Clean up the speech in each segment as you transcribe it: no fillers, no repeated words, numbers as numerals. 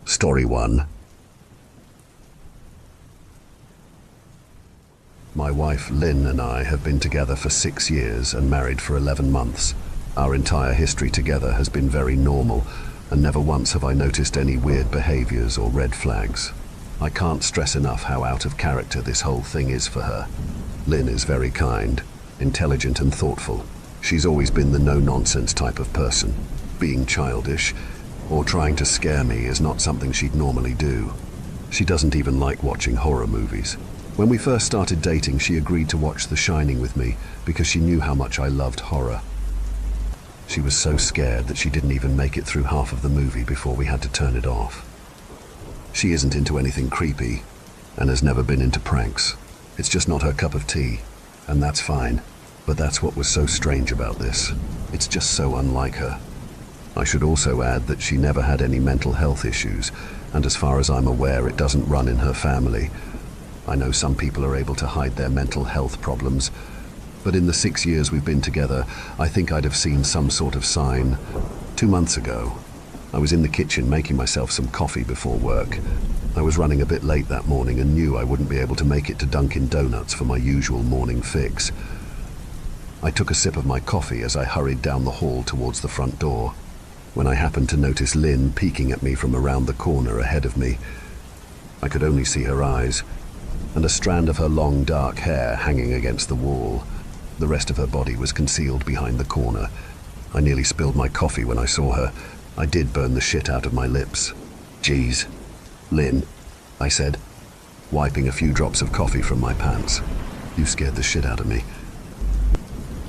Story 1. My wife Lynn and I have been together for 6 years and married for 11 months. Our entire history together has been very normal, and never once have I noticed any weird behaviors or red flags. I can't stress enough how out of character this whole thing is for her. Lynn is very kind, intelligent and thoughtful. She's always been the no-nonsense type of person. Being childish or trying to scare me is not something she'd normally do. She doesn't even like watching horror movies. When we first started dating, she agreed to watch The Shining with me because she knew how much I loved horror. She was so scared that she didn't even make it through half of the movie before we had to turn it off. She isn't into anything creepy and has never been into pranks. It's just not her cup of tea, and that's fine. But that's what was so strange about this. It's just so unlike her. I should also add that she never had any mental health issues, and as far as I'm aware, it doesn't run in her family. I know some people are able to hide their mental health problems, but in the 6 years we've been together, I think I'd have seen some sort of sign. 2 months ago, I was in the kitchen making myself some coffee before work. I was running a bit late that morning and knew I wouldn't be able to make it to Dunkin' Donuts for my usual morning fix. I took a sip of my coffee as I hurried down the hall towards the front door, when I happened to notice Lynn peeking at me from around the corner ahead of me. I could only see her eyes, and a strand of her long dark hair hanging against the wall. The rest of her body was concealed behind the corner. I nearly spilled my coffee when I saw her. I did burn the shit out of my lips. "Geez, Lynn," I said, wiping a few drops of coffee from my pants. "You scared the shit out of me."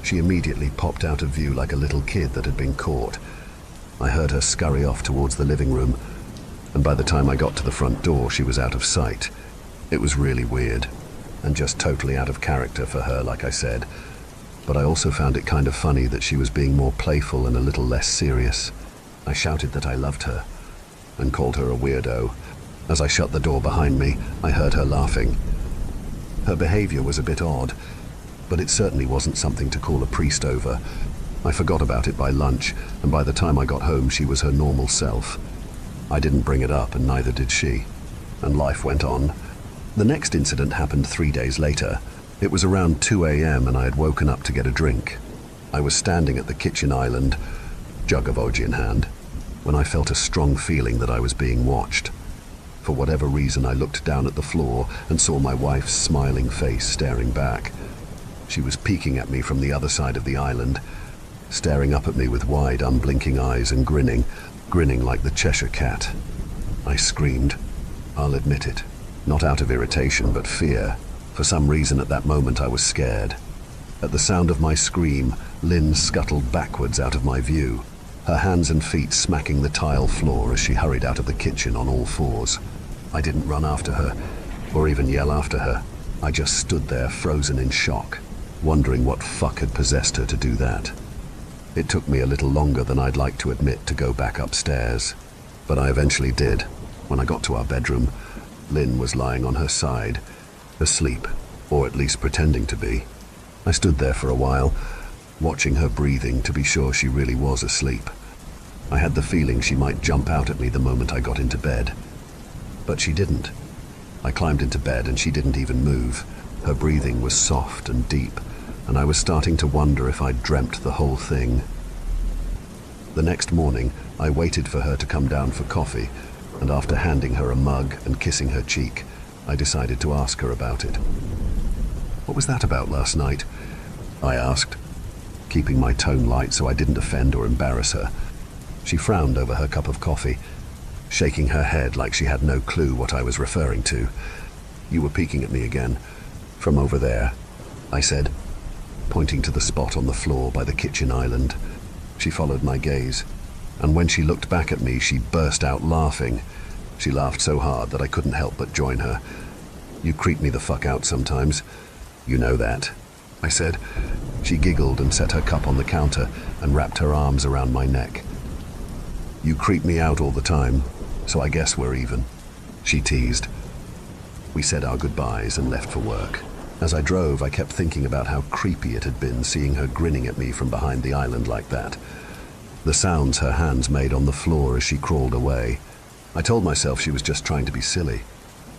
She immediately popped out of view like a little kid that had been caught. I heard her scurry off towards the living room, and by the time I got to the front door, she was out of sight. It was really weird, and just totally out of character for her, like I said. But I also found it kind of funny that she was being more playful and a little less serious. I shouted that I loved her, and called her a weirdo. As I shut the door behind me, I heard her laughing. Her behavior was a bit odd, but it certainly wasn't something to call a priest over. I forgot about it by lunch, and by the time I got home, she was her normal self. I didn't bring it up, and neither did she. And life went on. The next incident happened 3 days later. It was around 2 a.m. and I had woken up to get a drink. I was standing at the kitchen island, jug of vodka in hand, when I felt a strong feeling that I was being watched. For whatever reason, I looked down at the floor and saw my wife's smiling face staring back. She was peeking at me from the other side of the island, staring up at me with wide, unblinking eyes and grinning like the Cheshire Cat. I screamed. I'll admit it. Not out of irritation, but fear. For some reason at that moment I was scared. At the sound of my scream, Lynn scuttled backwards out of my view, her hands and feet smacking the tile floor as she hurried out of the kitchen on all fours. I didn't run after her, or even yell after her. I just stood there frozen in shock, wondering what fuck had possessed her to do that. It took me a little longer than I'd like to admit to go back upstairs, but I eventually did. When I got to our bedroom, Lynn was lying on her side, asleep, or at least pretending to be. I stood there for a while, watching her breathing to be sure she really was asleep. I had the feeling she might jump out at me the moment I got into bed. But she didn't. I climbed into bed and she didn't even move. Her breathing was soft and deep, and I was starting to wonder if I'd dreamt the whole thing. The next morning, I waited for her to come down for coffee, and after handing her a mug and kissing her cheek, I decided to ask her about it. "What was that about last night?" I asked, keeping my tone light so I didn't offend or embarrass her. She frowned over her cup of coffee, shaking her head like she had no clue what I was referring to. "You were peeking at me again, from over there," I said, pointing to the spot on the floor by the kitchen island. She followed my gaze, and when she looked back at me, she burst out laughing. She laughed so hard that I couldn't help but join her. "You creep me the fuck out sometimes. You know that," I said. She giggled and set her cup on the counter and wrapped her arms around my neck. "You creep me out all the time, so I guess we're even," she teased. We said our goodbyes and left for work. As I drove, I kept thinking about how creepy it had been seeing her grinning at me from behind the island like that. The sounds her hands made on the floor as she crawled away. I told myself she was just trying to be silly,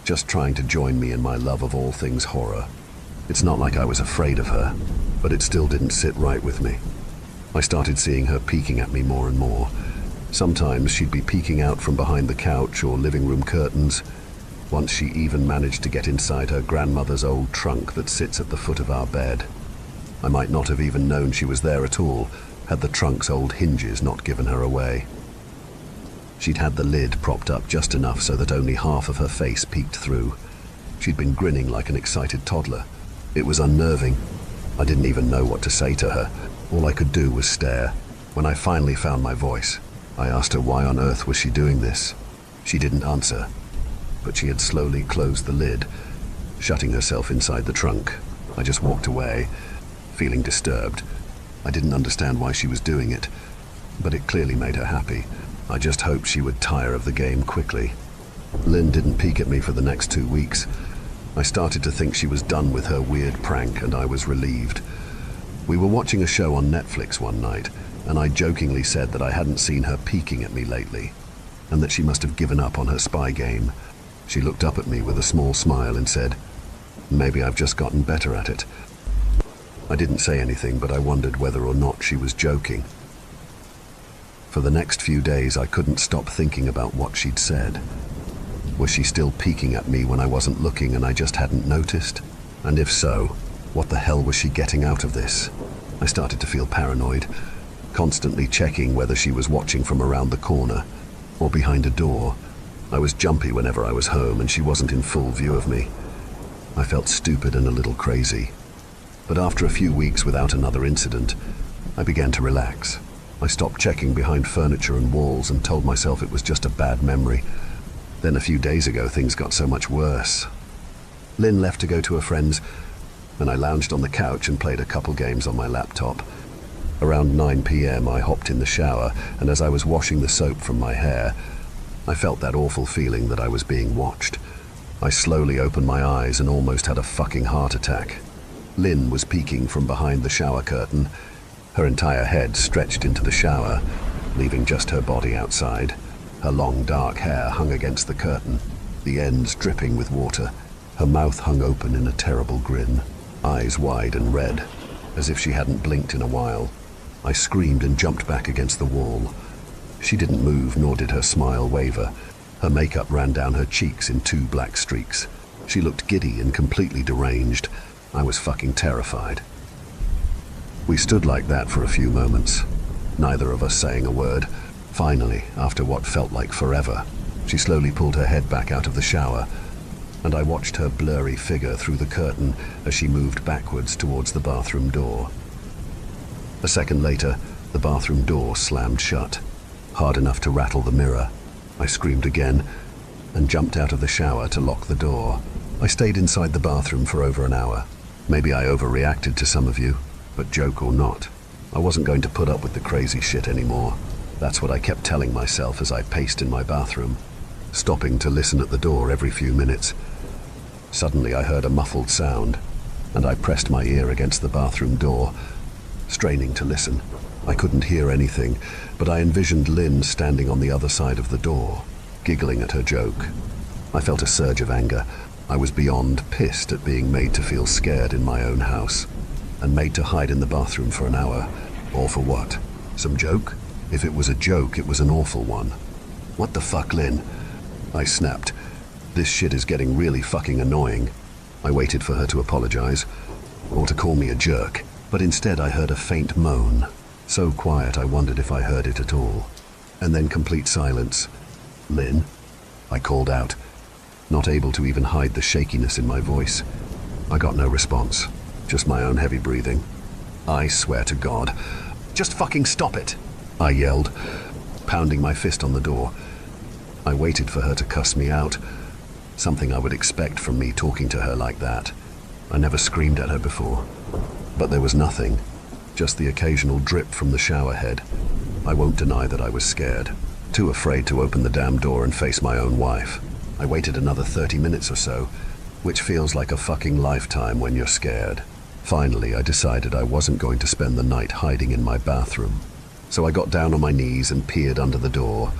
just trying to join me in my love of all things horror. It's not like I was afraid of her, but it still didn't sit right with me. I started seeing her peeking at me more and more. Sometimes she'd be peeking out from behind the couch or living room curtains. Once she even managed to get inside her grandmother's old trunk that sits at the foot of our bed. I might not have even known she was there at all, had the trunk's old hinges not given her away. She'd had the lid propped up just enough so that only half of her face peeked through. She'd been grinning like an excited toddler. It was unnerving. I didn't even know what to say to her. All I could do was stare. When I finally found my voice, I asked her why on earth was she doing this. She didn't answer, but she had slowly closed the lid, shutting herself inside the trunk. I just walked away, feeling disturbed. I didn't understand why she was doing it, but it clearly made her happy. I just hoped she would tire of the game quickly. Lynn didn't peek at me for the next 2 weeks. I started to think she was done with her weird prank, and I was relieved. We were watching a show on Netflix one night, and I jokingly said that I hadn't seen her peeking at me lately, and that she must have given up on her spy game. She looked up at me with a small smile and said, "Maybe I've just gotten better at it." I didn't say anything, but I wondered whether or not she was joking. For the next few days, I couldn't stop thinking about what she'd said. Was she still peeking at me when I wasn't looking and I just hadn't noticed? And if so, what the hell was she getting out of this? I started to feel paranoid, constantly checking whether she was watching from around the corner or behind a door. I was jumpy whenever I was home and she wasn't in full view of me. I felt stupid and a little crazy. But after a few weeks without another incident, I began to relax. I stopped checking behind furniture and walls and told myself it was just a bad memory. Then a few days ago, things got so much worse. Lynn left to go to a friend's, and I lounged on the couch and played a couple games on my laptop. Around 9 p.m. I hopped in the shower, and as I was washing the soap from my hair, I felt that awful feeling that I was being watched. I slowly opened my eyes and almost had a fucking heart attack. Lynn was peeking from behind the shower curtain, her entire head stretched into the shower, leaving just her body outside. Her long dark hair hung against the curtain, the ends dripping with water. Her mouth hung open in a terrible grin, eyes wide and red, as if she hadn't blinked in a while. I screamed and jumped back against the wall. She didn't move, nor did her smile waver. Her makeup ran down her cheeks in 2 black streaks. She looked giddy and completely deranged. I was fucking terrified. We stood like that for a few moments, neither of us saying a word. Finally, after what felt like forever, she slowly pulled her head back out of the shower, and I watched her blurry figure through the curtain as she moved backwards towards the bathroom door. A second later, the bathroom door slammed shut, hard enough to rattle the mirror. I screamed again and jumped out of the shower to lock the door. I stayed inside the bathroom for over an hour. Maybe I overreacted to some of you, but joke or not, I wasn't going to put up with the crazy shit anymore. That's what I kept telling myself as I paced in my bathroom, stopping to listen at the door every few minutes. Suddenly I heard a muffled sound, and I pressed my ear against the bathroom door, straining to listen. I couldn't hear anything, but I envisioned Lynn standing on the other side of the door, giggling at her joke. I felt a surge of anger. I was beyond pissed at being made to feel scared in my own house, and made to hide in the bathroom for an hour. All for what? Some joke? If it was a joke, it was an awful one. What the fuck, Lynn? I snapped. This shit is getting really fucking annoying. I waited for her to apologize, or to call me a jerk, but instead I heard a faint moan, so quiet I wondered if I heard it at all. And then complete silence. "Lynn?" I called out, not able to even hide the shakiness in my voice. I got no response, just my own heavy breathing. "I swear to God, just fucking stop it!" I yelled, pounding my fist on the door. I waited for her to cuss me out, something I would expect from me talking to her like that. I never screamed at her before, but there was nothing, just the occasional drip from the shower head. I won't deny that I was scared, too afraid to open the damn door and face my own wife. I waited another 30 minutes or so, which feels like a fucking lifetime when you're scared. Finally, I decided I wasn't going to spend the night hiding in my bathroom. So I got down on my knees and peered under the door.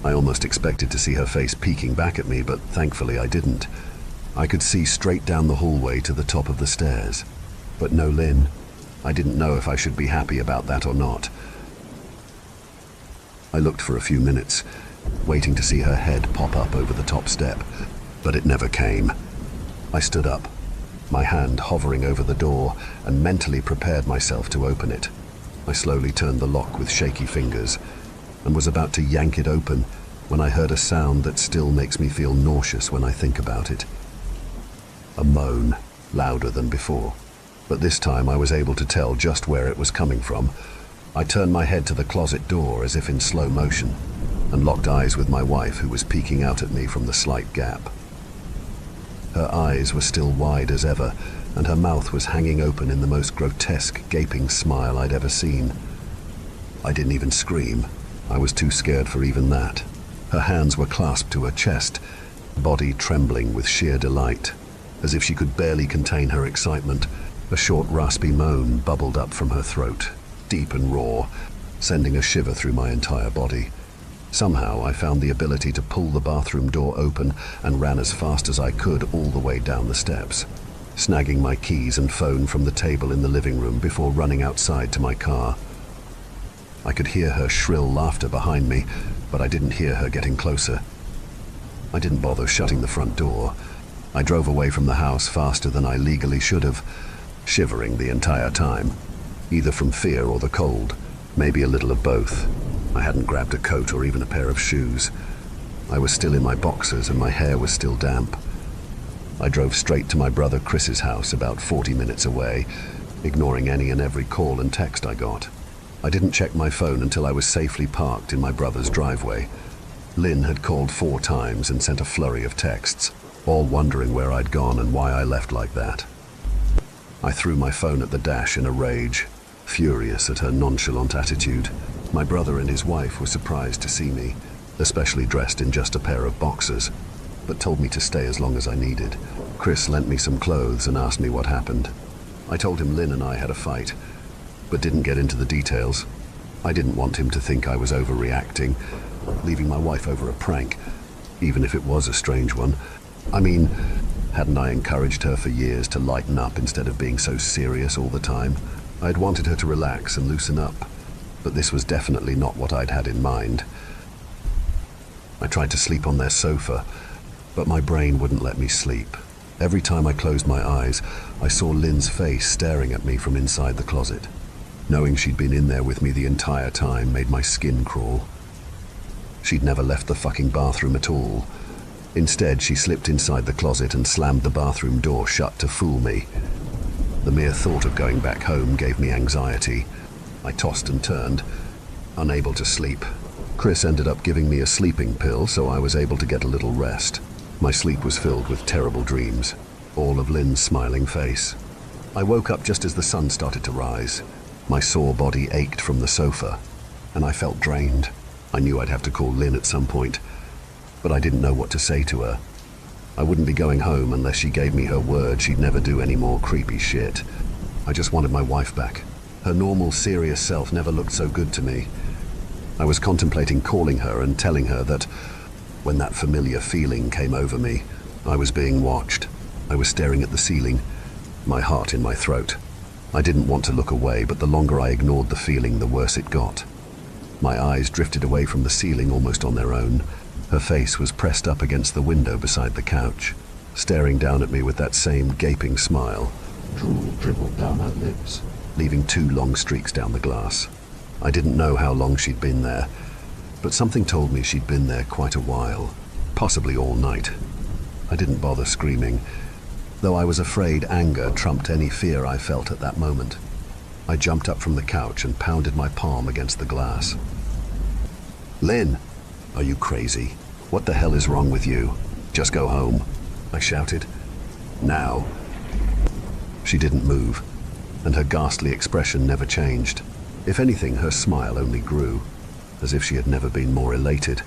I almost expected to see her face peeking back at me, but thankfully I didn't. I could see straight down the hallway to the top of the stairs. But no Lynn. I didn't know if I should be happy about that or not. I looked for a few minutes, waiting to see her head pop up over the top step, but it never came. I stood up, my hand hovering over the door, and mentally prepared myself to open it. I slowly turned the lock with shaky fingers, and was about to yank it open when I heard a sound that still makes me feel nauseous when I think about it. A moan, louder than before, but this time I was able to tell just where it was coming from. I turned my head to the closet door as if in slow motion, and locked eyes with my wife, who was peeking out at me from the slight gap. Her eyes were still wide as ever, and her mouth was hanging open in the most grotesque, gaping smile I'd ever seen. I didn't even scream. I was too scared for even that. Her hands were clasped to her chest, body trembling with sheer delight. As if she could barely contain her excitement, a short, raspy moan bubbled up from her throat, deep and raw, sending a shiver through my entire body. Somehow I found the ability to pull the bathroom door open and ran as fast as I could all the way down the steps, snagging my keys and phone from the table in the living room before running outside to my car. I could hear her shrill laughter behind me, but I didn't hear her getting closer. I didn't bother shutting the front door. I drove away from the house faster than I legally should have, shivering the entire time, either from fear or the cold, maybe a little of both. I hadn't grabbed a coat or even a pair of shoes. I was still in my boxers and my hair was still damp. I drove straight to my brother Chris's house about 40 minutes away, ignoring any and every call and text I got. I didn't check my phone until I was safely parked in my brother's driveway. Lynn had called 4 times and sent a flurry of texts, all wondering where I'd gone and why I left like that. I threw my phone at the dash in a rage, furious at her nonchalant attitude. My brother and his wife were surprised to see me, especially dressed in just a pair of boxers, but told me to stay as long as I needed. Chris lent me some clothes and asked me what happened. I told him Lynn and I had a fight, but didn't get into the details. I didn't want him to think I was overreacting, leaving my wife over a prank, even if it was a strange one. I mean, hadn't I encouraged her for years to lighten up instead of being so serious all the time? I'd wanted her to relax and loosen up, but this was definitely not what I'd had in mind. I tried to sleep on their sofa, but my brain wouldn't let me sleep. Every time I closed my eyes, I saw Lynn's face staring at me from inside the closet. Knowing she'd been in there with me the entire time made my skin crawl. She'd never left the fucking bathroom at all. Instead, she slipped inside the closet and slammed the bathroom door shut to fool me. The mere thought of going back home gave me anxiety. I tossed and turned, unable to sleep. Chris ended up giving me a sleeping pill, so I was able to get a little rest. My sleep was filled with terrible dreams, all of Lynn's smiling face. I woke up just as the sun started to rise. My sore body ached from the sofa, and I felt drained. I knew I'd have to call Lynn at some point, but I didn't know what to say to her. I wouldn't be going home unless she gave me her word she'd never do any more creepy shit. I just wanted my wife back. Her normal, serious self never looked so good to me. I was contemplating calling her and telling her that when that familiar feeling came over me, I was being watched. I was staring at the ceiling, my heart in my throat. I didn't want to look away, but the longer I ignored the feeling, the worse it got. My eyes drifted away from the ceiling almost on their own. Her face was pressed up against the window beside the couch, staring down at me with that same gaping smile. Drool dribbled down her lips, leaving 2 long streaks down the glass. I didn't know how long she'd been there, but something told me she'd been there quite a while, possibly all night. I didn't bother screaming, though I was afraid anger trumped any fear I felt at that moment. I jumped up from the couch and pounded my palm against the glass. "Lynn, are you crazy? What the hell is wrong with you? Just go home," I shouted. "Now." She didn't move, and her ghastly expression never changed. If anything, her smile only grew, as if she had never been more elated.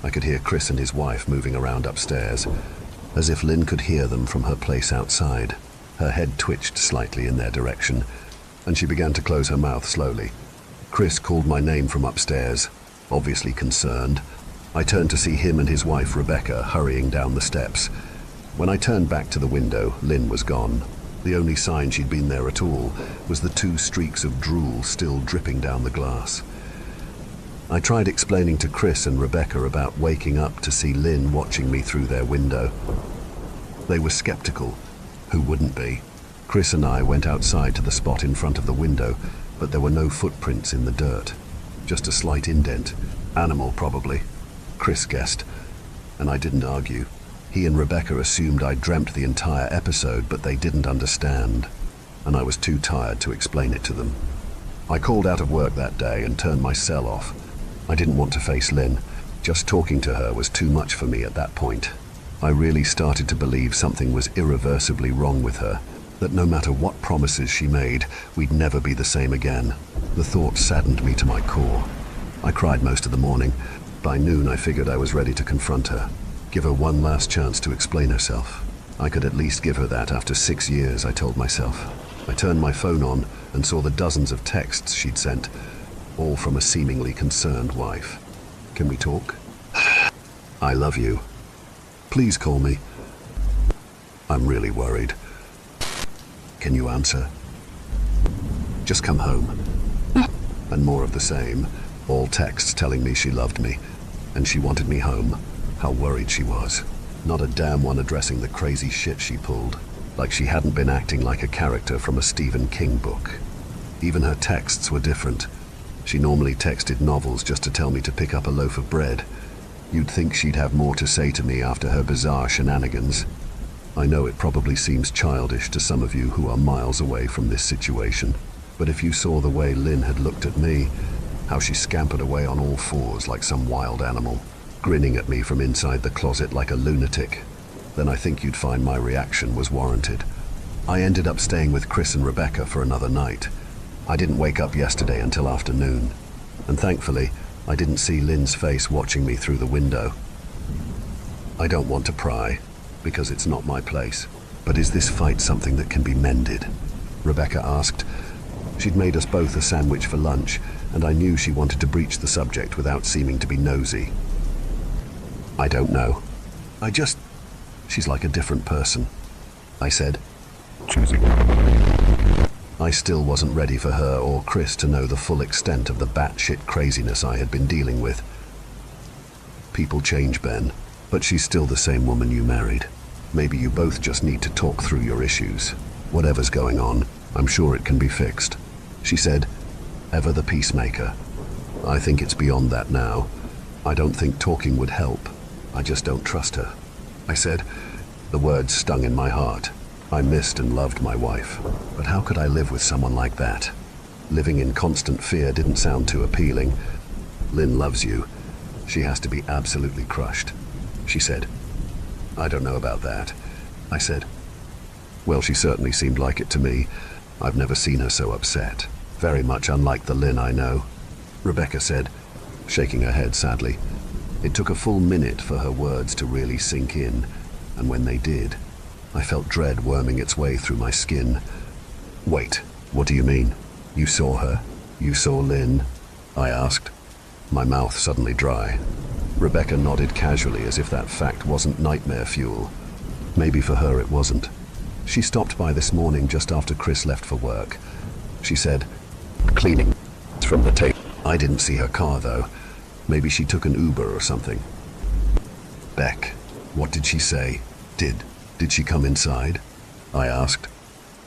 I could hear Chris and his wife moving around upstairs, as if Lynn could hear them from her place outside. Her head twitched slightly in their direction, and she began to close her mouth slowly. Chris called my name from upstairs, obviously concerned. I turned to see him and his wife Rebecca hurrying down the steps. When I turned back to the window, Lynn was gone. The only sign she'd been there at all was the 2 streaks of drool still dripping down the glass. I tried explaining to Chris and Rebecca about waking up to see Lynn watching me through their window. They were skeptical. Who wouldn't be? Chris and I went outside to the spot in front of the window, but there were no footprints in the dirt. Just a slight indent. Animal, probably. Chris guessed, and I didn't argue. He and Rebecca assumed I dreamt the entire episode, but they didn't understand, and I was too tired to explain it to them. I called out of work that day and turned my cell off. I didn't want to face Lynn. Just talking to her was too much for me at that point. I really started to believe something was irreversibly wrong with her, that no matter what promises she made, we'd never be the same again. The thought saddened me to my core. I cried most of the morning. By noon, I figured I was ready to confront her, give her one last chance to explain herself. I could at least give her that after 6 years, I told myself. I turned my phone on and saw the dozens of texts she'd sent, all from a seemingly concerned wife. Can we talk? I love you. Please call me. I'm really worried. Can you answer? Just come home. And more of the same. All texts telling me she loved me, and she wanted me home. How worried she was. Not a damn one addressing the crazy shit she pulled, like she hadn't been acting like a character from a Stephen King book. Even her texts were different. She normally texted novels just to tell me to pick up a loaf of bread. You'd think she'd have more to say to me after her bizarre shenanigans. I know it probably seems childish to some of you who are miles away from this situation, but if you saw the way Lynn had looked at me, how she scampered away on all fours like some wild animal, grinning at me from inside the closet like a lunatic, then I think you'd find my reaction was warranted. I ended up staying with Chris and Rebecca for another night. I didn't wake up yesterday until afternoon, and thankfully, I didn't see Lynn's face watching me through the window. I don't want to pry, because it's not my place. But is this fight something that can be mended? Rebecca asked. She'd made us both a sandwich for lunch, and I knew she wanted to breach the subject without seeming to be nosy. I don't know. She's like a different person, I said. I still wasn't ready for her or Chris to know the full extent of the batshit craziness I had been dealing with. People change, Ben, but she's still the same woman you married. Maybe you both just need to talk through your issues. Whatever's going on, I'm sure it can be fixed. She said, ever the peacemaker. I think it's beyond that now. I don't think talking would help. I just don't trust her. I said. The words stung in my heart. I missed and loved my wife, but how could I live with someone like that? Living in constant fear didn't sound too appealing. Lynn loves you. She has to be absolutely crushed, she said. I don't know about that, I said. Well, she certainly seemed like it to me. I've never seen her so upset. Very much unlike the Lynn I know, Rebecca said, shaking her head sadly. It took a full minute for her words to really sink in, and when they did, I felt dread worming its way through my skin. Wait, what do you mean? You saw her? You saw Lynn? I asked, my mouth suddenly dry. Rebecca nodded casually as if that fact wasn't nightmare fuel. Maybe for her it wasn't. She stopped by this morning just after Chris left for work. She said, cleaning from the tape. I didn't see her car though. Maybe she took an Uber or something. Beck, what did she say? Did she come inside? I asked,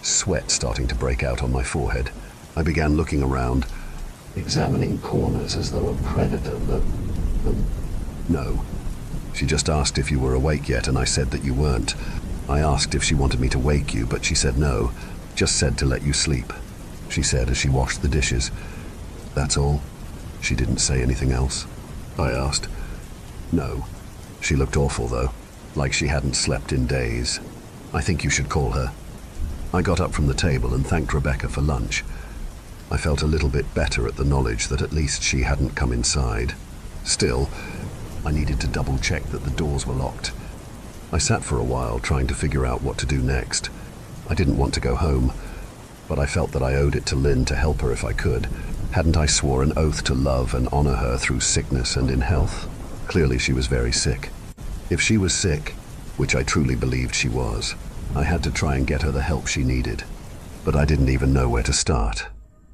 sweat starting to break out on my forehead. I began looking around, examining corners as though a predator No. She just asked if you were awake yet, and I said that you weren't. I asked if she wanted me to wake you, but she said no, just said to let you sleep, she said as she washed the dishes. That's all? She didn't say anything else? I asked. No. She looked awful though, like she hadn't slept in days. I think you should call her. I got up from the table and thanked Rebecca for lunch. I felt a little bit better at the knowledge that at least she hadn't come inside. Still, I needed to double check that the doors were locked. I sat for a while trying to figure out what to do next. I didn't want to go home, but I felt that I owed it to Lynn to help her if I could. Hadn't I swore an oath to love and honor her through sickness and in health? Clearly she was very sick. If she was sick, which I truly believed she was, I had to try and get her the help she needed. But I didn't even know where to start.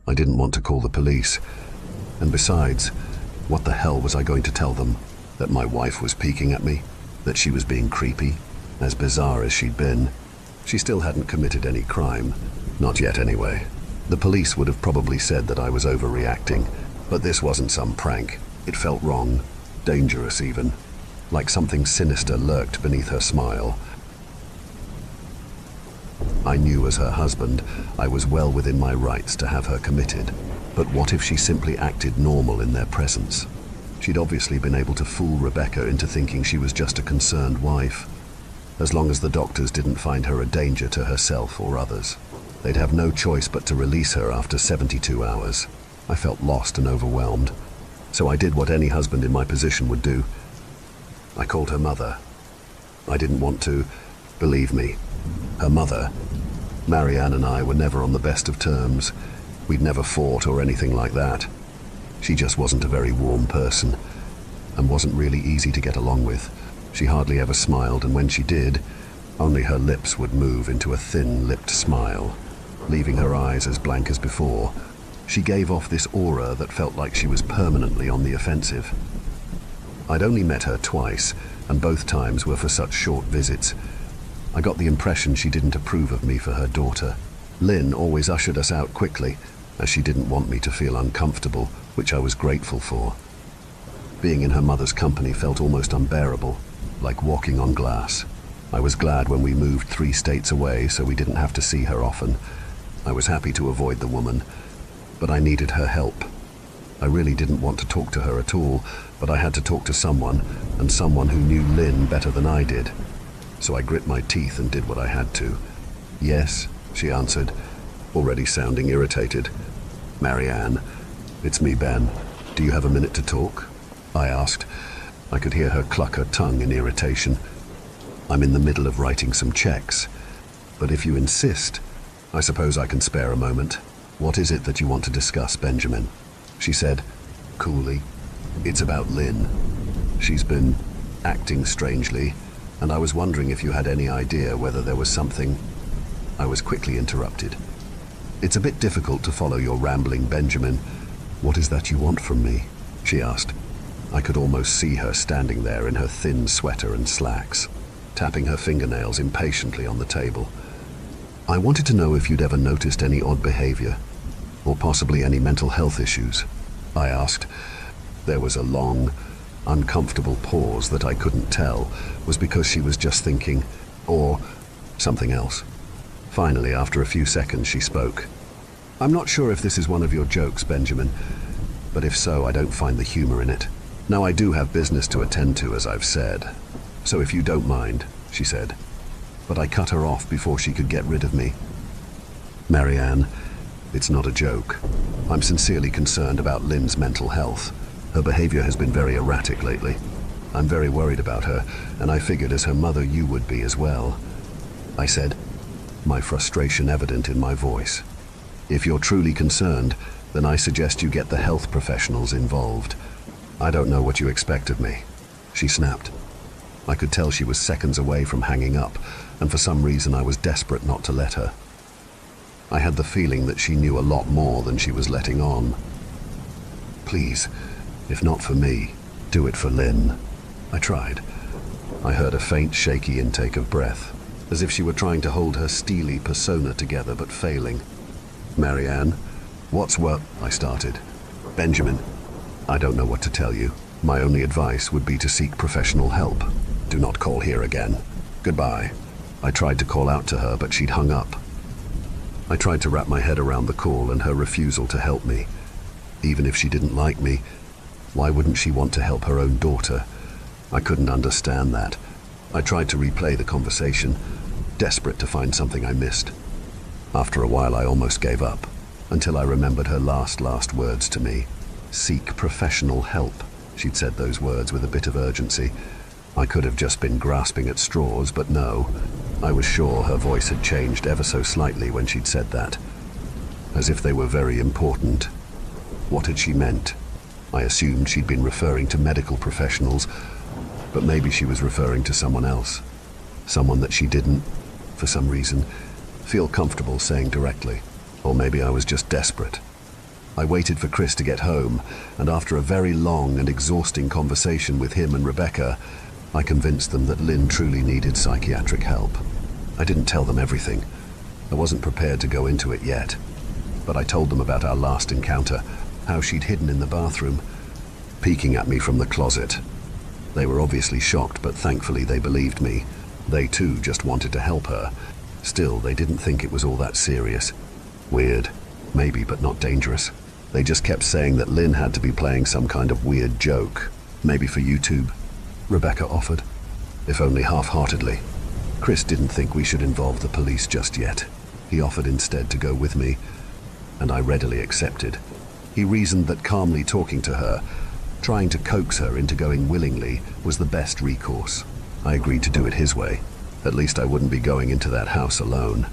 I didn't want to call the police. And besides, what the hell was I going to tell them? That my wife was peeking at me? That she was being creepy? As bizarre as she'd been, she still hadn't committed any crime. Not yet, anyway. The police would have probably said that I was overreacting, but this wasn't some prank. It felt wrong, dangerous even, like something sinister lurked beneath her smile. I knew as her husband, I was well within my rights to have her committed. But what if she simply acted normal in their presence? She'd obviously been able to fool Rebecca into thinking she was just a concerned wife. As long as the doctors didn't find her a danger to herself or others, they'd have no choice but to release her after 72 hours. I felt lost and overwhelmed, so I did what any husband in my position would do. I called her mother. I didn't want to, believe me. Her mother, Marianne, and I were never on the best of terms. We'd never fought or anything like that. She just wasn't a very warm person and wasn't really easy to get along with. She hardly ever smiled, and when she did, only her lips would move into a thin-lipped smile, leaving her eyes as blank as before. She gave off this aura that felt like she was permanently on the offensive. I'd only met her twice, and both times were for such short visits. I got the impression she didn't approve of me for her daughter. Lynn always ushered us out quickly, as she didn't want me to feel uncomfortable, which I was grateful for. Being in her mother's company felt almost unbearable, like walking on glass. I was glad when we moved 3 states away so we didn't have to see her often. I was happy to avoid the woman, but I needed her help. I really didn't want to talk to her at all, but I had to talk to someone, and someone who knew Lynn better than I did. So I grit my teeth and did what I had to. "Yes," she answered, already sounding irritated. "Marianne, it's me, Ben. Do you have a minute to talk?" I asked. I could hear her cluck her tongue in irritation. "I'm in the middle of writing some checks, but if you insist, I suppose I can spare a moment." "What is it that you want to discuss, Benjamin?" she said, coolly. "It's about Lynn. She's been acting strangely, and I was wondering if you had any idea whether there was something." I was quickly interrupted. "It's a bit difficult to follow your rambling, Benjamin. What is that you want from me?" she asked. I could almost see her standing there in her thin sweater and slacks, tapping her fingernails impatiently on the table. "I wanted to know if you'd ever noticed any odd behavior, or possibly any mental health issues," I asked. There was a long, uncomfortable pause that I couldn't tell was because she was just thinking, or something else. Finally, after a few seconds, she spoke. "I'm not sure if this is one of your jokes, Benjamin, but if so, I don't find the humor in it. Now, I do have business to attend to, as I've said, so if you don't mind," she said. But I cut her off before she could get rid of me. "Marianne, it's not a joke. I'm sincerely concerned about Lynn's mental health. Her behavior has been very erratic lately. I'm very worried about her, and I figured as her mother you would be as well," I said, my frustration evident in my voice. "If you're truly concerned, then I suggest you get the health professionals involved. I don't know what you expect of me," she snapped. I could tell she was seconds away from hanging up, and for some reason I was desperate not to let her. I had the feeling that she knew a lot more than she was letting on. "Please, if not for me, do it for Lynn." I tried. I heard a faint, shaky intake of breath, as if she were trying to hold her steely persona together but failing. "Marianne, what's what?" I started. "Benjamin, I don't know what to tell you. My only advice would be to seek professional help. Do not call here again. Goodbye." I tried to call out to her, but she'd hung up. I tried to wrap my head around the call and her refusal to help me. Even if she didn't like me, why wouldn't she want to help her own daughter? I couldn't understand that. I tried to replay the conversation, desperate to find something I missed. After a while, I almost gave up, until I remembered her last words to me. "Seek professional help." She'd said those words with a bit of urgency. I could have just been grasping at straws, but no. I was sure her voice had changed ever so slightly when she'd said that, as if they were very important. What had she meant? I assumed she'd been referring to medical professionals, but maybe she was referring to someone else. Someone that she didn't, for some reason, feel comfortable saying directly. Or maybe I was just desperate. I waited for Chris to get home, and after a very long and exhausting conversation with him and Rebecca, I convinced them that Lynn truly needed psychiatric help. I didn't tell them everything. I wasn't prepared to go into it yet. But I told them about our last encounter, how she'd hidden in the bathroom, peeking at me from the closet. They were obviously shocked, but thankfully they believed me. They too just wanted to help her. Still, they didn't think it was all that serious. Weird, maybe, but not dangerous. They just kept saying that Lynn had to be playing some kind of weird joke. Maybe for YouTube, Rebecca offered, if only half-heartedly. Chris didn't think we should involve the police just yet. He offered instead to go with me, and I readily accepted. He reasoned that calmly talking to her, trying to coax her into going willingly, was the best recourse. I agreed to do it his way. At least I wouldn't be going into that house alone.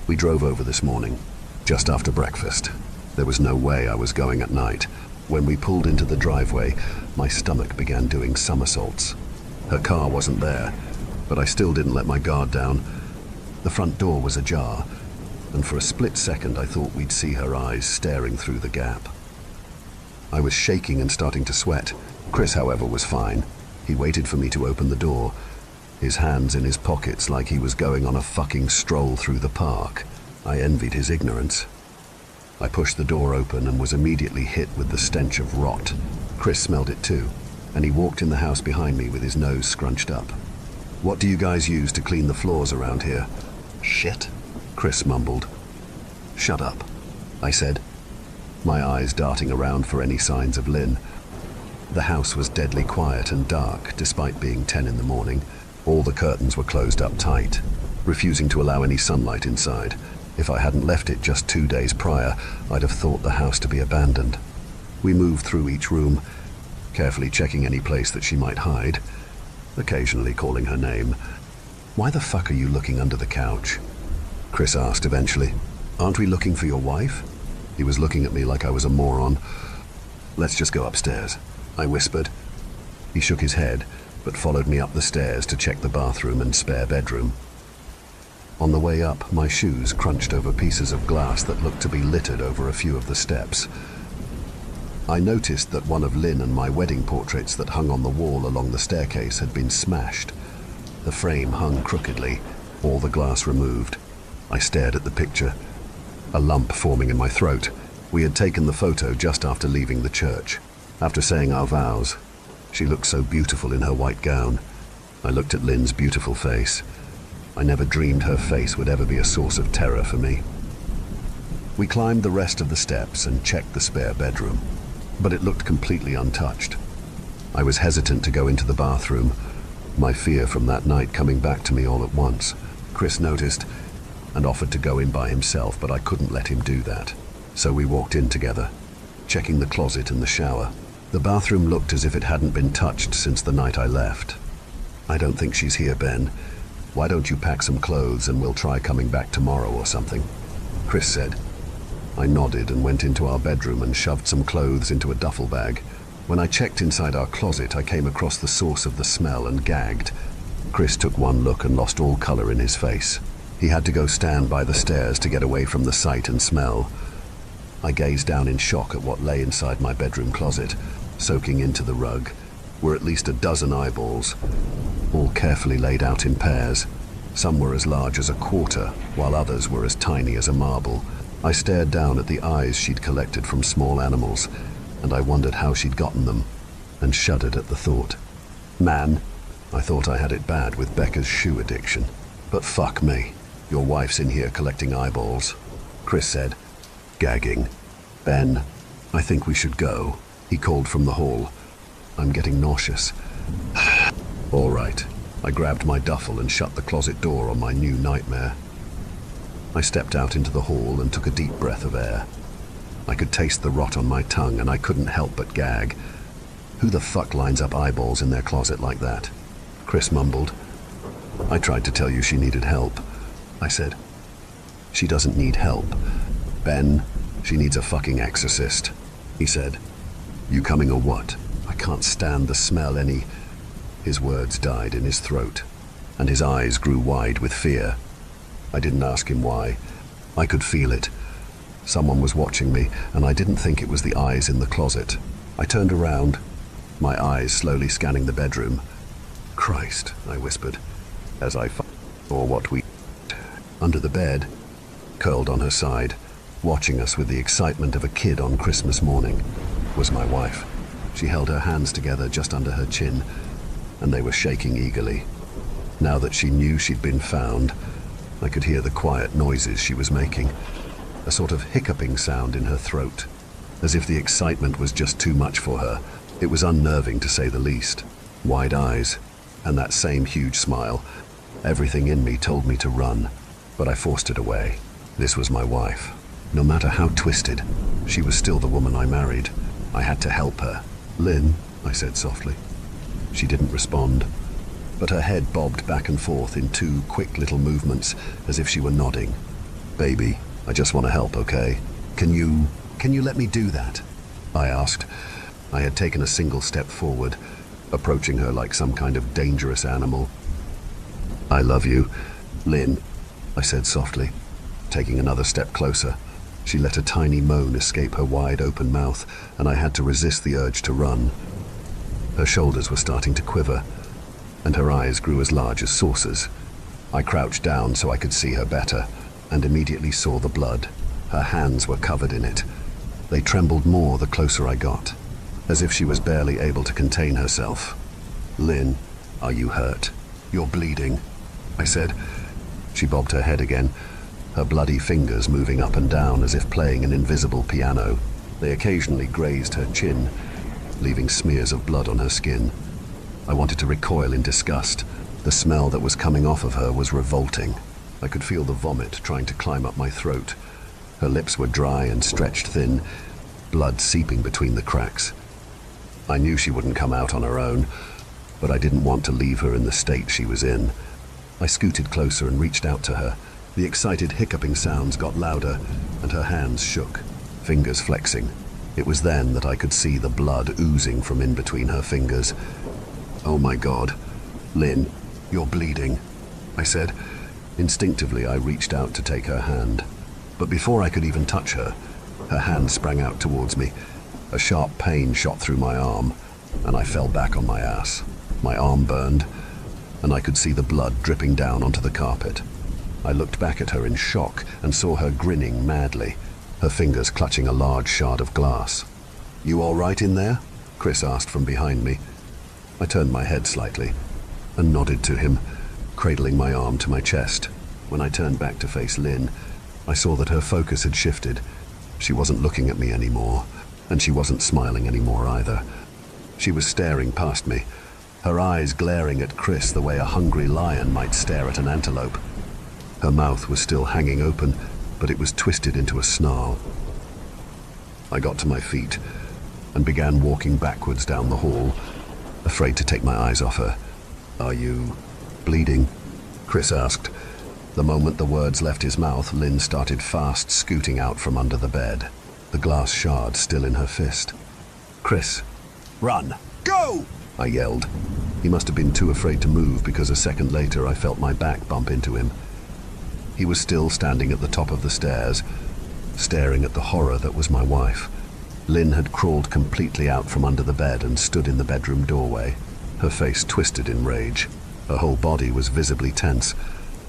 We drove over this morning, just after breakfast. There was no way I was going at night. When we pulled into the driveway, my stomach began doing somersaults. Her car wasn't there, but I still didn't let my guard down. The front door was ajar, and for a split second I thought we'd see her eyes staring through the gap. I was shaking and starting to sweat. Chris, however, was fine. He waited for me to open the door, his hands in his pockets like he was going on a fucking stroll through the park. I envied his ignorance. I pushed the door open and was immediately hit with the stench of rot. Chris smelled it too, and he walked in the house behind me with his nose scrunched up. "What do you guys use to clean the floors around here?" "Shit," Chris mumbled. "Shut up," I said, my eyes darting around for any signs of Lynn. The house was deadly quiet and dark, despite being 10 in the morning. All the curtains were closed up tight, refusing to allow any sunlight inside. If I hadn't left it just 2 days prior, I'd have thought the house to be abandoned. We moved through each room, carefully checking any place that she might hide, occasionally calling her name. "Why the fuck are you looking under the couch?" Chris asked eventually. "Aren't we looking for your wife?" He was looking at me like I was a moron. "Let's just go upstairs," I whispered. He shook his head, but followed me up the stairs to check the bathroom and spare bedroom. On the way up, my shoes crunched over pieces of glass that looked to be littered over a few of the steps. I noticed that one of Lynn and my wedding portraits that hung on the wall along the staircase had been smashed. The frame hung crookedly, all the glass removed. I stared at the picture, a lump forming in my throat. We had taken the photo just after leaving the church. After saying our vows, she looked so beautiful in her white gown. I looked at Lynn's beautiful face. I never dreamed her face would ever be a source of terror for me. We climbed the rest of the steps and checked the spare bedroom, but it looked completely untouched. I was hesitant to go into the bathroom, my fear from that night coming back to me all at once. Chris noticed and offered to go in by himself, but I couldn't let him do that. So we walked in together, checking the closet and the shower. The bathroom looked as if it hadn't been touched since the night I left. "I don't think she's here, Ben. Why don't you pack some clothes and we'll try coming back tomorrow or something?" Chris said. I nodded and went into our bedroom and shoved some clothes into a duffel bag. When I checked inside our closet, I came across the source of the smell and gagged. Chris took one look and lost all color in his face. He had to go stand by the stairs to get away from the sight and smell. I gazed down in shock at what lay inside my bedroom closet. Soaking into the rug were at least a dozen eyeballs, all carefully laid out in pairs. Some were as large as a quarter, while others were as tiny as a marble. I stared down at the eyes she'd collected from small animals, and I wondered how she'd gotten them, and shuddered at the thought. Man, I thought I had it bad with Becca's shoe addiction. But fuck me, your wife's in here collecting eyeballs, Chris said, gagging. Ben, I think we should go, he called from the hall. I'm getting nauseous. All right. I grabbed my duffel and shut the closet door on my new nightmare. I stepped out into the hall and took a deep breath of air. I could taste the rot on my tongue and I couldn't help but gag. Who the fuck lines up eyeballs in their closet like that? Chris mumbled. I tried to tell you she needed help, I said. She doesn't need help. Ben, she needs a fucking exorcist, he said. You coming or what? I can't stand the smell any... His words died in his throat, and his eyes grew wide with fear. I didn't ask him why. I could feel it. Someone was watching me, and I didn't think it was the eyes in the closet. I turned around, my eyes slowly scanning the bedroom. Christ, I whispered, as I saw what we... Under the bed, curled on her side, watching us with the excitement of a kid on Christmas morning, was my wife. She held her hands together just under her chin, and they were shaking eagerly. Now that she knew she'd been found, I could hear the quiet noises she was making, a sort of hiccuping sound in her throat, as if the excitement was just too much for her. It was unnerving, to say the least. Wide eyes, and that same huge smile. Everything in me told me to run, but I forced it away. This was my wife. No matter how twisted, she was still the woman I married. I had to help her. "Lynn," I said softly. She didn't respond, but her head bobbed back and forth in two quick little movements, as if she were nodding. "Baby, I just want to help, okay? Can you let me do that?" I asked. I had taken a single step forward, approaching her like some kind of dangerous animal. "I love you, Lynn," I said softly, taking another step closer. She let a tiny moan escape her wide-open mouth, and I had to resist the urge to run. Her shoulders were starting to quiver, and her eyes grew as large as saucers. I crouched down so I could see her better, and immediately saw the blood. Her hands were covered in it. They trembled more the closer I got, as if she was barely able to contain herself. "Lynn, are you hurt? You're bleeding," I said. She bobbed her head again, her bloody fingers moving up and down as if playing an invisible piano. They occasionally grazed her chin, leaving smears of blood on her skin. I wanted to recoil in disgust. The smell that was coming off of her was revolting. I could feel the vomit trying to climb up my throat. Her lips were dry and stretched thin, blood seeping between the cracks. I knew she wouldn't come out on her own, but I didn't want to leave her in the state she was in. I scooted closer and reached out to her. The excited hiccuping sounds got louder, and her hands shook, fingers flexing. It was then that I could see the blood oozing from in between her fingers. "Oh my God, Lynn, you're bleeding," I said. Instinctively, I reached out to take her hand. But before I could even touch her, her hand sprang out towards me. A sharp pain shot through my arm, and I fell back on my ass. My arm burned, and I could see the blood dripping down onto the carpet. I looked back at her in shock and saw her grinning madly, her fingers clutching a large shard of glass. "You all right in there?" Chris asked from behind me. I turned my head slightly and nodded to him, cradling my arm to my chest. When I turned back to face Lynn, I saw that her focus had shifted. She wasn't looking at me anymore, and she wasn't smiling anymore either. She was staring past me, her eyes glaring at Chris the way a hungry lion might stare at an antelope. Her mouth was still hanging open, but it was twisted into a snarl. I got to my feet and began walking backwards down the hall, afraid to take my eyes off her. "Are you bleeding?" Chris asked. The moment the words left his mouth, Lynn started fast scooting out from under the bed, the glass shard still in her fist. "Chris, run! Go!" I yelled. He must have been too afraid to move, because a second later I felt my back bump into him. He was still standing at the top of the stairs, staring at the horror that was my wife. Lynn had crawled completely out from under the bed and stood in the bedroom doorway, her face twisted in rage. Her whole body was visibly tense.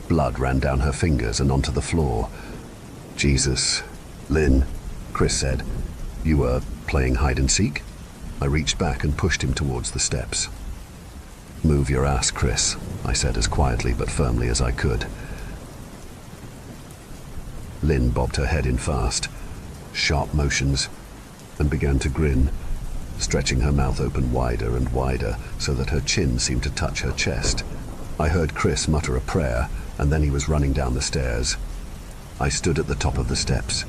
Blood ran down her fingers and onto the floor. "Jesus, Lynn," Chris said. "You were playing hide and seek?" I reached back and pushed him towards the steps. "Move your ass, Chris," I said as quietly but firmly as I could. Lynn bobbed her head in fast, sharp motions, and began to grin, stretching her mouth open wider and wider so that her chin seemed to touch her chest. I heard Chris mutter a prayer, and then he was running down the stairs. I stood at the top of the steps,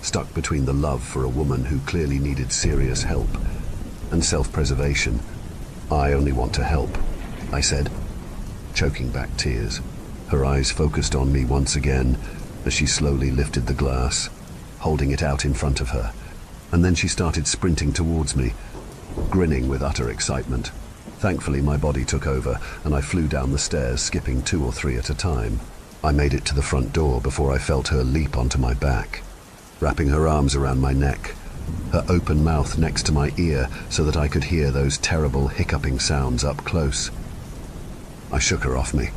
stuck between the love for a woman who clearly needed serious help and self-preservation. "I only want to help," I said, choking back tears. Her eyes focused on me once again as she slowly lifted the glass, holding it out in front of her. and then she started sprinting towards me, grinning with utter excitement. Thankfully, my body took over, and I flew down the stairs, skipping 2 or 3 at a time. I made it to the front door before I felt her leap onto my back, wrapping her arms around my neck, her open mouth next to my ear so that I could hear those terrible hiccuping sounds up close. I shook her off me,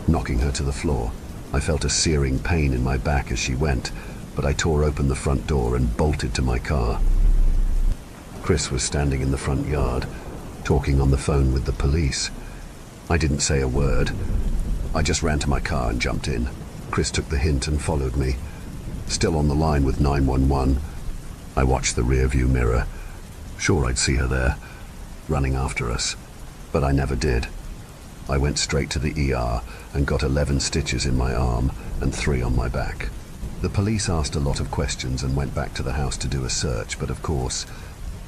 knocking her to the floor. I felt a searing pain in my back as she went, but I tore open the front door and bolted to my car. Chris was standing in the front yard, talking on the phone with the police. I didn't say a word. I just ran to my car and jumped in. Chris took the hint and followed me. Still on the line with 911, I watched the rearview mirror. Sure, I'd see her there, running after us, but I never did. I went straight to the ER and got 11 stitches in my arm and 3 on my back. The police asked a lot of questions and went back to the house to do a search, but of course,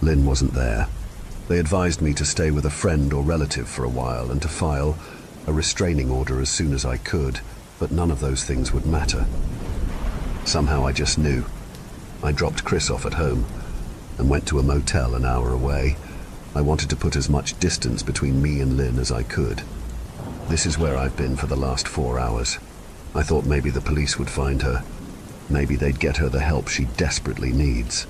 Lynn wasn't there. They advised me to stay with a friend or relative for a while and to file a restraining order as soon as I could, but none of those things would matter. Somehow I just knew. I dropped Chris off at home and went to a motel an hour away. I wanted to put as much distance between me and Lynn as I could. This is where I've been for the last 4 hours. I thought maybe the police would find her. Maybe they'd get her the help she desperately needs.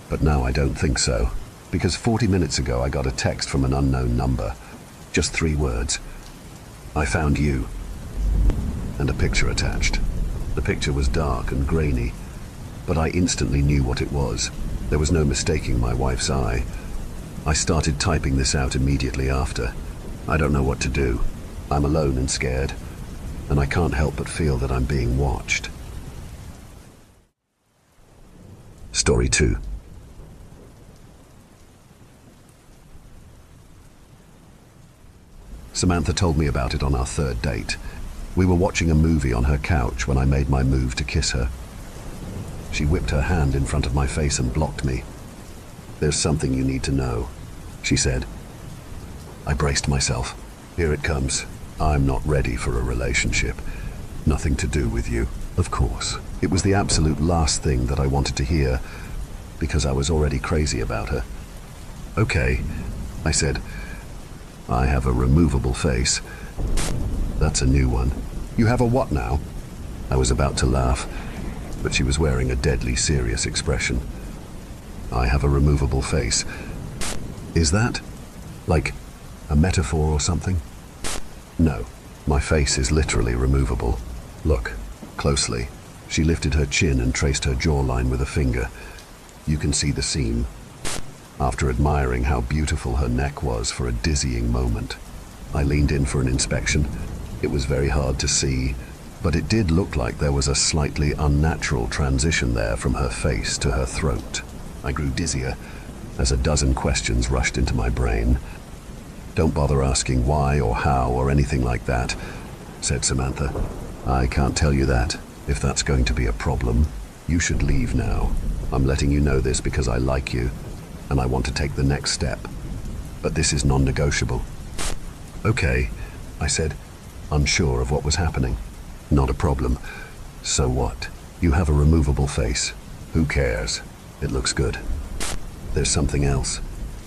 But now I don't think so, because 40 minutes ago I got a text from an unknown number. Just 3 words. I found you. And a picture attached. The picture was dark and grainy, but I instantly knew what it was. There was no mistaking my wife's eye. I started typing this out immediately after. I don't know what to do. I'm alone and scared, and I can't help but feel that I'm being watched. Story 2. Samantha told me about it on our 3rd date. We were watching a movie on her couch when I made my move to kiss her. She whipped her hand in front of my face and blocked me. "There's something you need to know," she said. I braced myself. Here it comes. I'm not ready for a relationship. Nothing to do with you, of course. It was the absolute last thing that I wanted to hear, because I was already crazy about her. "Okay," I said. "I have a removable face." "That's a new one." "You have a what now?" I was about to laugh, but she was wearing a deadly serious expression. "I have a removable face. Is that like a metaphor or something?" "No, my face is literally removable. Look closely." She lifted her chin and traced her jawline with a finger. "You can see the seam." After admiring how beautiful her neck was for a dizzying moment, I leaned in for an inspection. It was very hard to see, but it did look like there was a slightly unnatural transition there from her face to her throat. I grew dizzier as a dozen questions rushed into my brain. "Don't bother asking why or how or anything like that," said Samantha. "I can't tell you that. If that's going to be a problem, you should leave now. I'm letting you know this because I like you, and I want to take the next step. But this is non-negotiable." "Okay," I said, unsure of what was happening. "Not a problem. So what? You have a removable face. Who cares? It looks good. There's something else.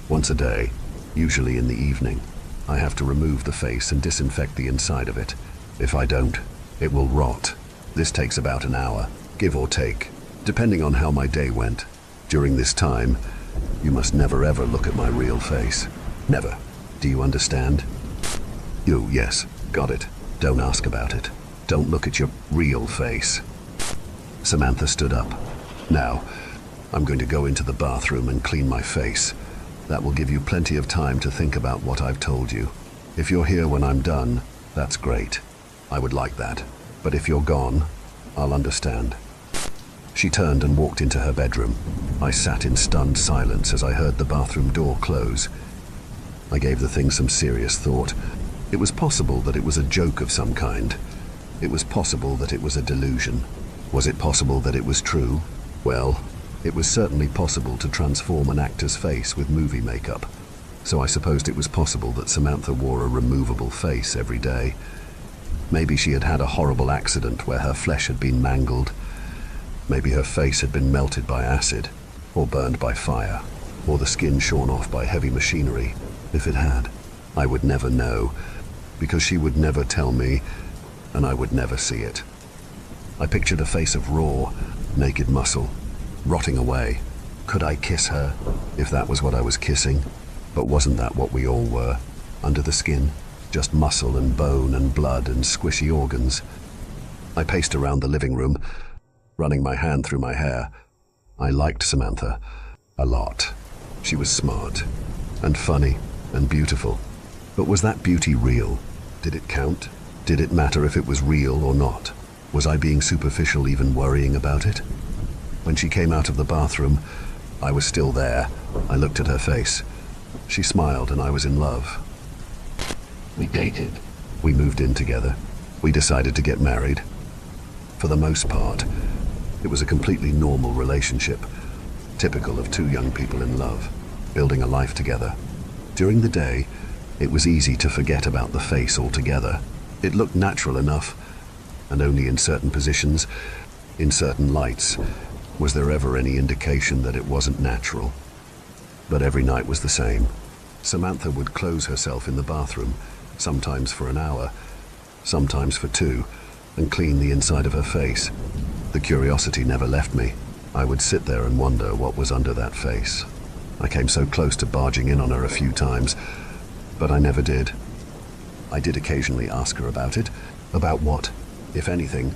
Once a day, usually in the evening, I have to remove the face and disinfect the inside of it. If I don't, it will rot. This takes about an hour, give or take, depending on how my day went. During this time, you must never ever look at my real face. Never. Do you understand?" Yes, got it. Don't ask about it. Don't look at your real face." Samantha stood up. "Now, I'm going to go into the bathroom and clean my face. That will give you plenty of time to think about what I've told you. If you're here when I'm done, that's great. I would like that. But if you're gone, I'll understand." She turned and walked into her bedroom. I sat in stunned silence as I heard the bathroom door close. I gave the thing some serious thought. It was possible that it was a joke of some kind. It was possible that it was a delusion. Was it possible that it was true? Well, it was certainly possible to transform an actor's face with movie makeup. So I supposed it was possible that Samantha wore a removable face every day. Maybe she had had a horrible accident where her flesh had been mangled. Maybe her face had been melted by acid. or burned by fire, or the skin shorn off by heavy machinery. If it had, I would never know, because she would never tell me, and I would never see it. I pictured a face of raw, naked muscle, rotting away. Could I kiss her, if that was what I was kissing? But wasn't that what we all were, under the skin? Just muscle and bone and blood and squishy organs. I paced around the living room, running my hand through my hair. I liked Samantha a lot. She was smart and funny and beautiful. But was that beauty real? Did it count? Did it matter if it was real or not? Was I being superficial even worrying about it? When she came out of the bathroom, I was still there. I looked at her face. She smiled and I was in love. We dated. We moved in together. We decided to get married. For the most part, it was a completely normal relationship, typical of two young people in love, building a life together. During the day, it was easy to forget about the face altogether. It looked natural enough, and only in certain positions, in certain lights, was there ever any indication that it wasn't natural. But every night was the same. Samantha would close herself in the bathroom, sometimes for an hour, sometimes for 2, and clean the inside of her face. The curiosity never left me. I would sit there and wonder what was under that face. I came so close to barging in on her a few times, but I never did. I did occasionally ask her about it, about what, if anything,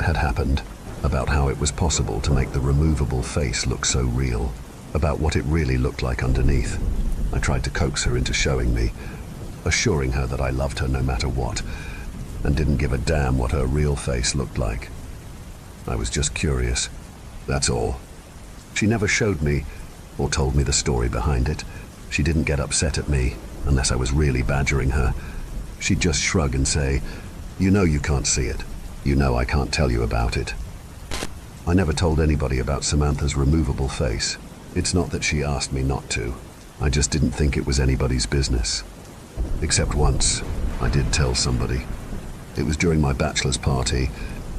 had happened, about how it was possible to make the removable face look so real, about what it really looked like underneath. I tried to coax her into showing me, assuring her that I loved her no matter what, and didn't give a damn what her real face looked like. I was just curious, that's all. She never showed me or told me the story behind it. She didn't get upset at me unless I was really badgering her. She'd just shrug and say, "You know you can't see it. You know I can't tell you about it." I never told anybody about Samantha's removable face. It's not that she asked me not to. I just didn't think it was anybody's business. Except once, I did tell somebody. It was during my bachelor's party.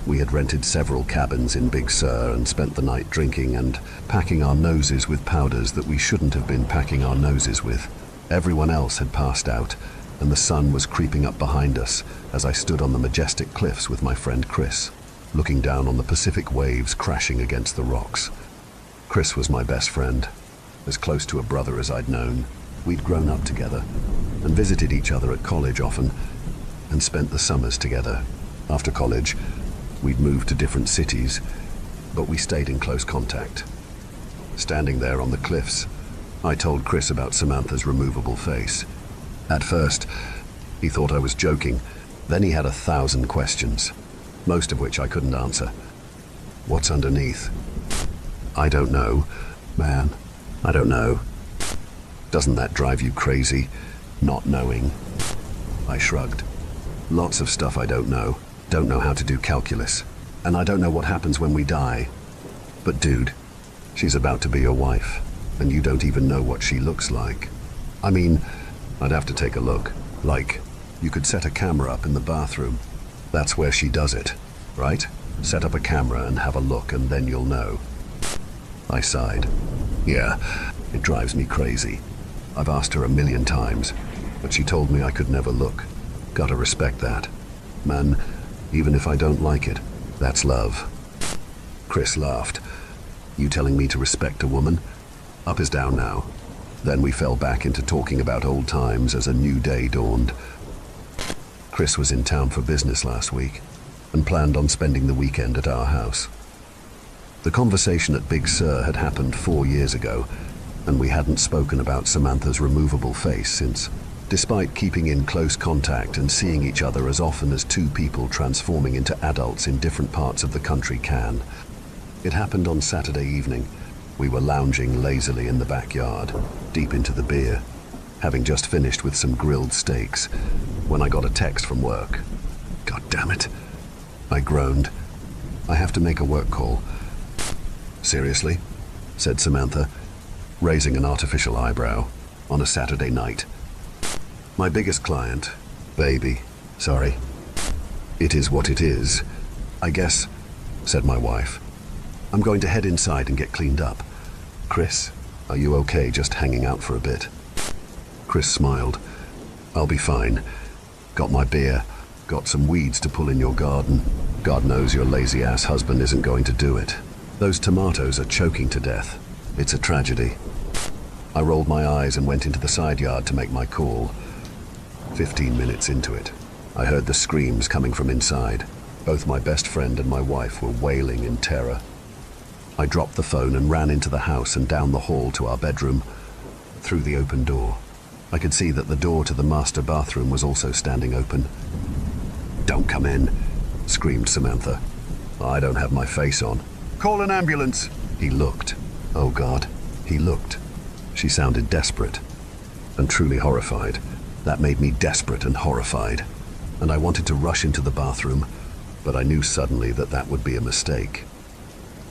We had rented several cabins in Big Sur and spent the night drinking and packing our noses with powders that we shouldn't have been packing our noses with. Everyone else had passed out, and the sun was creeping up behind us as I stood on the majestic cliffs with my friend Chris, looking down on the Pacific waves crashing against the rocks. Chris was my best friend, as close to a brother as I'd known. We'd grown up together and visited each other at college often and spent the summers together. After college, we'd moved to different cities, but we stayed in close contact. Standing there on the cliffs, I told Chris about Samantha's removable face. At first, he thought I was joking. Then he had 1,000 questions, most of which I couldn't answer. What's underneath? I don't know, man. I don't know. Doesn't that drive you crazy, not knowing? I shrugged. Lots of stuff I don't know. Don't know how to do calculus. And I don't know what happens when we die. But dude, she's about to be your wife, and you don't even know what she looks like. I mean, I'd have to take a look. Like, you could set a camera up in the bathroom. That's where she does it, right? Set up a camera and have a look, and then you'll know. I sighed. Yeah, it drives me crazy. I've asked her 1,000,000 times, but she told me I could never look. Gotta respect that. Man, even if I don't like it, that's love. Chris laughed. You telling me to respect a woman? Up is down now. Then we fell back into talking about old times as a new day dawned. Chris was in town for business last week and planned on spending the weekend at our house. The conversation at Big Sur had happened 4 years ago, and we hadn't spoken about Samantha's removable face since. Despite keeping in close contact and seeing each other as often as two people transforming into adults in different parts of the country can. It happened on Saturday evening. We were lounging lazily in the backyard, deep into the beer, having just finished with some grilled steaks, when I got a text from work. God damn it. I groaned. I have to make a work call. Seriously? Said Samantha, raising an artificial eyebrow, on a Saturday night. My biggest client, baby, sorry. It is what it is, I guess, said my wife. I'm going to head inside and get cleaned up. "Chris, are you okay just hanging out for a bit?" Chris smiled. "I'll be fine. Got my beer. Got some weeds to pull in your garden. God knows your lazy-ass husband isn't going to do it. Those tomatoes are choking to death. It's a tragedy." I rolled my eyes and went into the side yard to make my call. 15 minutes into it, I heard the screams coming from inside. Both my best friend and my wife were wailing in terror. I dropped the phone and ran into the house and down the hall to our bedroom. Through the open door, I could see that the door to the master bathroom was also standing open. "Don't come in," screamed Samantha. "I don't have my face on." "Call an ambulance." He looked. Oh God, he looked. She sounded desperate and truly horrified. That made me desperate and horrified, and I wanted to rush into the bathroom, but I knew suddenly that that would be a mistake.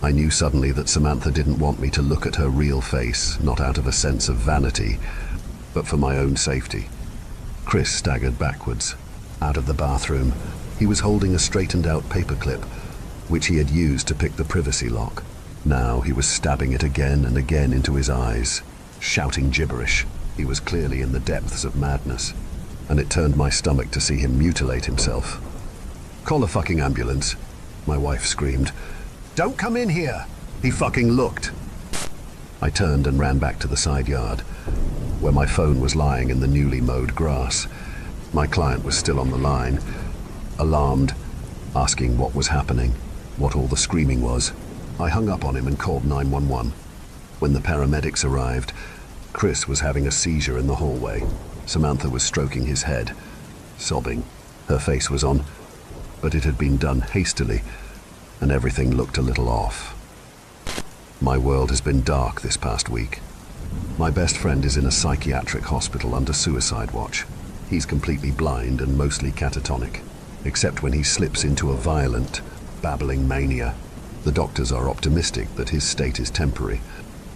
I knew suddenly that Samantha didn't want me to look at her real face, not out of a sense of vanity, but for my own safety. Chris staggered backwards, out of the bathroom. He was holding a straightened-out paperclip, which he had used to pick the privacy lock. Now he was stabbing it again and again into his eyes, shouting gibberish. He was clearly in the depths of madness, and it turned my stomach to see him mutilate himself. "Call a fucking ambulance," my wife screamed. "Don't come in here." He fucking looked. I turned and ran back to the side yard, where my phone was lying in the newly mowed grass. My client was still on the line, alarmed, asking what was happening, what all the screaming was. I hung up on him and called 911. When the paramedics arrived, Chris was having a seizure in the hallway. Samantha was stroking his head, sobbing. Her face was on, but it had been done hastily, and everything looked a little off. My world has been dark this past week. My best friend is in a psychiatric hospital under suicide watch. He's completely blind and mostly catatonic, except when he slips into a violent, babbling mania. The doctors are optimistic that his state is temporary,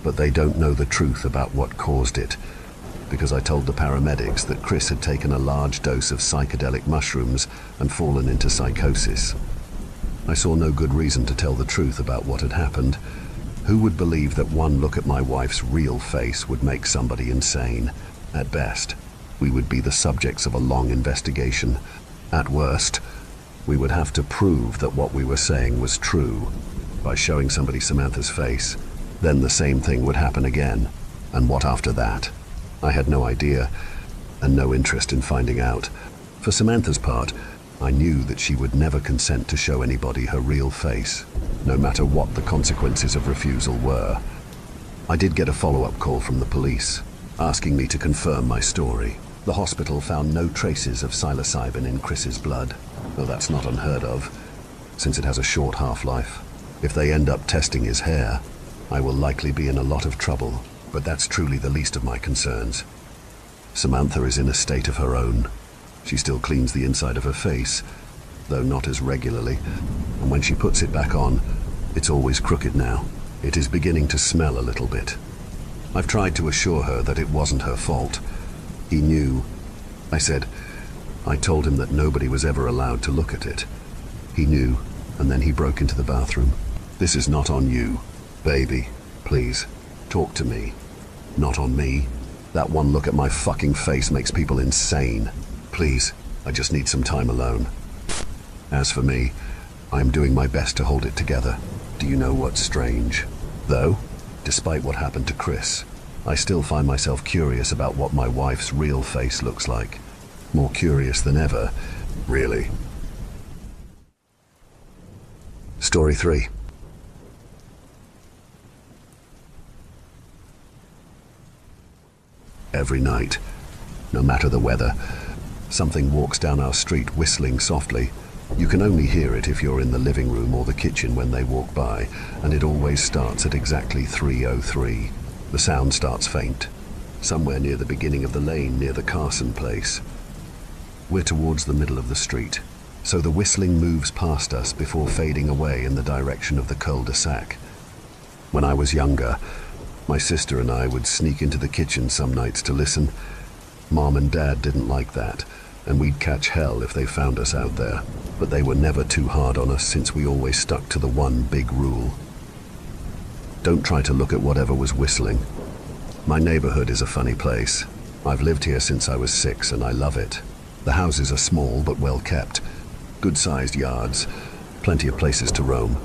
but they don't know the truth about what caused it, because I told the paramedics that Chris had taken a large dose of psychedelic mushrooms and fallen into psychosis. I saw no good reason to tell the truth about what had happened. Who would believe that one look at my wife's real face would make somebody insane? At best, we would be the subjects of a long investigation. At worst, we would have to prove that what we were saying was true by showing somebody Samantha's face. Then the same thing would happen again. And what after that? I had no idea, and no interest in finding out. For Samantha's part, I knew that she would never consent to show anybody her real face, no matter what the consequences of refusal were. I did get a follow-up call from the police, asking me to confirm my story. The hospital found no traces of psilocybin in Chris's blood, though that's not unheard of, since it has a short half-life. If they end up testing his hair, I will likely be in a lot of trouble, but that's truly the least of my concerns. Samantha is in a state of her own. She still cleans the inside of her face, though not as regularly, and when she puts it back on, it's always crooked now. It is beginning to smell a little bit. I've tried to assure her that it wasn't her fault. He knew. I told him that nobody was ever allowed to look at it. He knew, and then he broke into the bathroom. "This is not on you. Baby, please, talk to me. Not on me. That one look at my fucking face makes people insane. Please, I just need some time alone. As for me, I am doing my best to hold it together. Do you know what's strange? Though, despite what happened to Chris, I still find myself curious about what my wife's real face looks like. More curious than ever, really." Story 3. Every night, no matter the weather, something walks down our street whistling softly. You can only hear it if you're in the living room or the kitchen when they walk by, and it always starts at exactly 3:03. The sound starts faint, somewhere near the beginning of the lane near the Carson place. We're towards the middle of the street, so the whistling moves past us before fading away in the direction of the cul-de-sac. When I was younger, my sister and I would sneak into the kitchen some nights to listen. Mom and Dad didn't like that, and we'd catch hell if they found us out there. But they were never too hard on us since we always stuck to the one big rule. Don't try to look at whatever was whistling. My neighborhood is a funny place. I've lived here since I was 6 and I love it. The houses are small but well kept. Good-sized yards. Plenty of places to roam.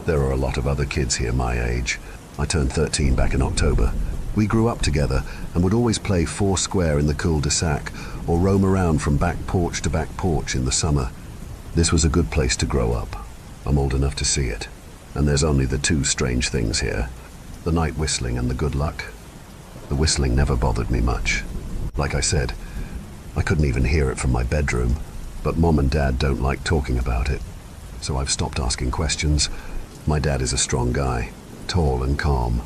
There are a lot of other kids here my age. I turned 13 back in October. We grew up together and would always play foursquare in the cul-de-sac or roam around from back porch to back porch in the summer. This was a good place to grow up. I'm old enough to see it. And there's only the two strange things here. The night whistling and the good luck. The whistling never bothered me much. Like I said, I couldn't even hear it from my bedroom, but Mom and Dad don't like talking about it. So I've stopped asking questions. My dad is a strong guy, tall and calm.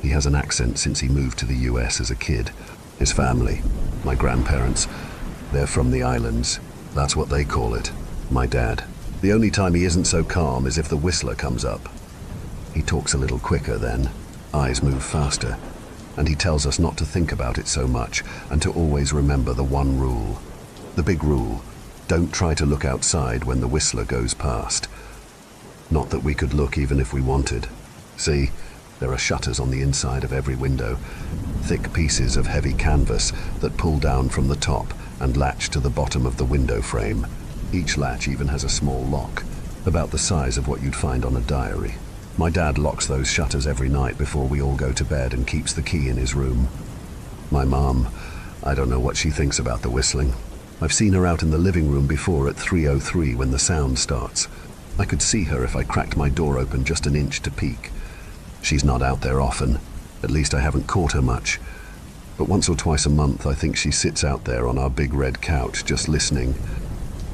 He has an accent since he moved to the US as a kid. His family, my grandparents, they're from the islands. That's what they call it, my dad. The only time he isn't so calm is if the whistler comes up. He talks a little quicker then, eyes move faster, and he tells us not to think about it so much and to always remember the one rule. The big rule, don't try to look outside when the whistler goes past. Not that we could look even if we wanted. See, there are shutters on the inside of every window, thick pieces of heavy canvas that pull down from the top and latch to the bottom of the window frame. Each latch even has a small lock, about the size of what you'd find on a diary. My dad locks those shutters every night before we all go to bed and keeps the key in his room. My mom, I don't know what she thinks about the whistling. I've seen her out in the living room before at 3:03 when the sound starts. I could see her if I cracked my door open just an inch to peek. She's not out there often, at least I haven't caught her much. But once or twice a month I think she sits out there on our big red couch just listening.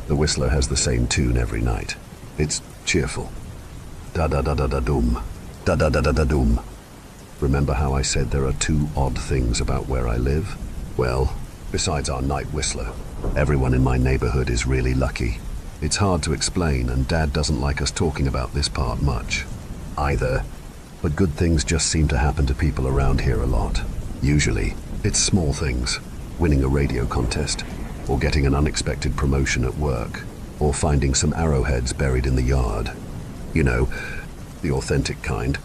The whistler has the same tune every night. It's cheerful. Da-da-da-da-da-doom. Da-da-da-da-da-doom. Remember how I said there are two odd things about where I live? Well, besides our night whistler, everyone in my neighborhood is really lucky. It's hard to explain, and Dad doesn't like us talking about this part much either. But good things just seem to happen to people around here a lot. Usually, it's small things. Winning a radio contest, or getting an unexpected promotion at work, or finding some arrowheads buried in the yard. You know, the authentic kind.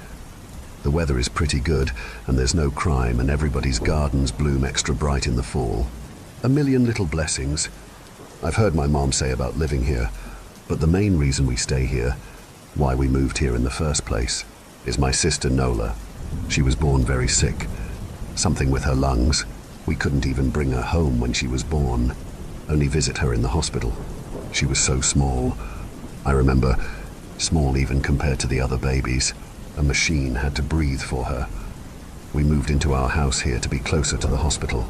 The weather is pretty good, and there's no crime, and everybody's gardens bloom extra bright in the fall. A million little blessings. I've heard my mom say about living here, but the main reason we stay here, why we moved here in the first place, is my sister Nola. She was born very sick. Something with her lungs. We couldn't even bring her home when she was born. Only visit her in the hospital. She was so small. I remember, small even compared to the other babies. A machine had to breathe for her. We moved into our house here to be closer to the hospital.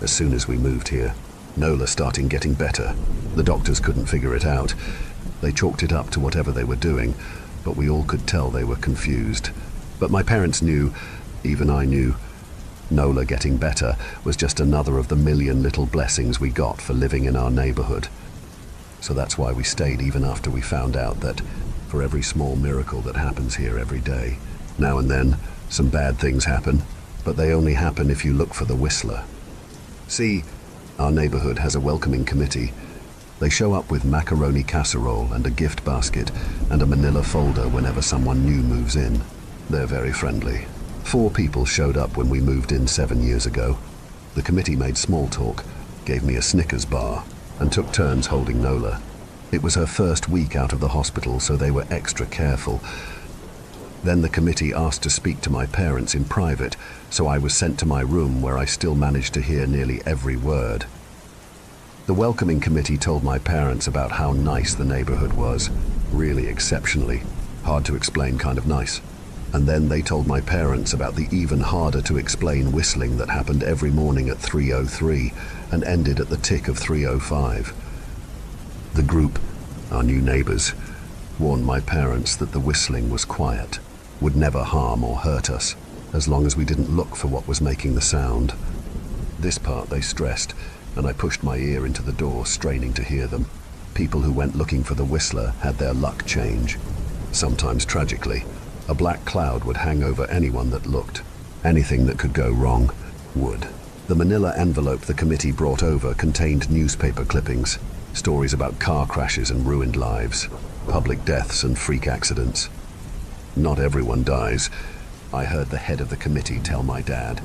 As soon as we moved here, Nola started getting better. The doctors couldn't figure it out. They chalked it up to whatever they were doing, but we all could tell they were confused. But my parents knew, even I knew, Nola getting better was just another of the million little blessings we got for living in our neighborhood. So that's why we stayed even after we found out that for every small miracle that happens here every day, now and then some bad things happen, but they only happen if you look for the whistler. See, our neighborhood has a welcoming committee. They show up with macaroni casserole and a gift basket and a manila folder whenever someone new moves in. They're very friendly. 4 people showed up when we moved in 7 years ago. The committee made small talk, gave me a Snickers bar, and took turns holding Nola. It was her first week out of the hospital, so they were extra careful. Then the committee asked to speak to my parents in private, so I was sent to my room where I still managed to hear nearly every word. The welcoming committee told my parents about how nice the neighborhood was, really exceptionally, hard to explain kind of nice. And then they told my parents about the even harder to explain whistling that happened every morning at 3:03 and ended at the tick of 3:05. The group, our new neighbors, warned my parents that the whistling was quiet, would never harm or hurt us, as long as we didn't look for what was making the sound. This part they stressed, and I pushed my ear into the door, straining to hear them. People who went looking for the whistler had their luck change. Sometimes tragically, a black cloud would hang over anyone that looked. Anything that could go wrong would. The manila envelope the committee brought over contained newspaper clippings, stories about car crashes and ruined lives, public deaths and freak accidents. Not everyone dies, I heard the head of the committee tell my dad.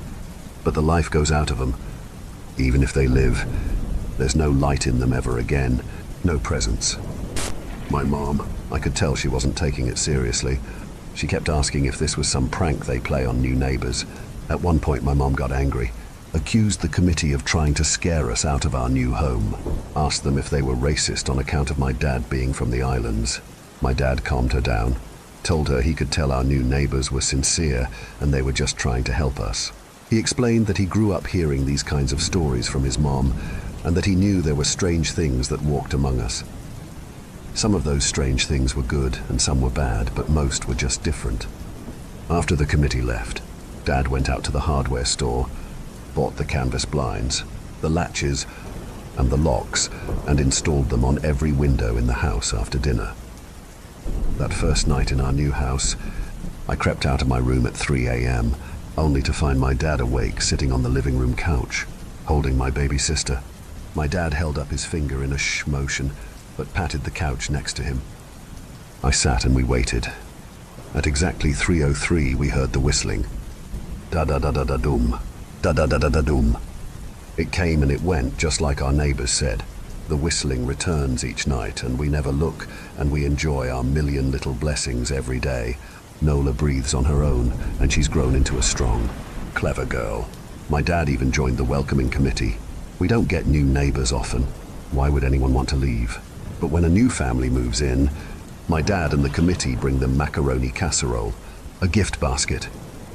But the life goes out of them. Even if they live, there's no light in them ever again. No presence. My mom, I could tell she wasn't taking it seriously. She kept asking if this was some prank they play on new neighbors. At one point, my mom got angry, accused the committee of trying to scare us out of our new home, asked them if they were racist on account of my dad being from the islands. My dad calmed her down, told her he could tell our new neighbors were sincere and they were just trying to help us. He explained that he grew up hearing these kinds of stories from his mom and that he knew there were strange things that walked among us. Some of those strange things were good and some were bad, but most were just different. After the committee left, Dad went out to the hardware store, bought the canvas blinds, the latches, and the locks, and installed them on every window in the house after dinner. That first night in our new house, I crept out of my room at 3 a.m., only to find my dad awake sitting on the living room couch, holding my baby sister. My dad held up his finger in a shh motion, but patted the couch next to him. I sat and we waited. At exactly 3:03, we heard the whistling. Da-da-da-da-da-doom. Da-da-da-da-da-doom. It came and it went, just like our neighbors said. The whistling returns each night, and we never look, and we enjoy our million little blessings every day. Nola breathes on her own, and she's grown into a strong, clever girl. My dad even joined the welcoming committee. We don't get new neighbors often. Why would anyone want to leave? But when a new family moves in, my dad and the committee bring them macaroni casserole, a gift basket,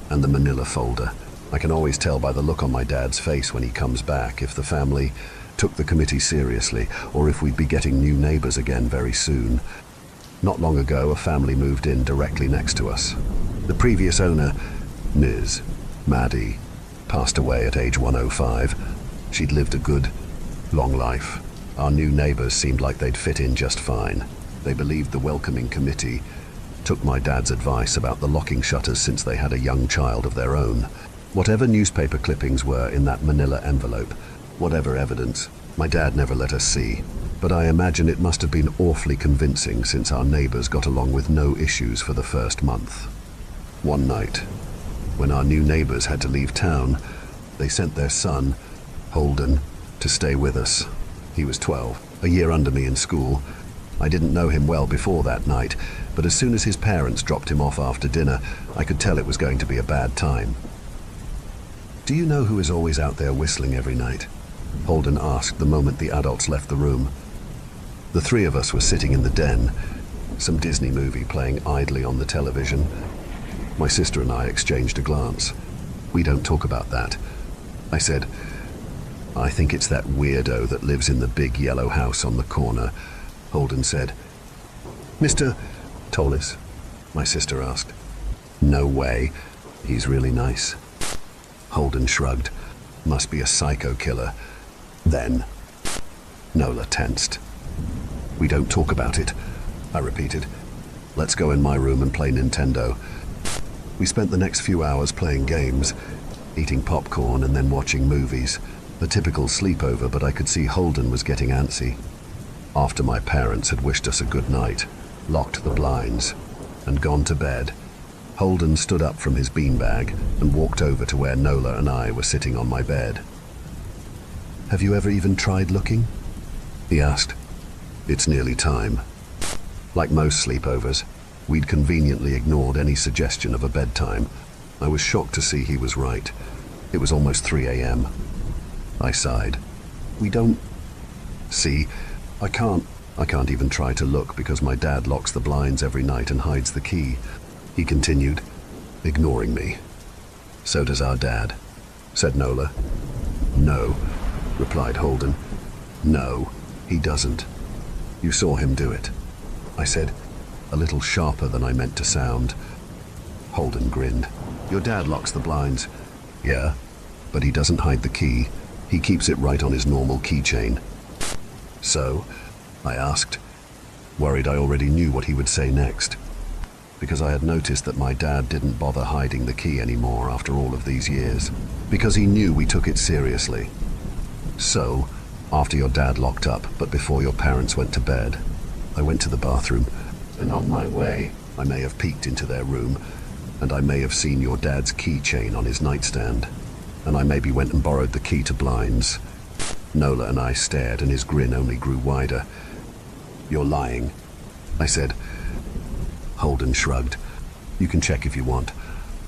and the manila folder. I can always tell by the look on my dad's face when he comes back if the family took the committee seriously or if we'd be getting new neighbors again very soon. Not long ago, a family moved in directly next to us. The previous owner, Ms. Maddie, passed away at age 105. She'd lived a good, long life. Our new neighbors seemed like they'd fit in just fine. They believed the welcoming committee took my dad's advice about the locking shutters since they had a young child of their own. Whatever newspaper clippings were in that manila envelope, whatever evidence, my dad never let us see. But I imagine it must have been awfully convincing since our neighbors got along with no issues for the first month. One night, when our new neighbors had to leave town, they sent their son, Holden, to stay with us. He was 12, a year under me in school. I didn't know him well before that night, but as soon as his parents dropped him off after dinner, I could tell it was going to be a bad time. "Do you know who is always out there whistling every night?" Holden asked the moment the adults left the room. The three of us were sitting in the den, some Disney movie playing idly on the television. My sister and I exchanged a glance. "We don't talk about that." I said, "I think it's that weirdo that lives in the big yellow house on the corner." Holden said, "Mr. Tollis?" my sister asked. "No way. He's really nice." Holden shrugged. "Must be a psycho killer." Then, Nola tensed. "We don't talk about it," I repeated. "Let's go in my room and play Nintendo." We spent the next few hours playing games, eating popcorn and then watching movies. A typical sleepover, but I could see Holden was getting antsy. After my parents had wished us a good night, locked the blinds, and gone to bed, Holden stood up from his beanbag and walked over to where Nola and I were sitting on my bed. "Have you ever even tried looking?" he asked. "It's nearly time." Like most sleepovers, we'd conveniently ignored any suggestion of a bedtime. I was shocked to see he was right. It was almost 3 a.m. I sighed. "We don't... See, I can't even try to look because my dad locks the blinds every night and hides the key," he continued, ignoring me. "So does our dad," said Nola. "No," replied Holden. "No, he doesn't. You saw him do it," I said, a little sharper than I meant to sound. Holden grinned. "Your dad locks the blinds." "Yeah, but he doesn't hide the key. He keeps it right on his normal keychain." "So?" I asked, worried I already knew what he would say next, because I had noticed that my dad didn't bother hiding the key anymore after all of these years, because he knew we took it seriously. "So, after your dad locked up, but before your parents went to bed, I went to the bathroom, and on my way, I may have peeked into their room, and I may have seen your dad's keychain on his nightstand, and I maybe went and borrowed the key to blinds. Nola and I stared, and his grin only grew wider. You're lying, I said. Holden shrugged. You can check if you want.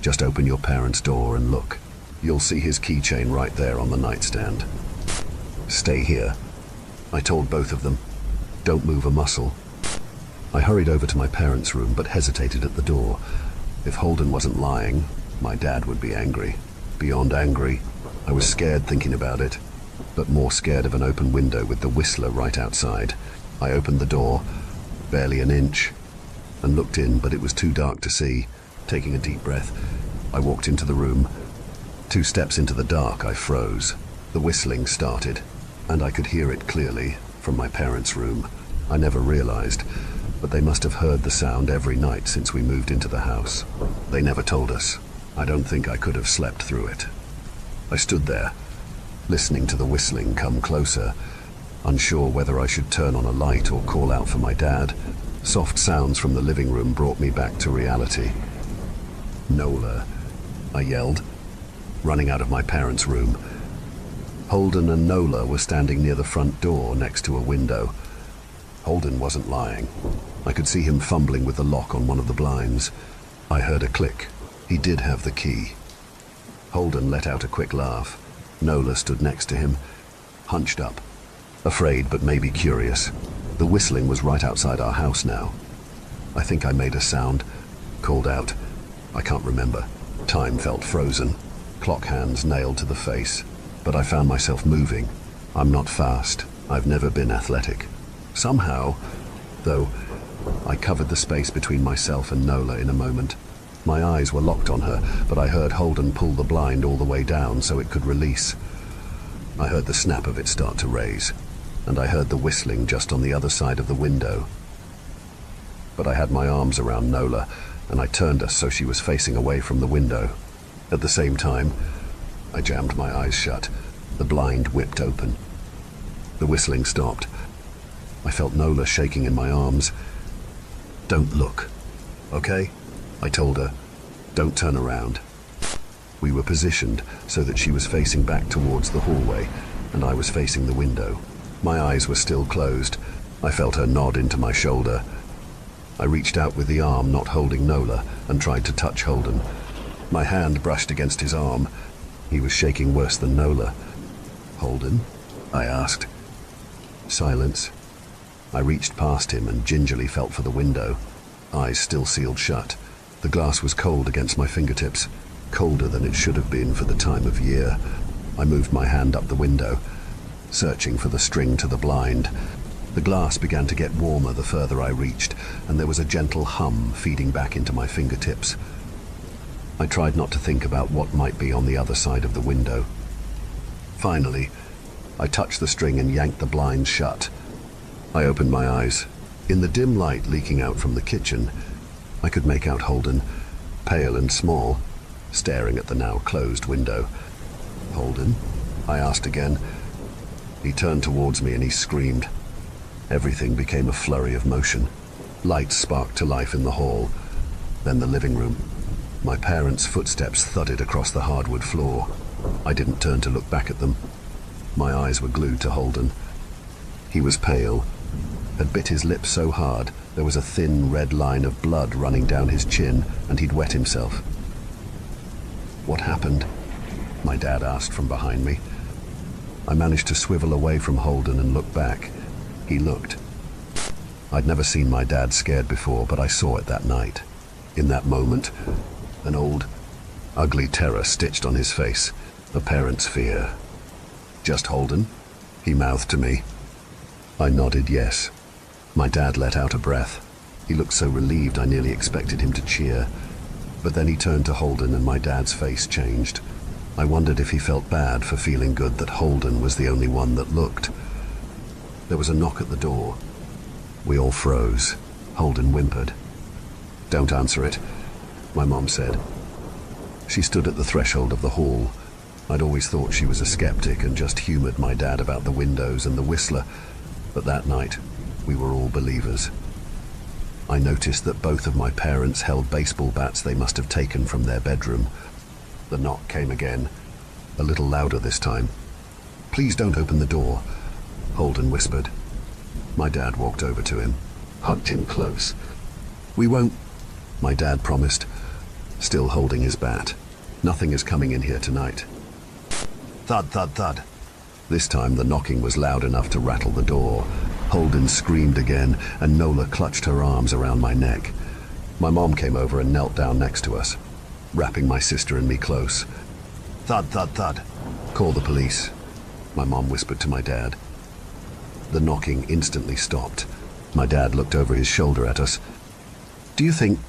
Just open your parents' door and look. You'll see his keychain right there on the nightstand. Stay here, I told both of them. Don't move a muscle. I hurried over to my parents' room but hesitated at the door. If Holden wasn't lying, my dad would be angry. Beyond angry, I was scared thinking about it, but more scared of an open window with the Whistler right outside. I opened the door, barely an inch, and looked in, but it was too dark to see. Taking a deep breath, I walked into the room. 2 steps into the dark, I froze. The whistling started, and I could hear it clearly from my parents' room. I never realized, but they must have heard the sound every night since we moved into the house. They never told us. I don't think I could have slept through it. I stood there, listening to the whistling come closer, unsure whether I should turn on a light or call out for my dad. Soft sounds from the living room brought me back to reality. Nola, I yelled, running out of my parents' room. Holden and Nola were standing near the front door next to a window. Holden wasn't lying. I could see him fumbling with the lock on one of the blinds. I heard a click. He did have the key. Holden let out a quick laugh. Nola stood next to him, hunched up, afraid but maybe curious. The whistling was right outside our house now. I think I made a sound, called out. I can't remember. Time felt frozen, clock hands nailed to the face, but I found myself moving. I'm not fast. I've never been athletic. Somehow, though, I covered the space between myself and Nola in a moment. My eyes were locked on her, but I heard Holden pull the blind all the way down so it could release. I heard the snap of it start to raise, and I heard the whistling just on the other side of the window. But I had my arms around Nola, and I turned us so she was facing away from the window. At the same time, I jammed my eyes shut. The blind whipped open. The whistling stopped. I felt Nola shaking in my arms. Don't look, okay? I told her. Don't turn around. We were positioned so that she was facing back towards the hallway, and I was facing the window. My eyes were still closed. I felt her nod into my shoulder. I reached out with the arm not holding Nola and tried to touch Holden. My hand brushed against his arm. He was shaking worse than Nola. Holden? I asked. Silence. I reached past him and gingerly felt for the window. Eyes still sealed shut. The glass was cold against my fingertips, colder than it should have been for the time of year. I moved my hand up the window, searching for the string to the blind. The glass began to get warmer the further I reached, and there was a gentle hum feeding back into my fingertips. I tried not to think about what might be on the other side of the window. Finally, I touched the string and yanked the blinds shut. I opened my eyes. In the dim light leaking out from the kitchen, I could make out Holden, pale and small, staring at the now closed window. Holden? I asked again. He turned towards me and he screamed. Everything became a flurry of motion. Lights sparked to life in the hall, then the living room. My parents' footsteps thudded across the hardwood floor. I didn't turn to look back at them. My eyes were glued to Holden. He was pale, had bit his lip so hard there was a thin red line of blood running down his chin, and he'd wet himself. What happened? My dad asked from behind me. I managed to swivel away from Holden and look back. He looked. I'd never seen my dad scared before, but I saw it that night. In that moment, an old, ugly terror stitched on his face, a parent's fear. Just Holden? He mouthed to me. I nodded yes. My dad let out a breath. He looked so relieved I nearly expected him to cheer. But then he turned to Holden and my dad's face changed. I wondered if he felt bad for feeling good that Holden was the only one that looked. There was a knock at the door. We all froze. Holden whimpered. Don't answer it, my mom said. She stood at the threshold of the hall. I'd always thought she was a skeptic and just humored my dad about the windows and the Whistler, but that night we were all believers. I noticed that both of my parents held baseball bats they must have taken from their bedroom. The knock came again, a little louder this time. "Please don't open the door," Holden whispered. My dad walked over to him, hugged him close. "We won't," my dad promised, still holding his bat. "Nothing is coming in here tonight." Thud, thud, thud. This time the knocking was loud enough to rattle the door. Holden screamed again, and Nola clutched her arms around my neck. My mom came over and knelt down next to us, wrapping my sister and me close. "Thud, thud, thud. Call the police," my mom whispered to my dad. The knocking instantly stopped. My dad looked over his shoulder at us. "Do you think—"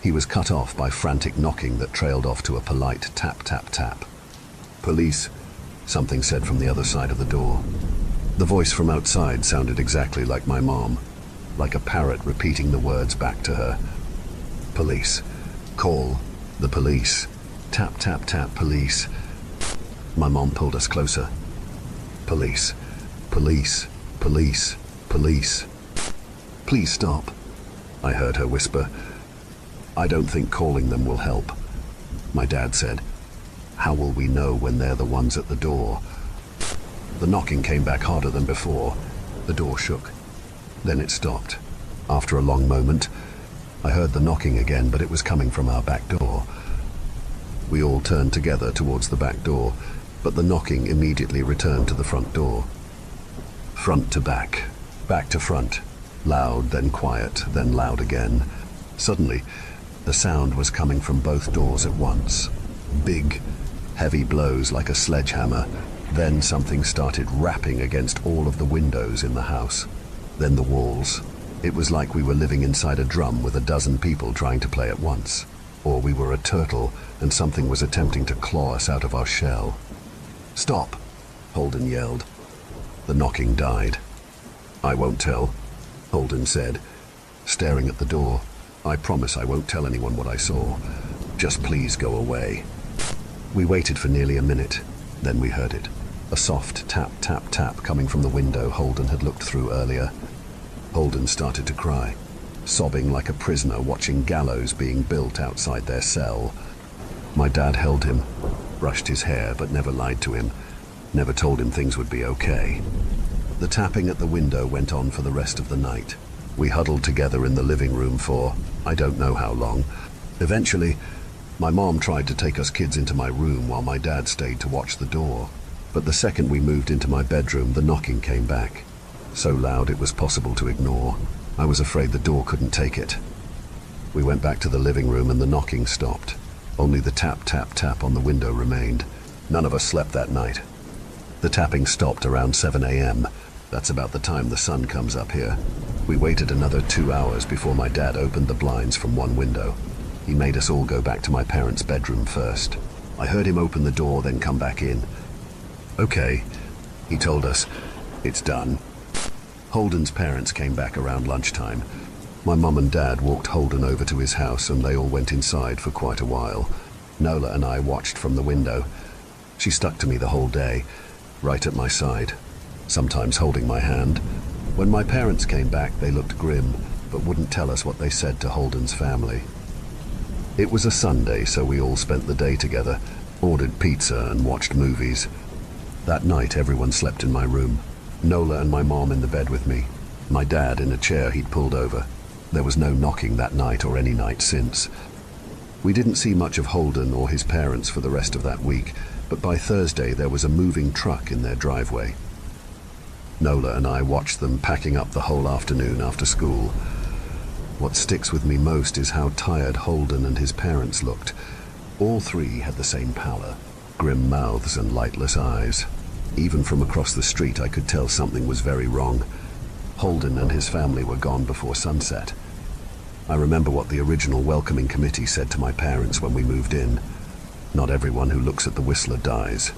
He was cut off by frantic knocking that trailed off to a polite tap, tap, tap. "Police," something said from the other side of the door. The voice from outside sounded exactly like my mom, like a parrot repeating the words back to her. "Police. Call the police. Tap, tap, tap, police." My mom pulled us closer. "Police. Police. Police. Police. Please stop," I heard her whisper. "I don't think calling them will help," my dad said. "How will we know when they're the ones at the door?" The knocking came back harder than before. The door shook. Then it stopped. After a long moment, I heard the knocking again, but it was coming from our back door. We all turned together towards the back door, but the knocking immediately returned to the front door. Front to back to front, loud, then quiet, then loud again. Suddenly, the sound was coming from both doors at once. Big, heavy blows like a sledgehammer. Then something started rapping against all of the windows in the house. Then the walls. It was like we were living inside a drum with a dozen people trying to play at once. Or we were a turtle and something was attempting to claw us out of our shell. "Stop," Holden yelled. The knocking died. "I won't tell," Holden said, staring at the door. "I promise I won't tell anyone what I saw. Just please go away." We waited for nearly a minute. Then we heard it. A soft tap, tap, tap coming from the window Holden had looked through earlier. Holden started to cry, sobbing like a prisoner watching gallows being built outside their cell. My dad held him, brushed his hair but never lied to him, never told him things would be okay. The tapping at the window went on for the rest of the night. We huddled together in the living room for I don't know how long. Eventually, my mom tried to take us kids into my room while my dad stayed to watch the door. But the second we moved into my bedroom, the knocking came back. So loud it was possible to ignore. I was afraid the door couldn't take it. We went back to the living room and the knocking stopped. Only the tap, tap, tap on the window remained. None of us slept that night. The tapping stopped around 7 a.m. That's about the time the sun comes up here. We waited another 2 hours before my dad opened the blinds from one window. He made us all go back to my parents' bedroom first. I heard him open the door, then come back in. "Okay," he told us, "it's done." Holden's parents came back around lunchtime. My mum and dad walked Holden over to his house and they all went inside for quite a while. Nola and I watched from the window. She stuck to me the whole day, right at my side, sometimes holding my hand. When my parents came back, they looked grim, but wouldn't tell us what they said to Holden's family. It was a Sunday, so we all spent the day together, ordered pizza and watched movies. That night, everyone slept in my room. Nola and my mom in the bed with me. My dad in a chair he'd pulled over. There was no knocking that night or any night since. We didn't see much of Holden or his parents for the rest of that week, but by Thursday there was a moving truck in their driveway. Nola and I watched them packing up the whole afternoon after school. What sticks with me most is how tired Holden and his parents looked. All three had the same pallor, grim mouths and lightless eyes. Even from across the street I could tell something was very wrong. Holden and his family were gone before sunset. I remember what the original welcoming committee said to my parents when we moved in. Not everyone who looks at the Whistler dies.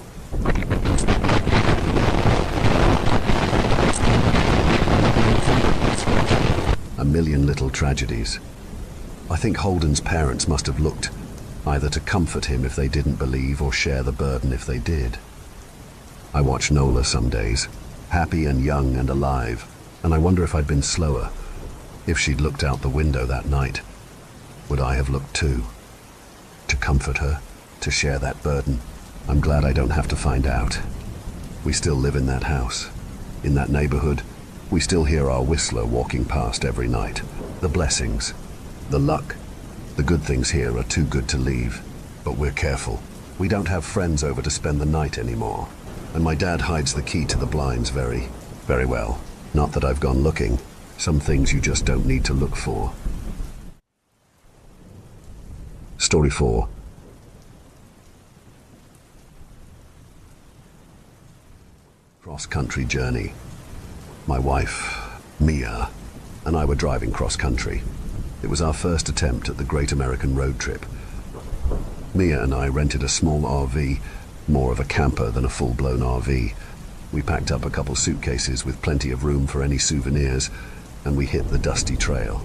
A million little tragedies. I think Holden's parents must have looked, either to comfort him if they didn't believe or share the burden if they did. I watch Nola some days, happy and young and alive, and I wonder if I'd been slower, If she'd looked out the window that night, would I have looked too? To comfort her, to share that burden. I'm glad I don't have to find out. We still live in that house, in that neighborhood. We still hear our whistler walking past every night. The blessings, the luck, the good things here are too good to leave. But we're careful. We don't have friends over to spend the night anymore. And my dad hides the key to the blinds very, very well. Not that I've gone looking. Some things you just don't need to look for. Story 4. Cross-country journey. My wife, Mia, and I were driving cross-country. It was our first attempt at the Great American Road Trip. Mia and I rented a small RV, more of a camper than a full-blown RV. We packed up a couple suitcases with plenty of room for any souvenirs, and we hit the dusty trail.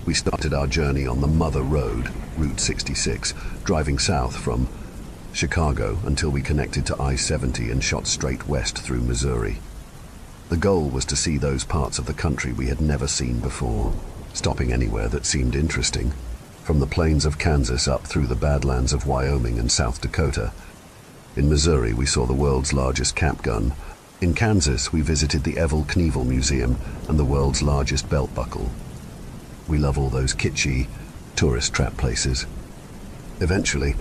We started our journey on the Mother Road, Route 66, driving south from Chicago until we connected to I-70 and shot straight west through Missouri. The goal was to see those parts of the country we had never seen before, stopping anywhere that seemed interesting, from the plains of Kansas up through the Badlands of Wyoming and South Dakota. In Missouri, we saw the world's largest cap gun. In Kansas, we visited the Evel Knievel Museum and the world's largest belt buckle. We love all those kitschy, tourist trap places. Eventually,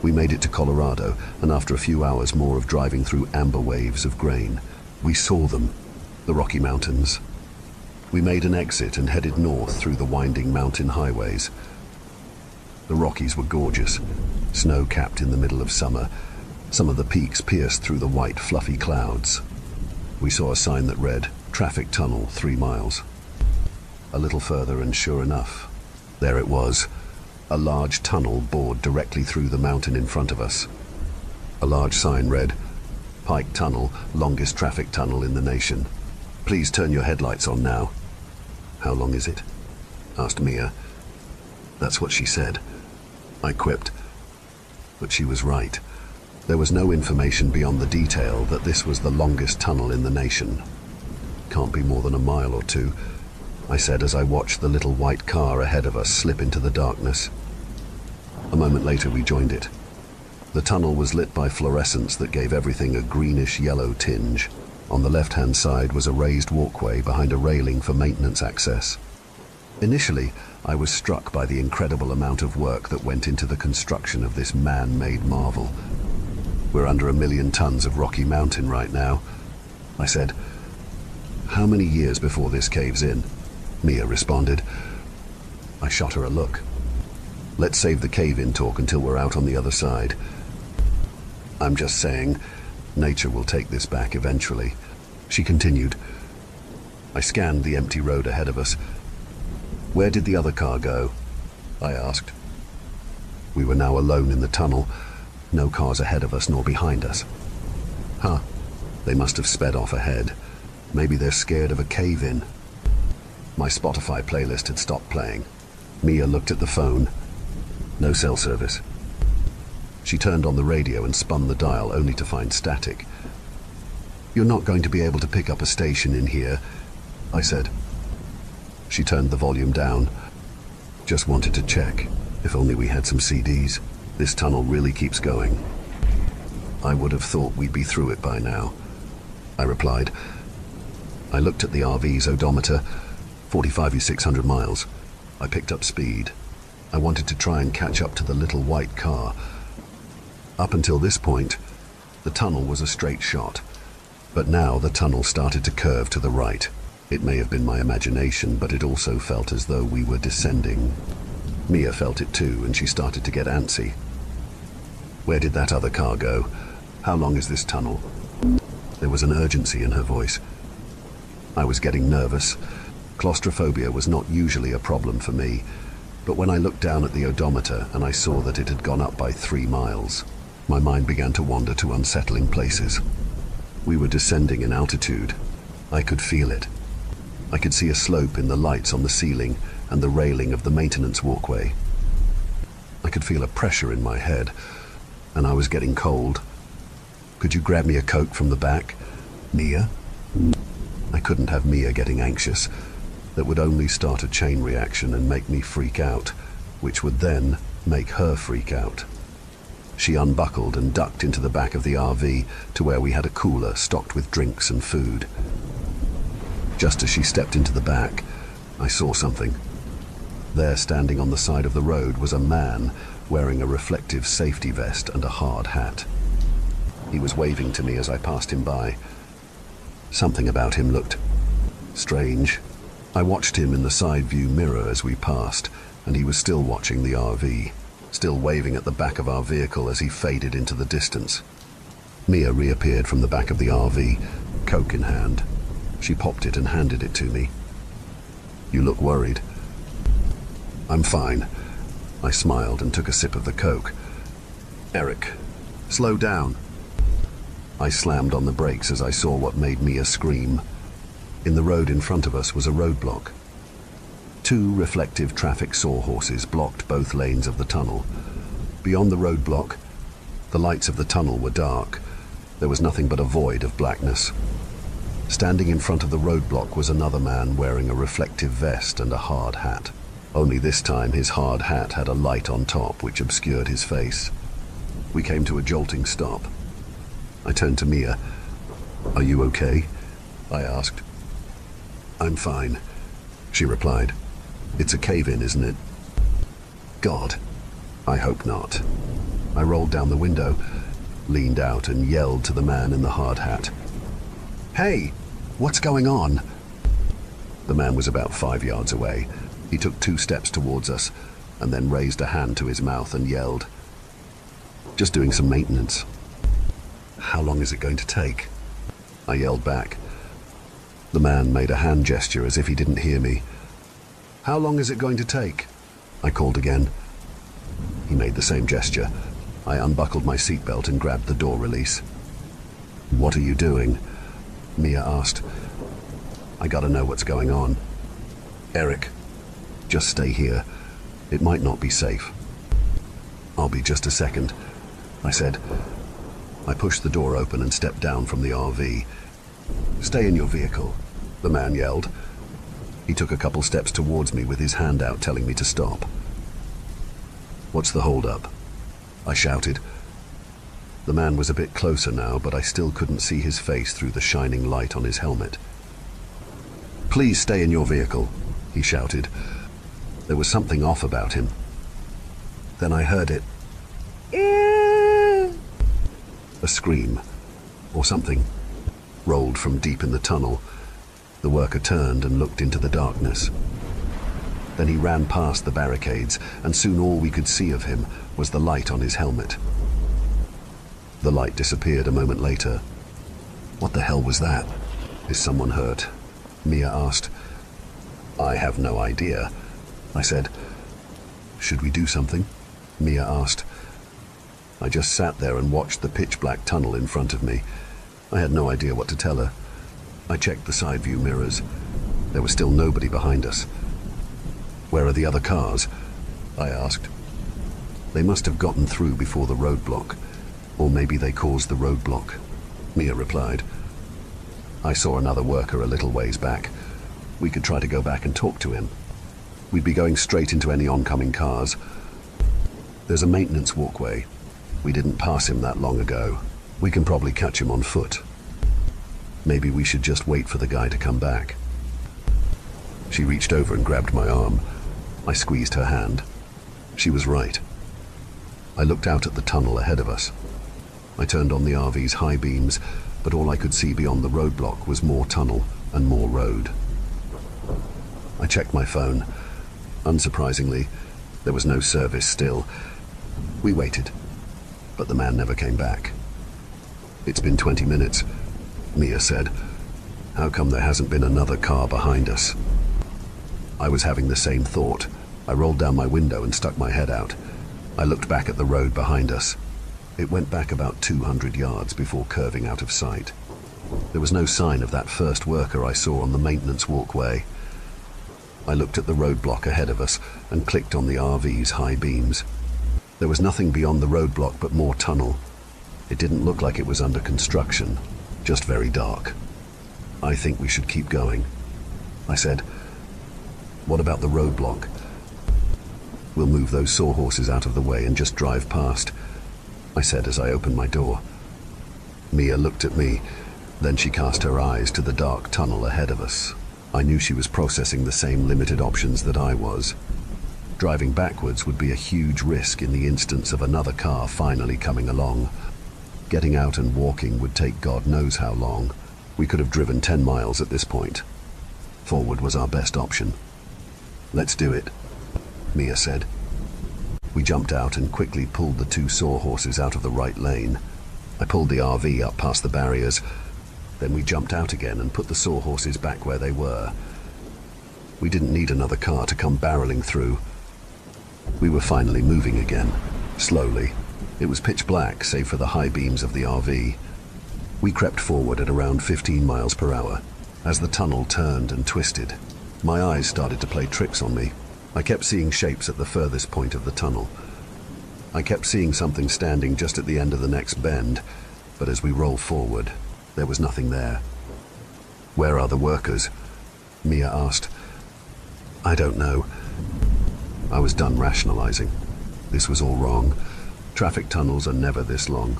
we made it to Colorado, and after a few hours more of driving through amber waves of grain, we saw them, the Rocky Mountains. We made an exit and headed north through the winding mountain highways. The Rockies were gorgeous, snow-capped in the middle of summer. Some of the peaks pierced through the white, fluffy clouds. We saw a sign that read, "Traffic tunnel, 3 miles." A little further, and sure enough, there it was, a large tunnel bored directly through the mountain in front of us. A large sign read, "Pike Tunnel, longest traffic tunnel in the nation. Please turn your headlights on now." "How long is it?" asked Mia. That's what she said. I quipped. But she was right. There was no information beyond the detail that this was the longest tunnel in the nation. "Can't be more than a mile or 2, I said as I watched the little white car ahead of us slip into the darkness. A moment later we joined it. The tunnel was lit by fluorescence that gave everything a greenish-yellow tinge. On the left-hand side was a raised walkway behind a railing for maintenance access. Initially, I was struck by the incredible amount of work that went into the construction of this man-made marvel. "We're under 1 million tons of Rocky Mountain right now," I said. "How many years before this caves in?" Mia responded. I shot her a look. "Let's save the cave-in talk until we're out on the other side. I'm just saying, nature will take this back eventually," she continued. I scanned the empty road ahead of us. "Where did the other car go?" I asked. We were now alone in the tunnel, no cars ahead of us nor behind us. Huh, they must have sped off ahead. Maybe they're scared of a cave-in. My Spotify playlist had stopped playing. Mia looked at the phone. No cell service. She turned on the radio and spun the dial only to find static. "You're not going to be able to pick up a station in here," I said. She turned the volume down. "Just wanted to check. If only we had some CDs. This tunnel really keeps going." "I would have thought we'd be through it by now," I replied. I looked at the RV's odometer, 45,600 miles. I picked up speed. I wanted to try and catch up to the little white car. Up until this point, the tunnel was a straight shot, but now the tunnel started to curve to the right. It may have been my imagination, but it also felt as though we were descending. Mia felt it too, and she started to get antsy. "Where did that other car go? How long is this tunnel?" There was an urgency in her voice. I was getting nervous. Claustrophobia was not usually a problem for me, but when I looked down at the odometer and I saw that it had gone up by 3 miles, my mind began to wander to unsettling places. We were descending in altitude. I could feel it. I could see a slope in the lights on the ceiling and the railing of the maintenance walkway. I could feel a pressure in my head, and I was getting cold. "Could you grab me a Coke from the back, Mia?" I couldn't have Mia getting anxious. that would only start a chain reaction and make me freak out, which would then make her freak out. She unbuckled and ducked into the back of the RV to where we had a cooler stocked with drinks and food. Just as she stepped into the back, I saw something. There, standing on the side of the road, was a man wearing a reflective safety vest and a hard hat. He was waving to me as I passed him by. Something about him looked strange. I watched him in the side view mirror as we passed, and he was still watching the RV, still waving at the back of our vehicle as he faded into the distance. Mia reappeared from the back of the RV, Coke in hand. She popped it and handed it to me. "You look worried." "I'm fine." I smiled and took a sip of the Coke. "Eric, slow down." I slammed on the brakes as I saw what made Mia scream. In the road in front of us was a roadblock. 2 reflective traffic sawhorses blocked both lanes of the tunnel. Beyond the roadblock, the lights of the tunnel were dark. There was nothing but a void of blackness. Standing in front of the roadblock was another man wearing a reflective vest and a hard hat. Only this time his hard hat had a light on top which obscured his face. We came to a jolting stop. I turned to Mia. "Are you okay?" I asked. "I'm fine," she replied. "It's a cave-in, isn't it?" "God, I hope not." I rolled down the window, leaned out and yelled to the man in the hard hat. "Hey, what's going on?" The man was about 5 yards away. He took 2 steps towards us and then raised a hand to his mouth and yelled, "Just doing some maintenance." "How long is it going to take?" I yelled back. The man made a hand gesture as if he didn't hear me. "How long is it going to take?" I called again. He made the same gesture. I unbuckled my seatbelt and grabbed the door release. "What are you doing?" Mia asked. "I gotta know what's going on." "Eric, just stay here. It might not be safe." "I'll be just a second," I said. I pushed the door open and stepped down from the RV. "Stay in your vehicle," the man yelled. He took a couple steps towards me with his hand out, telling me to stop. "What's the holdup?" I shouted. The man was a bit closer now, but I still couldn't see his face through the shining light on his helmet. "Please stay in your vehicle," he shouted. There was something off about him. Then I heard it. A scream, or something, rolled from deep in the tunnel. The worker turned and looked into the darkness. Then he ran past the barricades, and soon all we could see of him was the light on his helmet. The light disappeared a moment later. "What the hell was that?" "Is someone hurt?" Mia asked. "I have no idea," I said. "Should we do something?" Mia asked. I just sat there and watched the pitch-black tunnel in front of me. I had no idea what to tell her. I checked the side view mirrors. There was still nobody behind us. "Where are the other cars?" I asked. "They must have gotten through before the roadblock, or maybe they caused the roadblock," Mia replied. I saw another worker a little ways back. We could try to go back and talk to him. We'd be going straight into any oncoming cars. There's a maintenance walkway. We didn't pass him that long ago. We can probably catch him on foot. Maybe we should just wait for the guy to come back. She reached over and grabbed my arm. I squeezed her hand. She was right. I looked out at the tunnel ahead of us. I turned on the RV's high beams, but all I could see beyond the roadblock was more tunnel and more road. I checked my phone. Unsurprisingly, there was no service still. We waited, but the man never came back. "It's been 20 minutes, Mia said. "How come there hasn't been another car behind us?" I was having the same thought. I rolled down my window and stuck my head out. I looked back at the road behind us. It went back about 200 yards before curving out of sight. There was no sign of that first worker I saw on the maintenance walkway. I looked at the roadblock ahead of us and clicked on the RV's high beams. There was nothing beyond the roadblock but more tunnel. It didn't look like it was under construction, just very dark. "I think we should keep going," I said. What about the roadblock? We'll move those sawhorses out of the way and just drive past, I said as I opened my door. Mia looked at me, then she cast her eyes to the dark tunnel ahead of us. I knew she was processing the same limited options that I was. Driving backwards would be a huge risk in the instance of another car finally coming along. Getting out and walking would take God knows how long. We could have driven 10 miles at this point. Forward was our best option. Let's do it, Mia said. We jumped out and quickly pulled the two sawhorses out of the right lane. I pulled the RV up past the barriers. Then we jumped out again and put the sawhorses back where they were. We didn't need another car to come barreling through. We were finally moving again, slowly. It was pitch black, save for the high beams of the RV. We crept forward at around 15 miles per hour. As the tunnel turned and twisted, my eyes started to play tricks on me. I kept seeing shapes at the furthest point of the tunnel. I kept seeing something standing just at the end of the next bend, but as we rolled forward, there was nothing there. Where are the workers? Mia asked. I don't know. I was done rationalizing. This was all wrong. Traffic tunnels are never this long.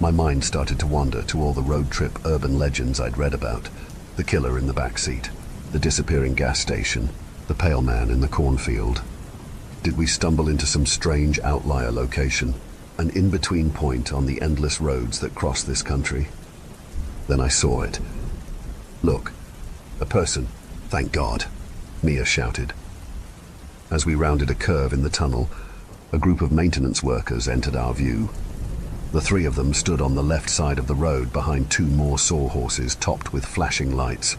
My mind started to wander to all the road trip urban legends I'd read about. The killer in the back seat, the disappearing gas station, the pale man in the cornfield. Did we stumble into some strange outlier location, an in-between point on the endless roads that cross this country? Then I saw it. Look, a person. Thank God, Mia shouted. As we rounded a curve in the tunnel, a group of maintenance workers entered our view. The three of them stood on the left side of the road behind two more sawhorses topped with flashing lights.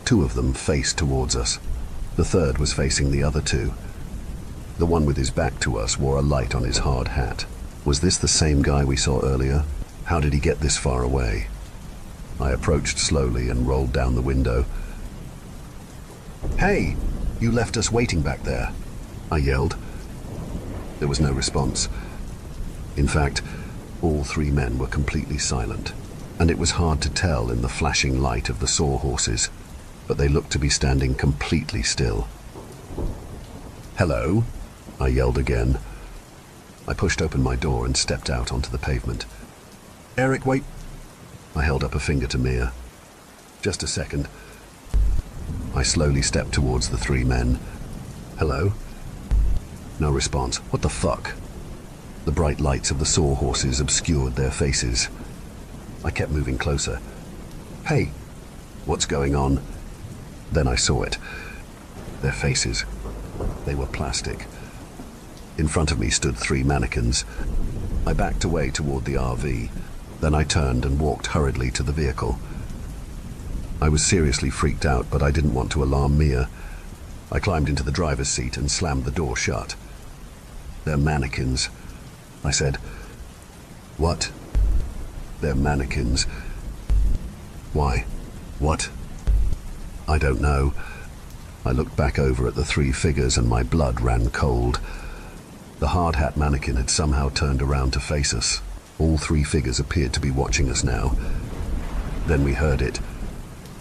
Two of them faced towards us. The third was facing the other two. The one with his back to us wore a light on his hard hat. Was this the same guy we saw earlier? How did he get this far away? I approached slowly and rolled down the window. Hey, you left us waiting back there, I yelled. There was no response. In fact, all three men were completely silent, and it was hard to tell in the flashing light of the sawhorses, but they looked to be standing completely still. Hello, I yelled again. I pushed open my door and stepped out onto the pavement. Eric, wait. I held up a finger to Mia. Just a second. I slowly stepped towards the three men. Hello? No response. What the fuck? The bright lights of the sawhorses obscured their faces. I kept moving closer. Hey, what's going on? Then I saw it. Their faces. They were plastic. In front of me stood three mannequins. I backed away toward the RV. Then I turned and walked hurriedly to the vehicle. I was seriously freaked out, but I didn't want to alarm Mia. I climbed into the driver's seat and slammed the door shut. They're mannequins, I said. What? They're mannequins. Why? What? I don't know. I looked back over at the three figures and my blood ran cold. The hard hat mannequin had somehow turned around to face us. All three figures appeared to be watching us now. Then we heard it.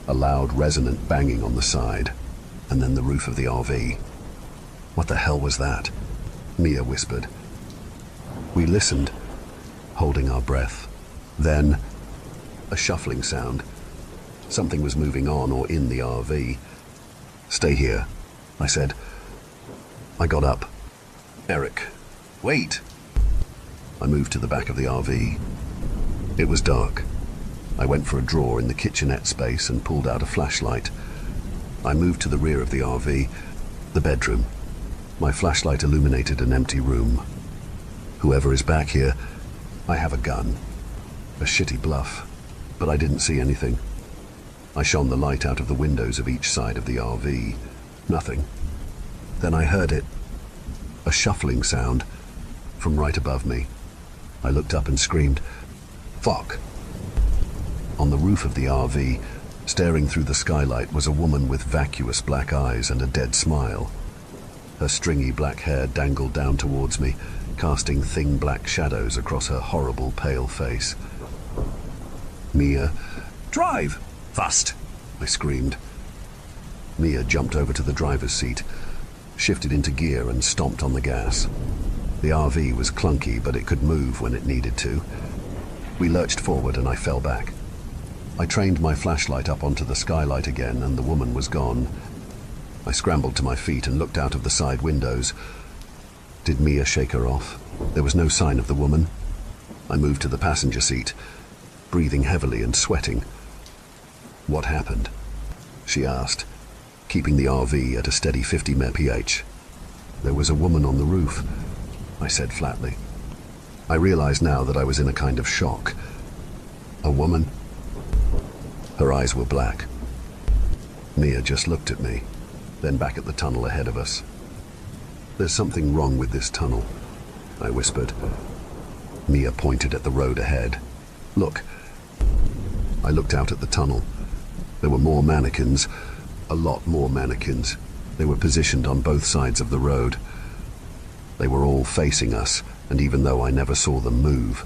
A loud, resonant banging on the side, and then the roof of the RV. What the hell was that? Mia whispered. We listened, holding our breath. Then, a shuffling sound. Something was moving on or in the RV. Stay here, I said. I got up. Eric, wait. I moved to the back of the RV. It was dark. I went for a drawer in the kitchenette space and pulled out a flashlight. I moved to the rear of the RV, the bedroom. My flashlight illuminated an empty room. Whoever is back here, I have a gun. A shitty bluff, but I didn't see anything. I shone the light out of the windows of each side of the RV. Nothing. Then I heard it. A shuffling sound from right above me. I looked up and screamed, "Fuck!" On the roof of the RV, staring through the skylight, was a woman with vacuous black eyes and a dead smile. Her stringy black hair dangled down towards me, casting thin black shadows across her horrible pale face. Mia, drive! Fast! I screamed. Mia jumped over to the driver's seat, shifted into gear and stomped on the gas. The RV was clunky, but it could move when it needed to. We lurched forward and I fell back. I trained my flashlight up onto the skylight again and the woman was gone. I scrambled to my feet and looked out of the side windows. Did Mia shake her off? There was no sign of the woman. I moved to the passenger seat, breathing heavily and sweating. "What happened?" she asked, keeping the RV at a steady 50 mph. "There was a woman on the roof," I said flatly. I realized now that I was in a kind of shock. "A woman?" Her eyes were black. Mia just looked at me, then back at the tunnel ahead of us. "There's something wrong with this tunnel," I whispered. Mia pointed at the road ahead. "Look." I looked out at the tunnel. There were more mannequins, a lot more mannequins. They were positioned on both sides of the road. They were all facing us, and even though I never saw them move,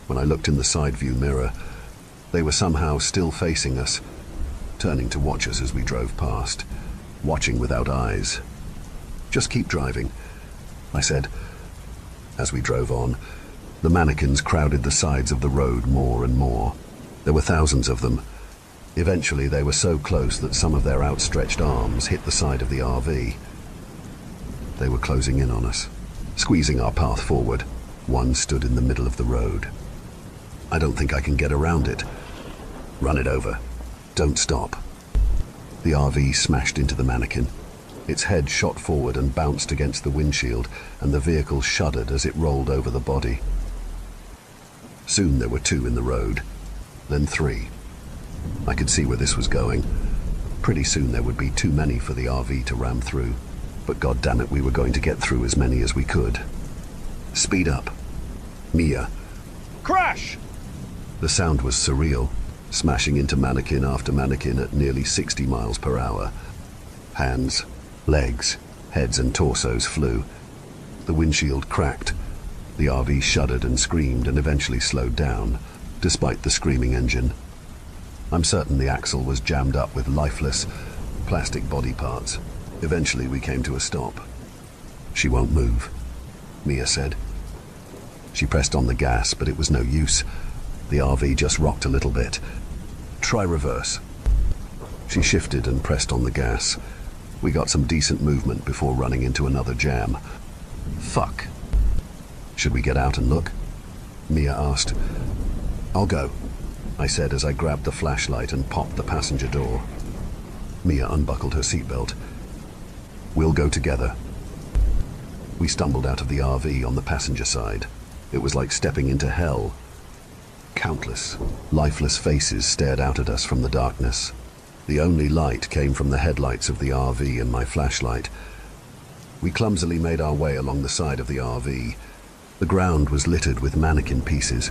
when I looked in the side view mirror, they were somehow still facing us, turning to watch us as we drove past, watching without eyes. "Just keep driving," I said. As we drove on, the mannequins crowded the sides of the road more and more. There were thousands of them. Eventually, they were so close that some of their outstretched arms hit the side of the RV. They were closing in on us, squeezing our path forward. One stood in the middle of the road. "I don't think I can get around it." "Run it over. Don't stop." The RV smashed into the mannequin. Its head shot forward and bounced against the windshield, and the vehicle shuddered as it rolled over the body. Soon there were two in the road, then three. I could see where this was going. Pretty soon there would be too many for the RV to ram through, but God damn it, we were going to get through as many as we could. "Speed up." "Mia." Crash! The sound was surreal, smashing into mannequin after mannequin at nearly 60 miles per hour. Hands, legs, heads and torsos flew. The windshield cracked. The RV shuddered and screamed and eventually slowed down, despite the screaming engine. I'm certain the axle was jammed up with lifeless, plastic body parts. Eventually we came to a stop. "She won't move," Mia said. She pressed on the gas, but it was no use. The RV just rocked a little bit. "Try reverse." She shifted and pressed on the gas. We got some decent movement before running into another jam. "Fuck." "Should we get out and look?" Mia asked. "I'll go," I said as I grabbed the flashlight and popped the passenger door. Mia unbuckled her seatbelt. "We'll go together." We stumbled out of the RV on the passenger side. It was like stepping into hell. Countless, lifeless faces stared out at us from the darkness. The only light came from the headlights of the RV and my flashlight. We clumsily made our way along the side of the RV. The ground was littered with mannequin pieces.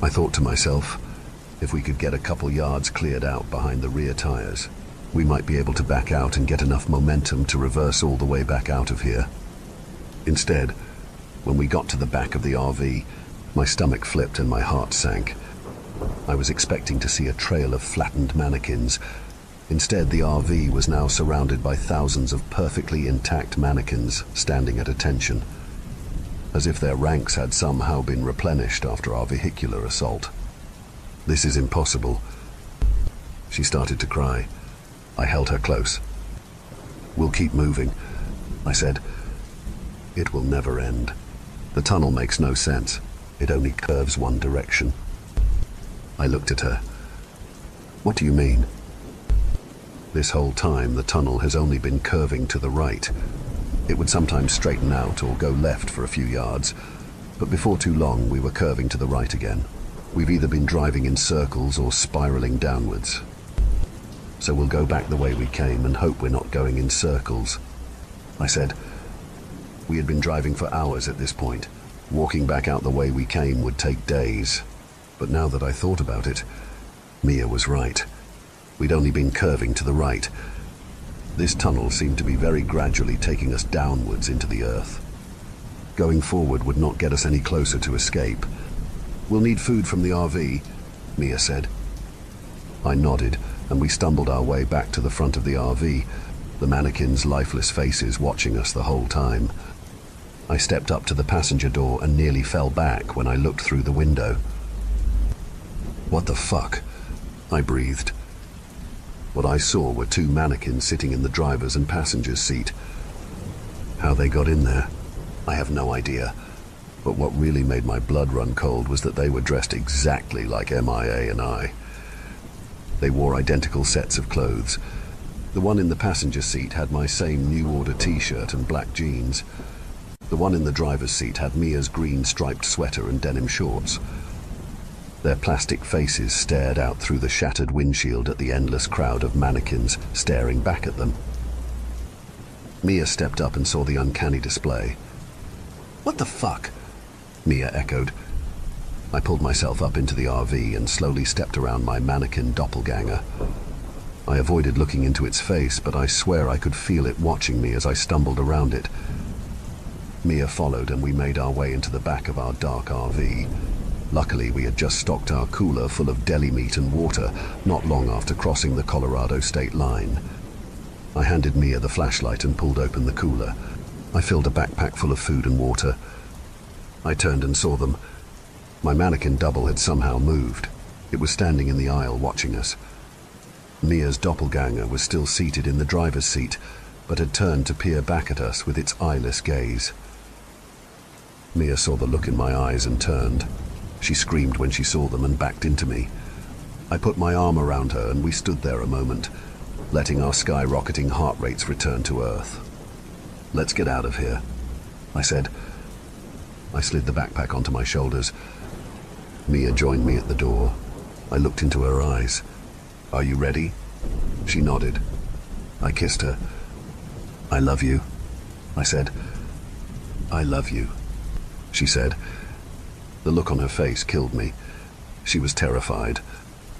I thought to myself, if we could get a couple yards cleared out behind the rear tires, we might be able to back out and get enough momentum to reverse all the way back out of here. Instead, when we got to the back of the RV, my stomach flipped and my heart sank. I was expecting to see a trail of flattened mannequins. Instead, the RV was now surrounded by thousands of perfectly intact mannequins standing at attention, as if their ranks had somehow been replenished after our vehicular assault. "This is impossible." She started to cry. I held her close. "We'll keep moving," I said. "It will never end. The tunnel makes no sense. It only curves one direction." I looked at her. "What do you mean?" "This whole time, the tunnel has only been curving to the right. It would sometimes straighten out or go left for a few yards, but before too long we were curving to the right again. We've either been driving in circles or spiraling downwards. So we'll go back the way we came and hope we're not going in circles," I said. We had been driving for hours at this point. Walking back out the way we came would take days. But now that I thought about it, Mia was right. We'd only been curving to the right. This tunnel seemed to be very gradually taking us downwards into the earth. Going forward would not get us any closer to escape. "We'll need food from the RV," Mia said. I nodded, and we stumbled our way back to the front of the RV, the mannequins' lifeless faces watching us the whole time. I stepped up to the passenger door and nearly fell back when I looked through the window. "What the fuck?" I breathed. What I saw were two mannequins sitting in the driver's and passenger's seat. How they got in there, I have no idea. But what really made my blood run cold was that they were dressed exactly like MIA and I. They wore identical sets of clothes. The one in the passenger seat had my same New Order t-shirt and black jeans. The one in the driver's seat had Mia's green striped sweater and denim shorts. Their plastic faces stared out through the shattered windshield at the endless crowd of mannequins staring back at them. Mia stepped up and saw the uncanny display. "What the fuck?" Mia echoed. I pulled myself up into the RV and slowly stepped around my mannequin doppelganger. I avoided looking into its face, but I swear I could feel it watching me as I stumbled around it. Mia followed and we made our way into the back of our dark RV. Luckily, we had just stocked our cooler full of deli meat and water not long after crossing the Colorado state line. I handed Mia the flashlight and pulled open the cooler. I filled a backpack full of food and water. I turned and saw them. My mannequin double had somehow moved. It was standing in the aisle watching us. Mia's doppelganger was still seated in the driver's seat, but had turned to peer back at us with its eyeless gaze. Mia saw the look in my eyes and turned. She screamed when she saw them and backed into me. I put my arm around her and we stood there a moment, letting our skyrocketing heart rates return to Earth. "Let's get out of here," I said. I slid the backpack onto my shoulders. Mia joined me at the door. I looked into her eyes. "Are you ready?" She nodded. I kissed her. "I love you," I said. "I love you," she said. The look on her face killed me. She was terrified.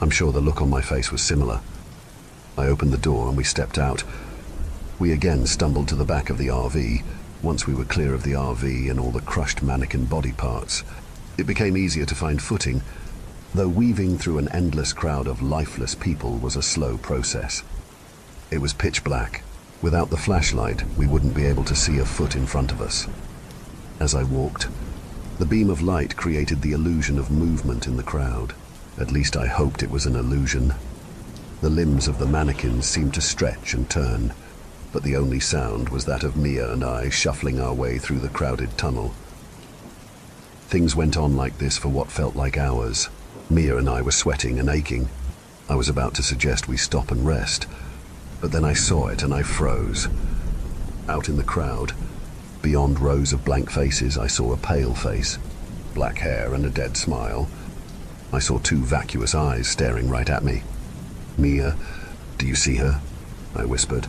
I'm sure the look on my face was similar. I opened the door and we stepped out. We again stumbled to the back of the RV. Once we were clear of the RV and all the crushed mannequin body parts, it became easier to find footing, though weaving through an endless crowd of lifeless people was a slow process. It was pitch black. Without the flashlight, we wouldn't be able to see a foot in front of us. As I walked, the beam of light created the illusion of movement in the crowd. At least I hoped it was an illusion. The limbs of the mannequins seemed to stretch and turn, but the only sound was that of Mia and I shuffling our way through the crowded tunnel. Things went on like this for what felt like hours. Mia and I were sweating and aching. I was about to suggest we stop and rest, but then I saw it and I froze. Out in the crowd, beyond rows of blank faces, I saw a pale face, black hair and a dead smile. I saw two vacuous eyes staring right at me. "Mia, do you see her?" I whispered.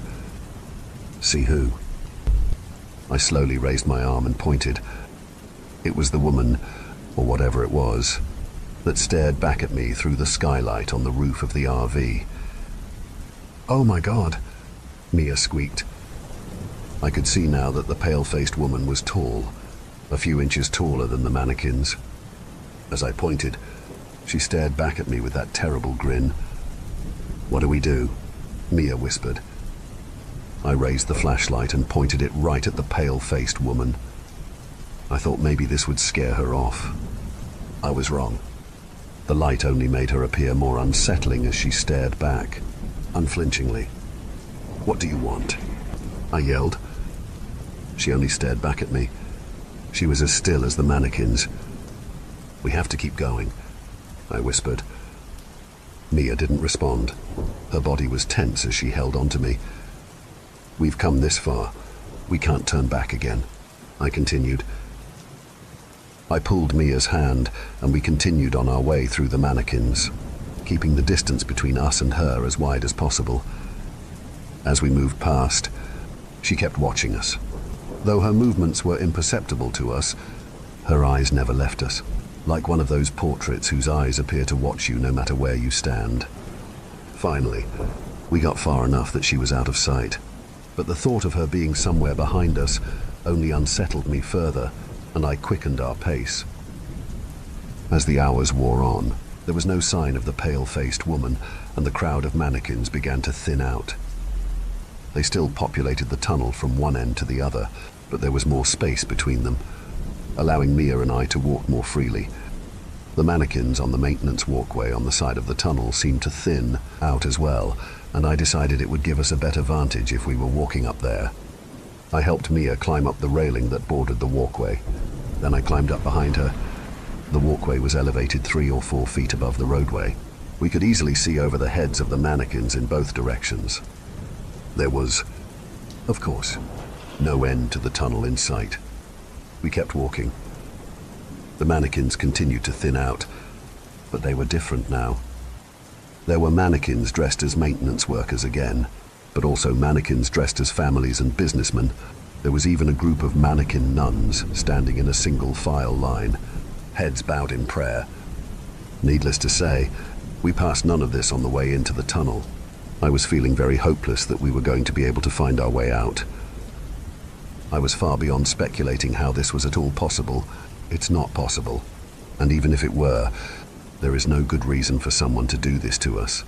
"See who?" I slowly raised my arm and pointed. It was the woman, or whatever it was, that stared back at me through the skylight on the roof of the RV. "Oh my God," Mia squeaked. I could see now that the pale-faced woman was tall, a few inches taller than the mannequins. As I pointed, she stared back at me with that terrible grin. "What do we do?" Mia whispered. I raised the flashlight and pointed it right at the pale-faced woman. I thought maybe this would scare her off. I was wrong. The light only made her appear more unsettling as she stared back, unflinchingly. "What do you want?" I yelled. She only stared back at me. She was as still as the mannequins. "We have to keep going," I whispered. Mia didn't respond. Her body was tense as she held onto me. "We've come this far. We can't turn back again," I continued. I pulled Mia's hand and we continued on our way through the mannequins, keeping the distance between us and her as wide as possible. As we moved past, she kept watching us. Though her movements were imperceptible to us, her eyes never left us, like one of those portraits whose eyes appear to watch you no matter where you stand. Finally, we got far enough that she was out of sight, but the thought of her being somewhere behind us only unsettled me further, and I quickened our pace. As the hours wore on, There was no sign of the pale-faced woman, and the crowd of mannequins began to thin out. They still populated the tunnel from one end to the other, but there was more space between them, allowing Mia and I to walk more freely. The mannequins on the maintenance walkway on the side of the tunnel seemed to thin out as well, and I decided it would give us a better vantage if we were walking up there. I helped Mia climb up the railing that bordered the walkway. Then I climbed up behind her. The walkway was elevated 3 or 4 feet above the roadway. We could easily see over the heads of the mannequins in both directions. There was, of course, no end to the tunnel in sight. We kept walking. The mannequins continued to thin out, but they were different now. There were mannequins dressed as maintenance workers again, but also mannequins dressed as families and businessmen. There was even a group of mannequin nuns standing in a single file line, heads bowed in prayer. Needless to say, we passed none of this on the way into the tunnel. I was feeling very hopeless that we were going to be able to find our way out. I was far beyond speculating how this was at all possible. It's not possible. And even if it were, there is no good reason for someone to do this to us.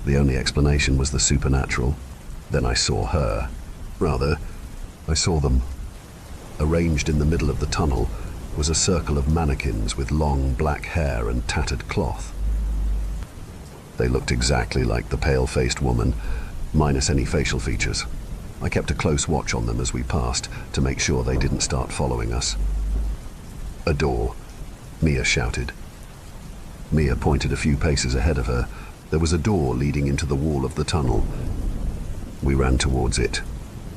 The only explanation was the supernatural. Then I saw her. Rather, I saw them. Arranged in the middle of the tunnel was a circle of mannequins with long black hair and tattered cloth. They looked exactly like the pale-faced woman, minus any facial features. I kept a close watch on them as we passed to make sure they didn't start following us. "A door," Mia shouted. Mia pointed a few paces ahead of her. There was a door leading into the wall of the tunnel. We ran towards it.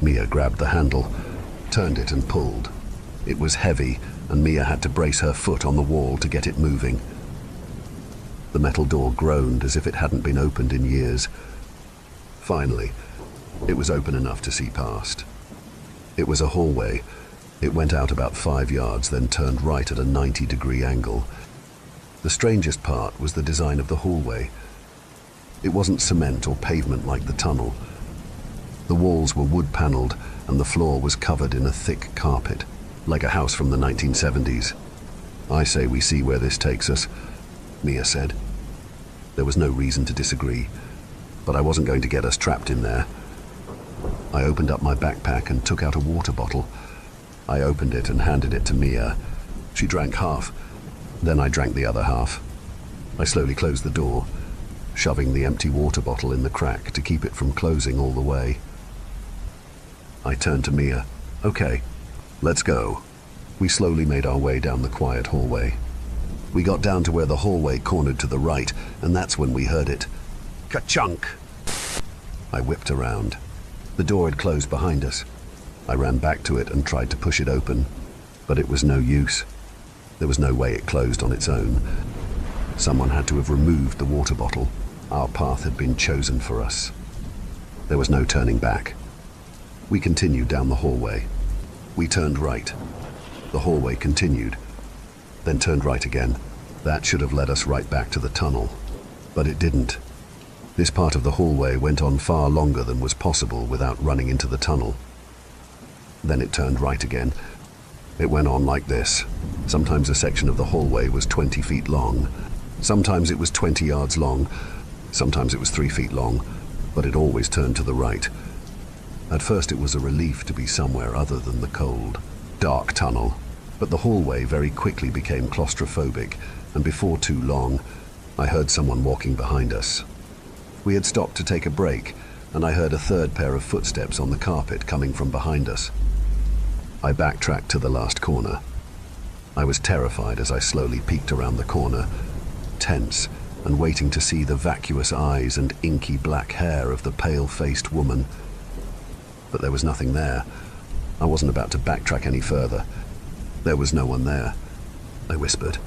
Mia grabbed the handle, turned it and pulled. It was heavy, and Mia had to brace her foot on the wall to get it moving. The metal door groaned as if it hadn't been opened in years. Finally, it was open enough to see past. It was a hallway. It went out about 5 yards, then turned right at a 90-degree angle. The strangest part was the design of the hallway. It wasn't cement or pavement like the tunnel. The walls were wood-paneled, and the floor was covered in a thick carpet, like a house from the 1970s. "I say we see where this takes us," Mia said. There was no reason to disagree, but I wasn't going to get us trapped in there. I opened up my backpack and took out a water bottle. I opened it and handed it to Mia. She drank half, then I drank the other half. I slowly closed the door, shoving the empty water bottle in the crack to keep it from closing all the way. I turned to Mia. "Okay, let's go." We slowly made our way down the quiet hallway. We got down to where the hallway cornered to the right, and that's when we heard it. Ka-chunk! I whipped around. The door had closed behind us. I ran back to it and tried to push it open, but it was no use. There was no way it closed on its own. Someone had to have removed the water bottle. Our path had been chosen for us. There was no turning back. We continued down the hallway. We turned right. The hallway continued, then turned right again. That should have led us right back to the tunnel, but it didn't. This part of the hallway went on far longer than was possible without running into the tunnel. Then it turned right again. It went on like this. Sometimes a section of the hallway was 20 feet long. Sometimes it was 20 yards long. Sometimes it was 3 feet long, but it always turned to the right. At first it was a relief to be somewhere other than the cold, dark tunnel, but the hallway very quickly became claustrophobic, and before too long, I heard someone walking behind us. We had stopped to take a break, and I heard a third pair of footsteps on the carpet coming from behind us. I backtracked to the last corner. I was terrified as I slowly peeked around the corner, tense and waiting to see the vacuous eyes and inky black hair of the pale-faced woman. But there was nothing there. I wasn't about to backtrack any further. There was no one there, I whispered.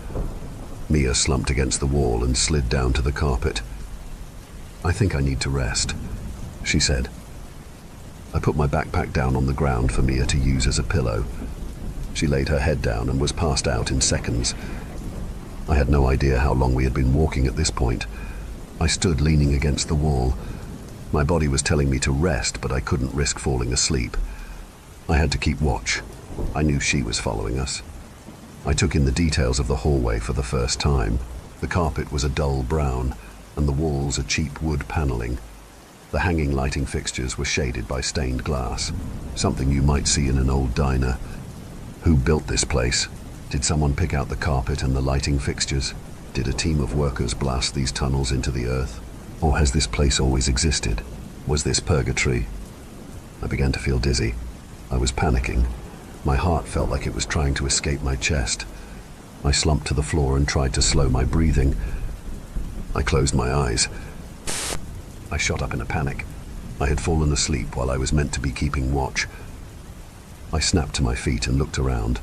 Mia slumped against the wall and slid down to the carpet. "I think I need to rest," she said. I put my backpack down on the ground for Mia to use as a pillow. She laid her head down and was passed out in seconds. I had no idea how long we had been walking at this point. I stood leaning against the wall. My body was telling me to rest, but I couldn't risk falling asleep. I had to keep watch. I knew she was following us. I took in the details of the hallway for the first time. The carpet was a dull brown, and the walls a cheap wood paneling. The hanging lighting fixtures were shaded by stained glass, something you might see in an old diner. Who built this place? Did someone pick out the carpet and the lighting fixtures? Did a team of workers blast these tunnels into the earth? Or has this place always existed? Was this purgatory? I began to feel dizzy. I was panicking. My heart felt like it was trying to escape my chest. I slumped to the floor and tried to slow my breathing. I closed my eyes. I shot up in a panic. I had fallen asleep while I was meant to be keeping watch. I snapped to my feet and looked around.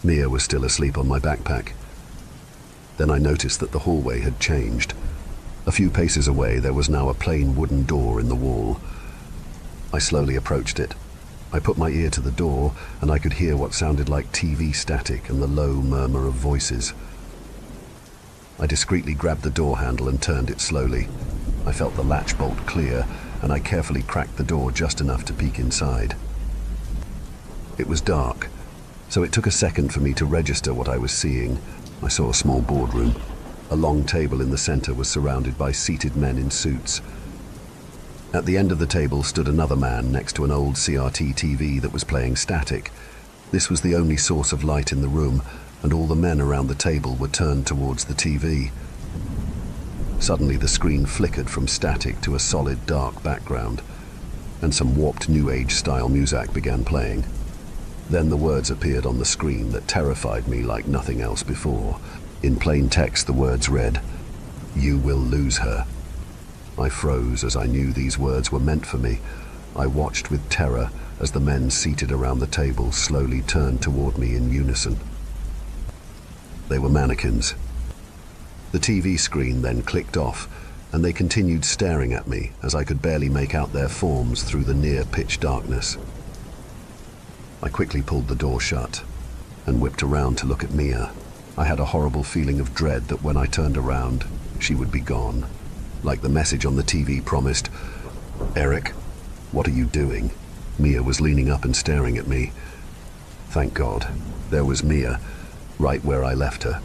Mia was still asleep on my backpack. Then I noticed that the hallway had changed. A few paces away, there was now a plain wooden door in the wall. I slowly approached it. I put my ear to the door, and I could hear what sounded like TV static and the low murmur of voices. I discreetly grabbed the door handle and turned it slowly. I felt the latch bolt clear, and I carefully cracked the door just enough to peek inside. It was dark, so it took a second for me to register what I was seeing. I saw a small boardroom. A long table in the center was surrounded by seated men in suits. At the end of the table stood another man next to an old CRT TV that was playing static. This was the only source of light in the room, and all the men around the table were turned towards the TV. Suddenly the screen flickered from static to a solid dark background, and some warped New Age style music began playing. Then the words appeared on the screen that terrified me like nothing else before. In plain text the words read, "You will lose her." I froze as I knew these words were meant for me. I watched with terror as the men seated around the table slowly turned toward me in unison. They were mannequins. The TV screen then clicked off, and they continued staring at me as I could barely make out their forms through the near-pitch darkness. I quickly pulled the door shut and whipped around to look at Mia. I had a horrible feeling of dread that when I turned around, she would be gone. Like the message on the TV promised, "Eric, what are you doing?" Mia was leaning up and staring at me. Thank God, there was Mia, right where I left her.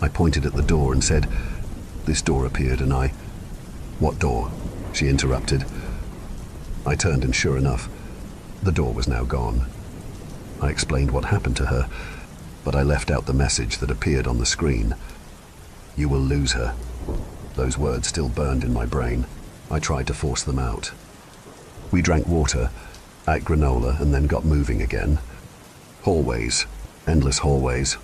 I pointed at the door and said, "This door appeared and I..." "What door?" she interrupted. I turned and sure enough, the door was now gone. I explained what happened to her, but I left out the message that appeared on the screen. "You will lose her." Those words still burned in my brain. I tried to force them out. We drank water, ate granola, and then got moving again. Hallways, endless hallways.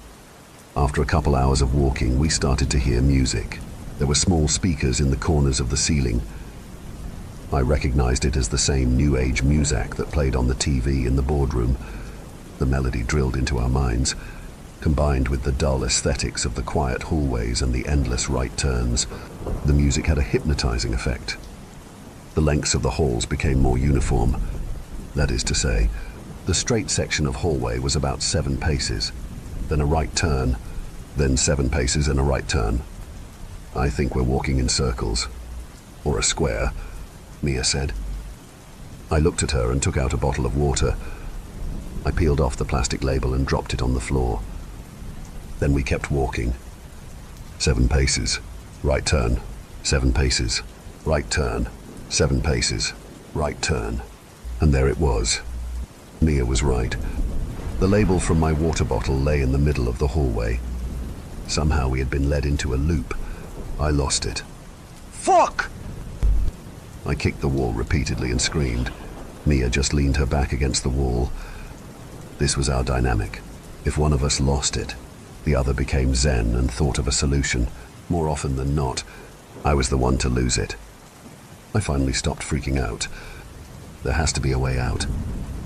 After a couple hours of walking, we started to hear music. There were small speakers in the corners of the ceiling. I recognized it as the same New Age music that played on the TV in the boardroom. The melody drilled into our minds. Combined with the dull aesthetics of the quiet hallways and the endless right turns, the music had a hypnotizing effect. The lengths of the halls became more uniform. That is to say, the straight section of hallway was about 7 paces, then a right turn, then 7 paces and a right turn. "I think we're walking in circles. Or a square," Mia said. I looked at her and took out a bottle of water. I peeled off the plastic label and dropped it on the floor. Then we kept walking. 7 paces, right turn, 7 paces, right turn, 7 paces, right turn. And there it was. Mia was right. The label from my water bottle lay in the middle of the hallway. Somehow we had been led into a loop. I lost it. "Fuck!" I kicked the wall repeatedly and screamed. Mia just leaned her back against the wall. This was our dynamic. If one of us lost it, the other became zen and thought of a solution. More often than not, I was the one to lose it. I finally stopped freaking out. "There has to be a way out.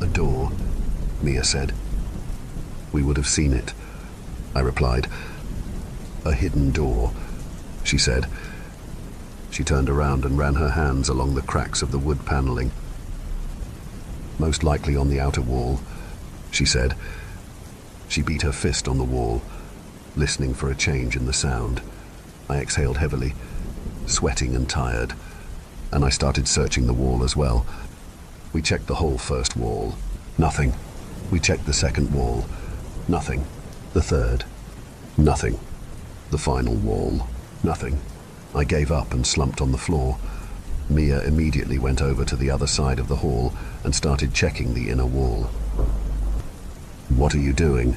A door," Mia said. "We would have seen it," I replied. "A hidden door," she said. She turned around and ran her hands along the cracks of the wood paneling. "Most likely on the outer wall," she said. She beat her fist on the wall, listening for a change in the sound. I exhaled heavily, sweating and tired, and I started searching the wall as well. We checked the whole first wall. Nothing. We checked the second wall. Nothing. The third. Nothing. The final wall. Nothing. I gave up and slumped on the floor. Mia immediately went over to the other side of the hall and started checking the inner wall. "What are you doing?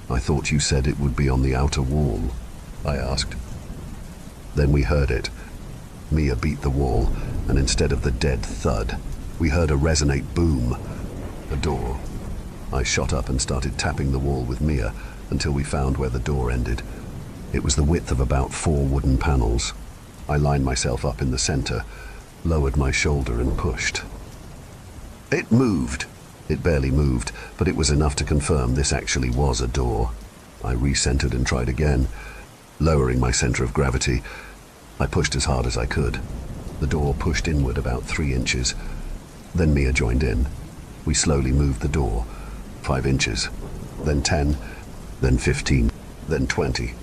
I thought you said it would be on the outer wall," I asked. Then we heard it. Mia beat the wall, and instead of the dead thud, we heard a resonate boom. A door. I shot up and started tapping the wall with Mia until we found where the door ended. It was the width of about 4 wooden panels. I lined myself up in the center, lowered my shoulder and pushed. It moved. It barely moved, but it was enough to confirm this actually was a door. I recentered and tried again. Lowering my center of gravity, I pushed as hard as I could. The door pushed inward about 3 inches. Then Mia joined in. We slowly moved the door. 5 inches, then 10, then 15, then 20.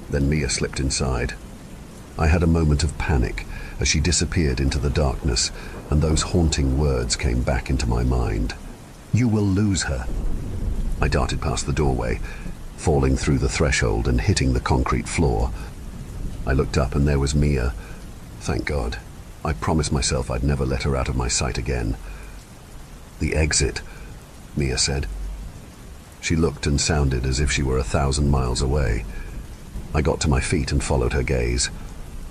Then Mia slipped inside. I had a moment of panic as she disappeared into the darkness, and those haunting words came back into my mind. "You will lose her." I darted past the doorway, falling through the threshold and hitting the concrete floor. I looked up and there was Mia. Thank God. I promised myself I'd never let her out of my sight again. "The exit," Mia said. She looked and sounded as if she were 1,000 miles away. I got to my feet and followed her gaze.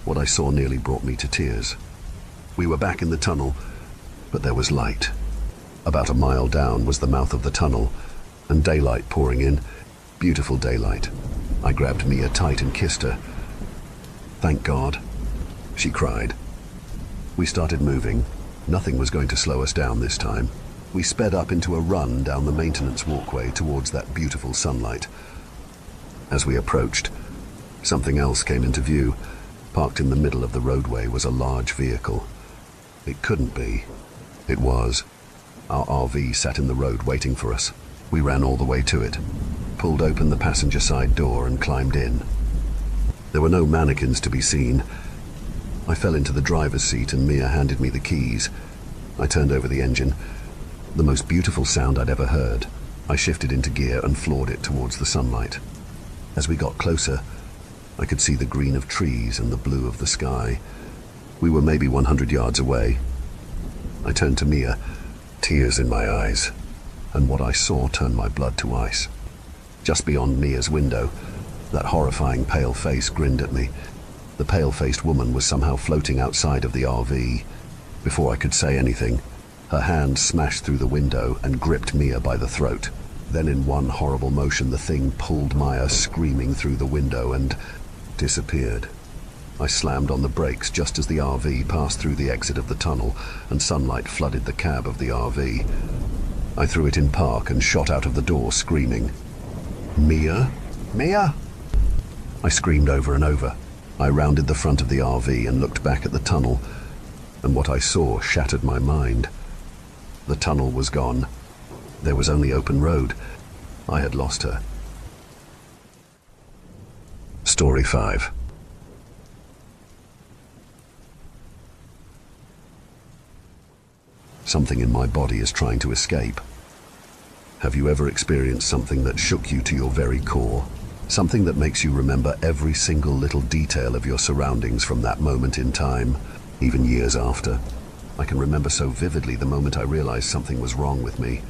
What I saw nearly brought me to tears. We were back in the tunnel, but there was light. About a mile down was the mouth of the tunnel, and daylight pouring in. Beautiful daylight. I grabbed Mia tight and kissed her. "Thank God," she cried. We started moving. Nothing was going to slow us down this time. We sped up into a run down the maintenance walkway towards that beautiful sunlight. As we approached, something else came into view. Parked in the middle of the roadway was a large vehicle. It couldn't be. It was. Our RV sat in the road waiting for us. We ran all the way to it, pulled open the passenger side door and climbed in. There were no mannequins to be seen. I fell into the driver's seat and Mia handed me the keys. I turned over the engine. The most beautiful sound I'd ever heard. I shifted into gear and floored it towards the sunlight. As we got closer, I could see the green of trees and the blue of the sky. We were maybe 100 yards away. I turned to Mia, tears in my eyes, and what I saw turned my blood to ice. Just beyond Mia's window, that horrifying pale face grinned at me. The pale-faced woman was somehow floating outside of the RV. Before I could say anything, her hand smashed through the window and gripped Mia by the throat. Then in one horrible motion, the thing pulled Mia screaming through the window and disappeared. I slammed on the brakes just as the RV passed through the exit of the tunnel and sunlight flooded the cab of the RV. I threw it in park and shot out of the door screaming, "Mia? Mia?" I screamed over and over. I rounded the front of the RV and looked back at the tunnel, and what I saw shattered my mind. The tunnel was gone. There was only open road. I had lost her. Story 5. Something in my body is trying to escape. Have you ever experienced something that shook you to your very core? Something that makes you remember every single little detail of your surroundings from that moment in time, even years after? I can remember so vividly the moment I realized something was wrong with me.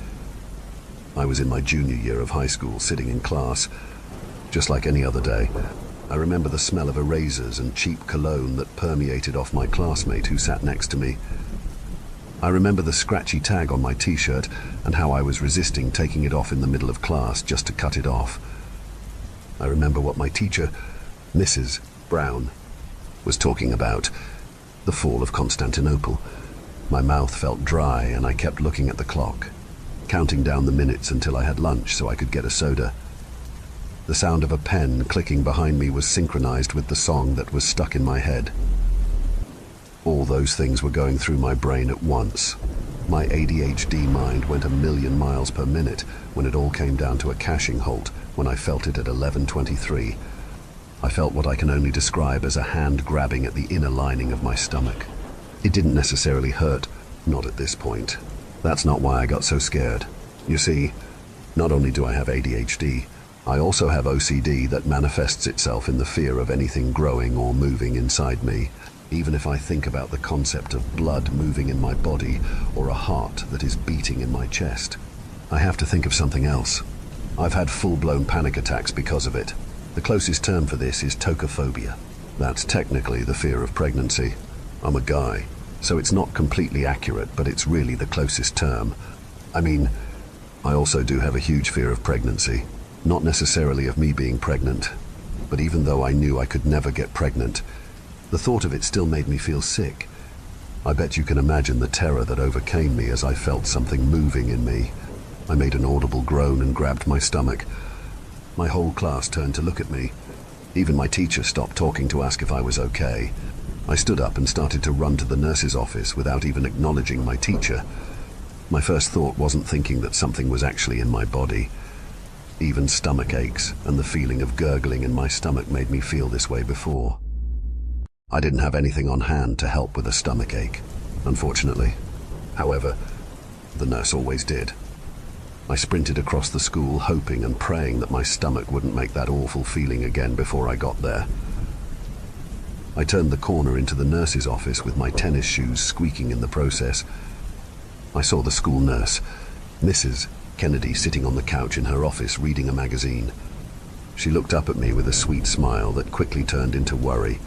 I was in my junior year of high school, sitting in class, just like any other day. I remember the smell of erasers and cheap cologne that permeated off my classmate who sat next to me. I remember the scratchy tag on my t-shirt and how I was resisting taking it off in the middle of class just to cut it off. I remember what my teacher, Mrs. Brown, was talking about, the fall of Constantinople. My mouth felt dry and I kept looking at the clock, counting down the minutes until I had lunch so I could get a soda. The sound of a pen clicking behind me was synchronized with the song that was stuck in my head. All those things were going through my brain at once. My ADHD mind went 1,000,000 miles per minute when it all came down to a caching halt when I felt it at 11:23. I felt what I can only describe as a hand grabbing at the inner lining of my stomach. It didn't necessarily hurt, not at this point. That's not why I got so scared. You see, not only do I have ADHD, I also have OCD that manifests itself in the fear of anything growing or moving inside me. Even if I think about the concept of blood moving in my body or a heart that is beating in my chest, I have to think of something else. I've had full-blown panic attacks because of it. The closest term for this is tocophobia. That's technically the fear of pregnancy. I'm a guy, so it's not completely accurate, but it's really the closest term. I mean, I also do have a huge fear of pregnancy. Not necessarily of me being pregnant, but even though I knew I could never get pregnant, the thought of it still made me feel sick. I bet you can imagine the terror that overcame me as I felt something moving in me. I made an audible groan and grabbed my stomach. My whole class turned to look at me. Even my teacher stopped talking to ask if I was okay. I stood up and started to run to the nurse's office without even acknowledging my teacher. My first thought wasn't thinking that something was actually in my body. Even stomach aches and the feeling of gurgling in my stomach made me feel this way before. I didn't have anything on hand to help with a stomach ache, unfortunately. However, the nurse always did. I sprinted across the school, hoping and praying that my stomach wouldn't make that awful feeling again before I got there. I turned the corner into the nurse's office with my tennis shoes squeaking in the process. I saw the school nurse, Mrs. Kennedy, sitting on the couch in her office reading a magazine. She looked up at me with a sweet smile that quickly turned into worry.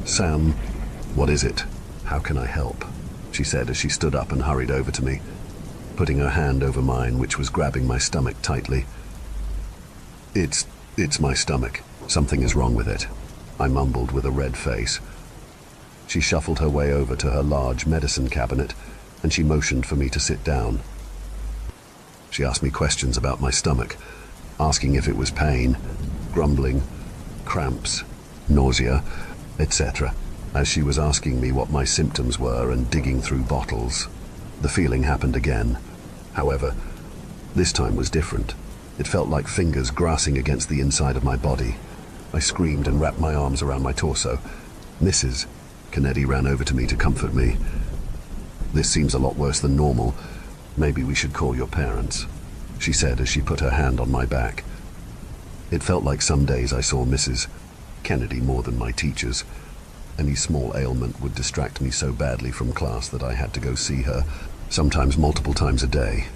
"Sam, what is it? How can I help?" she said as she stood up and hurried over to me, putting her hand over mine, which was grabbing my stomach tightly. It's my stomach. Something is wrong with it," I mumbled with a red face. She shuffled her way over to her large medicine cabinet, and she motioned for me to sit down. She asked me questions about my stomach, asking if it was pain, grumbling, cramps, nausea, etc., as she was asking me what my symptoms were and digging through bottles. The feeling happened again. However, this time was different. It felt like fingers grasping against the inside of my body. I screamed and wrapped my arms around my torso. "Mrs. Kennedy ran over to me to comfort me. "This seems a lot worse than normal. Maybe we should call your parents," she said as she put her hand on my back. It felt like some days I saw Mrs. Kennedy more than my teachers. Any small ailment would distract me so badly from class that I had to go see her, sometimes multiple times a day.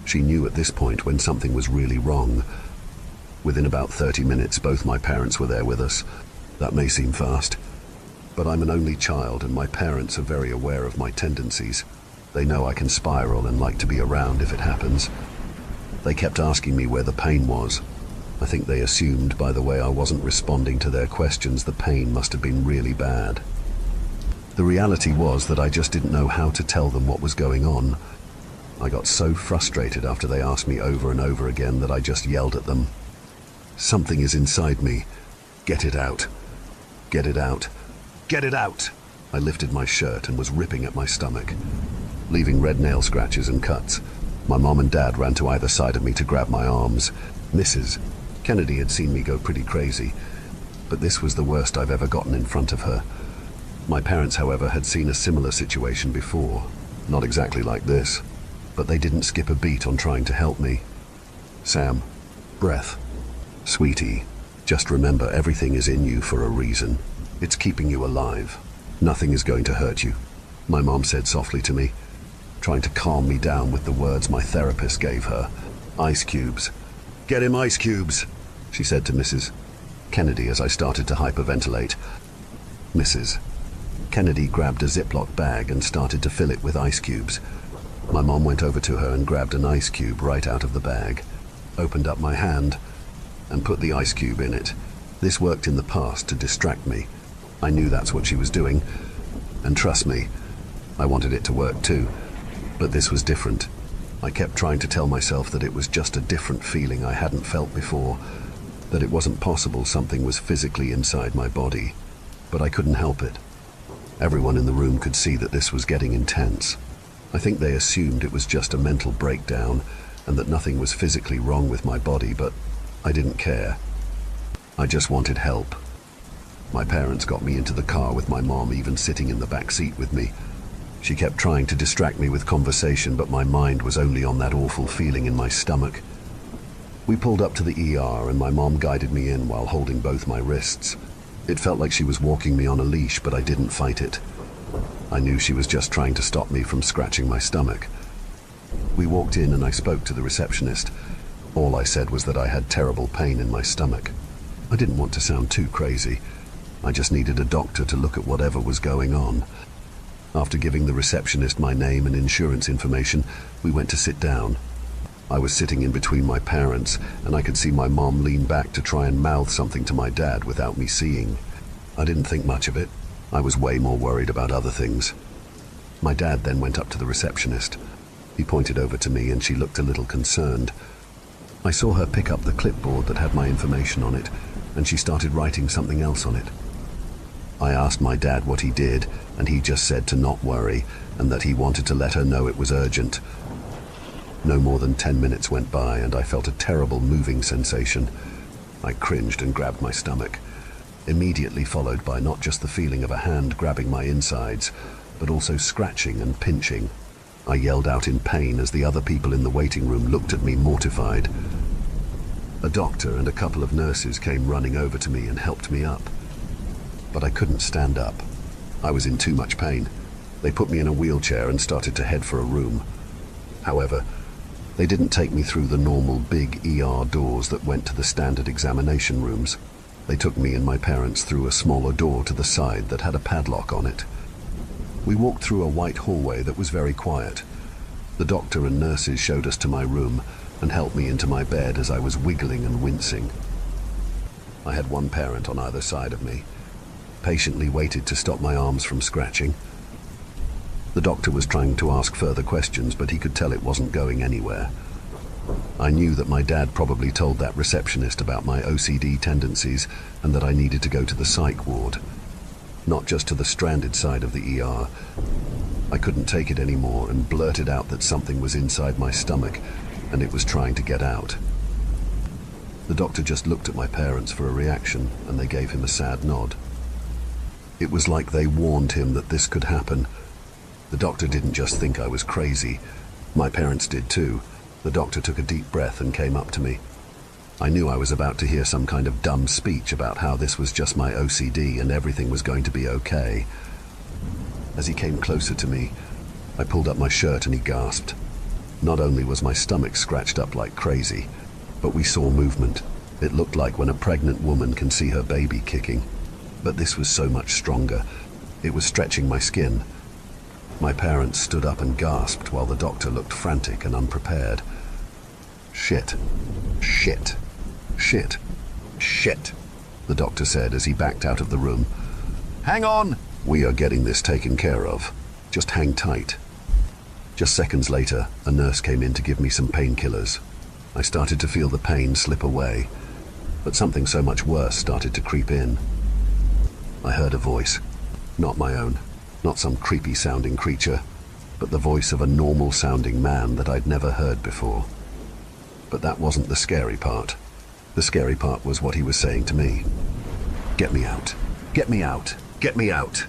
She knew at this point when something was really wrong. Within about 30 minutes, both my parents were there with us. That may seem fast, but I'm an only child and my parents are very aware of my tendencies. They know I can spiral and like to be around if it happens. They kept asking me where the pain was. I think they assumed by the way I wasn't responding to their questions the pain must have been really bad. The reality was that I just didn't know how to tell them what was going on. I got so frustrated after they asked me over and over again that I just yelled at them. "Something is inside me. Get it out. Get it out. Get it out!" I lifted my shirt and was ripping at my stomach, leaving red nail scratches and cuts. My mom and dad ran to either side of me to grab my arms. Mrs. Kennedy had seen me go pretty crazy, but this was the worst I've ever gotten in front of her. My parents, however, had seen a similar situation before. Not exactly like this, but they didn't skip a beat on trying to help me. "Sam, breath. Sweetie, just remember everything is in you for a reason. It's keeping you alive. Nothing is going to hurt you," my mom said softly to me, trying to calm me down with the words my therapist gave her. "Ice cubes. Get him ice cubes," she said to Mrs. Kennedy as I started to hyperventilate. Mrs. Kennedy grabbed a Ziploc bag and started to fill it with ice cubes. My mom went over to her and grabbed an ice cube right out of the bag, opened up my hand, and put the ice cube in it. This worked in the past to distract me. I knew that's what she was doing, and trust me, I wanted it to work too. But this was different. I kept trying to tell myself that it was just a different feeling I hadn't felt before, that it wasn't possible something was physically inside my body. But I couldn't help it. Everyone in the room could see that this was getting intense. I think they assumed it was just a mental breakdown and that nothing was physically wrong with my body, but I didn't care. I just wanted help. My parents got me into the car with my mom even sitting in the back seat with me. She kept trying to distract me with conversation, but my mind was only on that awful feeling in my stomach. We pulled up to the ER and my mom guided me in while holding both my wrists. It felt like she was walking me on a leash, but I didn't fight it. I knew she was just trying to stop me from scratching my stomach. We walked in and I spoke to the receptionist. All I said was that I had terrible pain in my stomach. I didn't want to sound too crazy. I just needed a doctor to look at whatever was going on. After giving the receptionist my name and insurance information, we went to sit down. I was sitting in between my parents, and I could see my mom lean back to try and mouth something to my dad without me seeing. I didn't think much of it. I was way more worried about other things. My dad then went up to the receptionist. He pointed over to me and she looked a little concerned. I saw her pick up the clipboard that had my information on it, and she started writing something else on it. I asked my dad what he did, and he just said to not worry, and that he wanted to let her know it was urgent. No more than 10 minutes went by and I felt a terrible moving sensation. I cringed and grabbed my stomach, immediately followed by not just the feeling of a hand grabbing my insides, but also scratching and pinching. I yelled out in pain as the other people in the waiting room looked at me mortified. A doctor and a couple of nurses came running over to me and helped me up. But I couldn't stand up. I was in too much pain. They put me in a wheelchair and started to head for a room. However, they didn't take me through the normal big ER doors that went to the standard examination rooms. They took me and my parents through a smaller door to the side that had a padlock on it. We walked through a white hallway that was very quiet. The doctor and nurses showed us to my room and helped me into my bed as I was wiggling and wincing. I had one parent on either side of me, patiently waited to stop my arms from scratching. The doctor was trying to ask further questions, but he could tell it wasn't going anywhere. I knew that my dad probably told that receptionist about my OCD tendencies and that I needed to go to the psych ward, not just to the stranded side of the ER. I couldn't take it anymore and blurted out that something was inside my stomach and it was trying to get out. The doctor just looked at my parents for a reaction and they gave him a sad nod. It was like they warned him that this could happen. The doctor didn't just think I was crazy. My parents did too. The doctor took a deep breath and came up to me. I knew I was about to hear some kind of dumb speech about how this was just my OCD and everything was going to be okay. As he came closer to me, I pulled up my shirt and he gasped. Not only was my stomach scratched up like crazy, but we saw movement. It looked like when a pregnant woman can see her baby kicking. But this was so much stronger. It was stretching my skin. My parents stood up and gasped while the doctor looked frantic and unprepared. Shit. Shit. Shit. Shit, the doctor said as he backed out of the room. Hang on! We are getting this taken care of. Just hang tight. Just seconds later, a nurse came in to give me some painkillers. I started to feel the pain slip away, but something so much worse started to creep in. I heard a voice, not my own. Not some creepy-sounding creature, but the voice of a normal-sounding man that I'd never heard before. But that wasn't the scary part. The scary part was what he was saying to me. Get me out. Get me out. Get me out.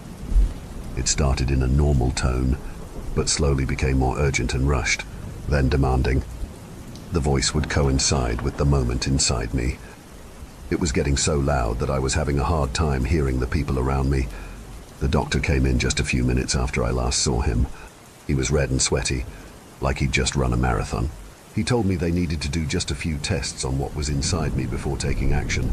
It started in a normal tone, but slowly became more urgent and rushed, then demanding. The voice would coincide with the moment inside me. It was getting so loud that I was having a hard time hearing the people around me. The doctor came in just a few minutes after I last saw him. He was red and sweaty, like he'd just run a marathon. He told me they needed to do just a few tests on what was inside me before taking action.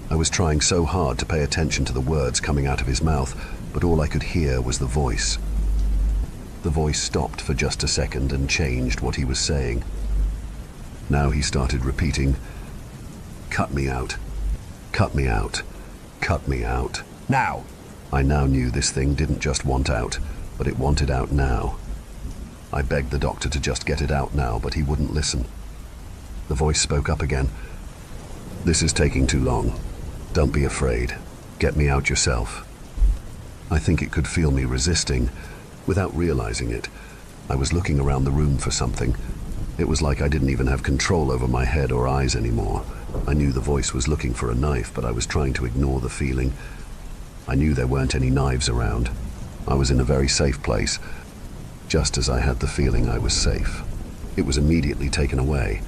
I was trying so hard to pay attention to the words coming out of his mouth, but all I could hear was the voice. The voice stopped for just a second and changed what he was saying. Now he started repeating, "Cut me out. Cut me out. Cut me out. Now!" I now knew this thing didn't just want out, but it wanted out now. I begged the doctor to just get it out now, but he wouldn't listen. The voice spoke up again. "This is taking too long. Don't be afraid. Get me out yourself." I think it could feel me resisting. Without realizing it, I was looking around the room for something. It was like I didn't even have control over my head or eyes anymore. I knew the voice was looking for a knife, but I was trying to ignore the feeling. I knew there weren't any knives around. I was in a very safe place, just as I had the feeling I was safe. It was immediately taken away.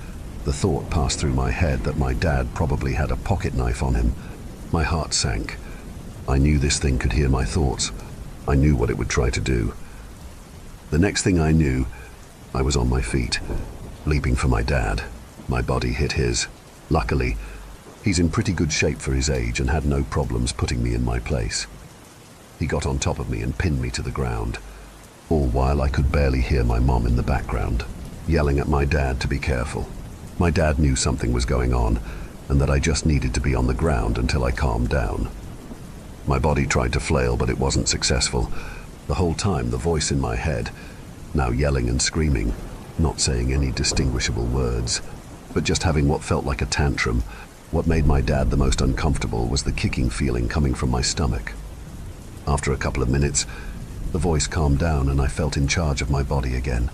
The thought passed through my head that my dad probably had a pocket knife on him. My heart sank. I knew this thing could hear my thoughts. I knew what it would try to do. The next thing I knew, I was on my feet, leaping for my dad. My body hit his. Luckily, he's in pretty good shape for his age and had no problems putting me in my place. He got on top of me and pinned me to the ground, all while I could barely hear my mom in the background, yelling at my dad to be careful. My dad knew something was going on and that I just needed to be on the ground until I calmed down. My body tried to flail, but it wasn't successful. The whole time, the voice in my head, now yelling and screaming, not saying any distinguishable words, but just having what felt like a tantrum. What made my dad the most uncomfortable was the kicking feeling coming from my stomach. After a couple of minutes, the voice calmed down and I felt in charge of my body again.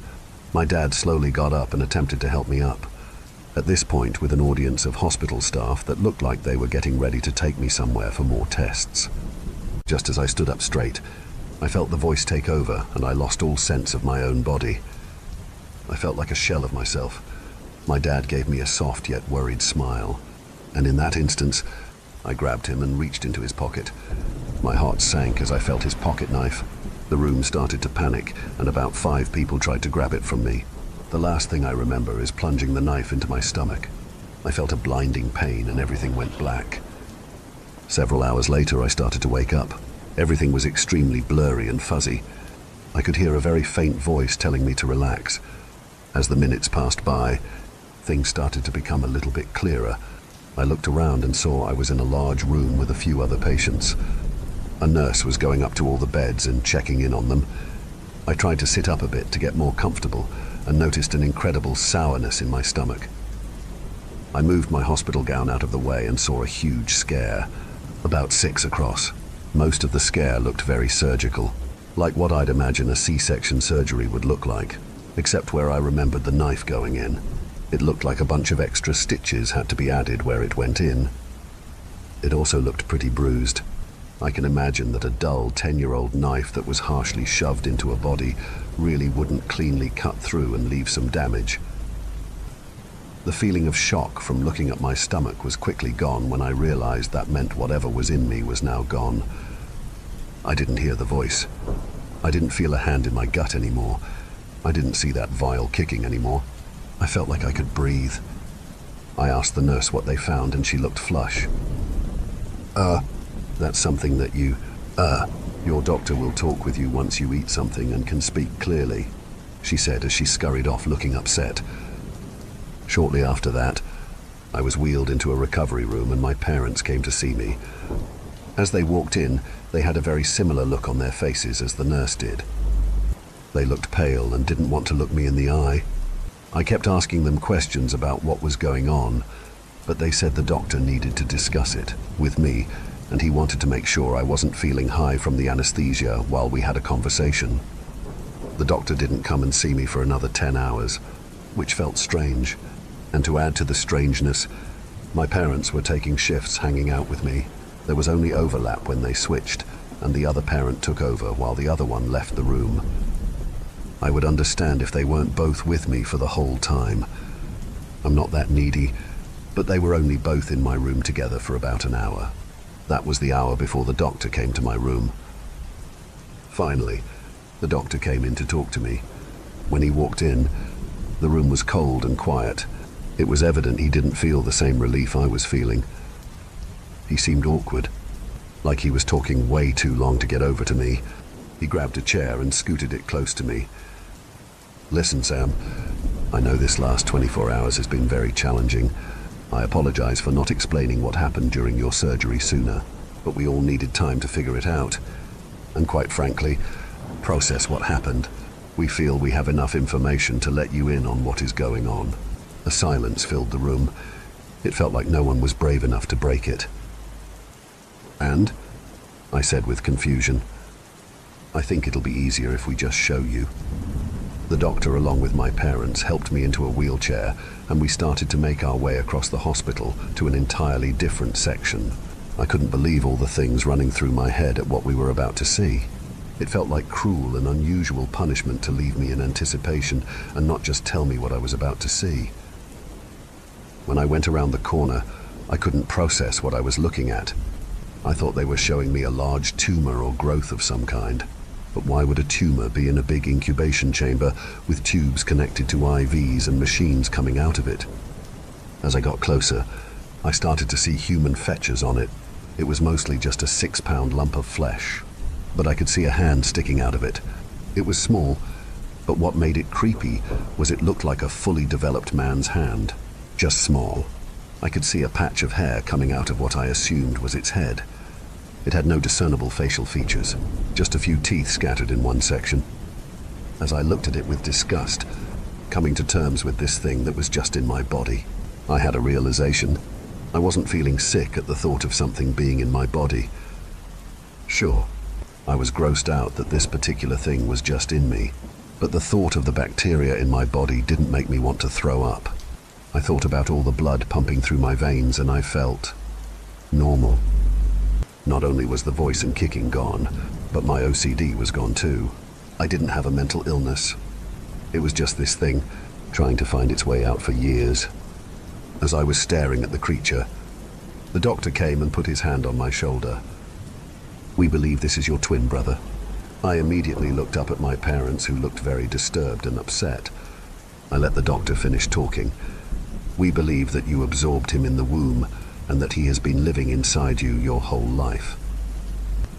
My dad slowly got up and attempted to help me up. At this point, with an audience of hospital staff that looked like they were getting ready to take me somewhere for more tests. Just as I stood up straight, I felt the voice take over and I lost all sense of my own body. I felt like a shell of myself. My dad gave me a soft yet worried smile, and in that instance, I grabbed him and reached into his pocket. My heart sank as I felt his pocket knife. The room started to panic, and about 5 people tried to grab it from me. The last thing I remember is plunging the knife into my stomach. I felt a blinding pain and everything went black. Several hours later, I started to wake up. Everything was extremely blurry and fuzzy. I could hear a very faint voice telling me to relax. As the minutes passed by, things started to become a little bit clearer. I looked around and saw I was in a large room with a few other patients. A nurse was going up to all the beds and checking in on them. I tried to sit up a bit to get more comfortable and noticed an incredible sourness in my stomach. I moved my hospital gown out of the way and saw a huge scare, about 6 across. Most of the scare looked very surgical, like what I'd imagine a C-section surgery would look like, except where I remembered the knife going in. It looked like a bunch of extra stitches had to be added where it went in. It also looked pretty bruised. I can imagine that a dull 10-year-old knife that was harshly shoved into a body really wouldn't cleanly cut through and leave some damage. The feeling of shock from looking at my stomach was quickly gone when I realized that meant whatever was in me was now gone. I didn't hear the voice. I didn't feel a hand in my gut anymore. I didn't see that vile kicking anymore. I felt like I could breathe. I asked the nurse what they found and she looked flush. That's something that your doctor will talk with you once you eat something and can speak clearly, she said as she scurried off looking upset. Shortly after that, I was wheeled into a recovery room and my parents came to see me. As they walked in, they had a very similar look on their faces as the nurse did. They looked pale and didn't want to look me in the eye. I kept asking them questions about what was going on, but they said the doctor needed to discuss it with me, and he wanted to make sure I wasn't feeling high from the anesthesia while we had a conversation. The doctor didn't come and see me for another 10 hours, which felt strange. And to add to the strangeness, my parents were taking shifts hanging out with me. There was only overlap when they switched, and the other parent took over while the other one left the room. I would understand if they weren't both with me for the whole time. I'm not that needy, but they were only both in my room together for about an hour. That was the hour before the doctor came to my room. Finally, the doctor came in to talk to me. When he walked in, the room was cold and quiet. It was evident he didn't feel the same relief I was feeling. He seemed awkward, like he was talking way too long to get over to me. He grabbed a chair and scooted it close to me. Listen, Sam, I know this last 24 hours has been very challenging. I apologize for not explaining what happened during your surgery sooner, but we all needed time to figure it out. And quite frankly, process what happened. We feel we have enough information to let you in on what is going on. A silence filled the room. It felt like no one was brave enough to break it. And? I said with confusion. I think it'll be easier if we just show you. The doctor, along with my parents, helped me into a wheelchair, and we started to make our way across the hospital to an entirely different section. I couldn't believe all the things running through my head at what we were about to see. It felt like cruel and unusual punishment to leave me in anticipation and not just tell me what I was about to see. When I went around the corner, I couldn't process what I was looking at. I thought they were showing me a large tumor or growth of some kind. But why would a tumor be in a big incubation chamber with tubes connected to IVs and machines coming out of it? As I got closer, I started to see human features on it. It was mostly just a 6-pound lump of flesh, but I could see a hand sticking out of it. It was small, but what made it creepy was it looked like a fully developed man's hand, just small. I could see a patch of hair coming out of what I assumed was its head. It had no discernible facial features, just a few teeth scattered in one section. As I looked at it with disgust, coming to terms with this thing that was just in my body, I had a realization. I wasn't feeling sick at the thought of something being in my body. Sure, I was grossed out that this particular thing was just in me, but the thought of the bacteria in my body didn't make me want to throw up. I thought about all the blood pumping through my veins and I felt normal. Not only was the voice and kicking gone, but my OCD was gone too. I didn't have a mental illness. It was just this thing, trying to find its way out for years. As I was staring at the creature, the doctor came and put his hand on my shoulder. "We believe this is your twin brother." I immediately looked up at my parents, who looked very disturbed and upset. I let the doctor finish talking. "We believe that you absorbed him in the womb and that he has been living inside you your whole life.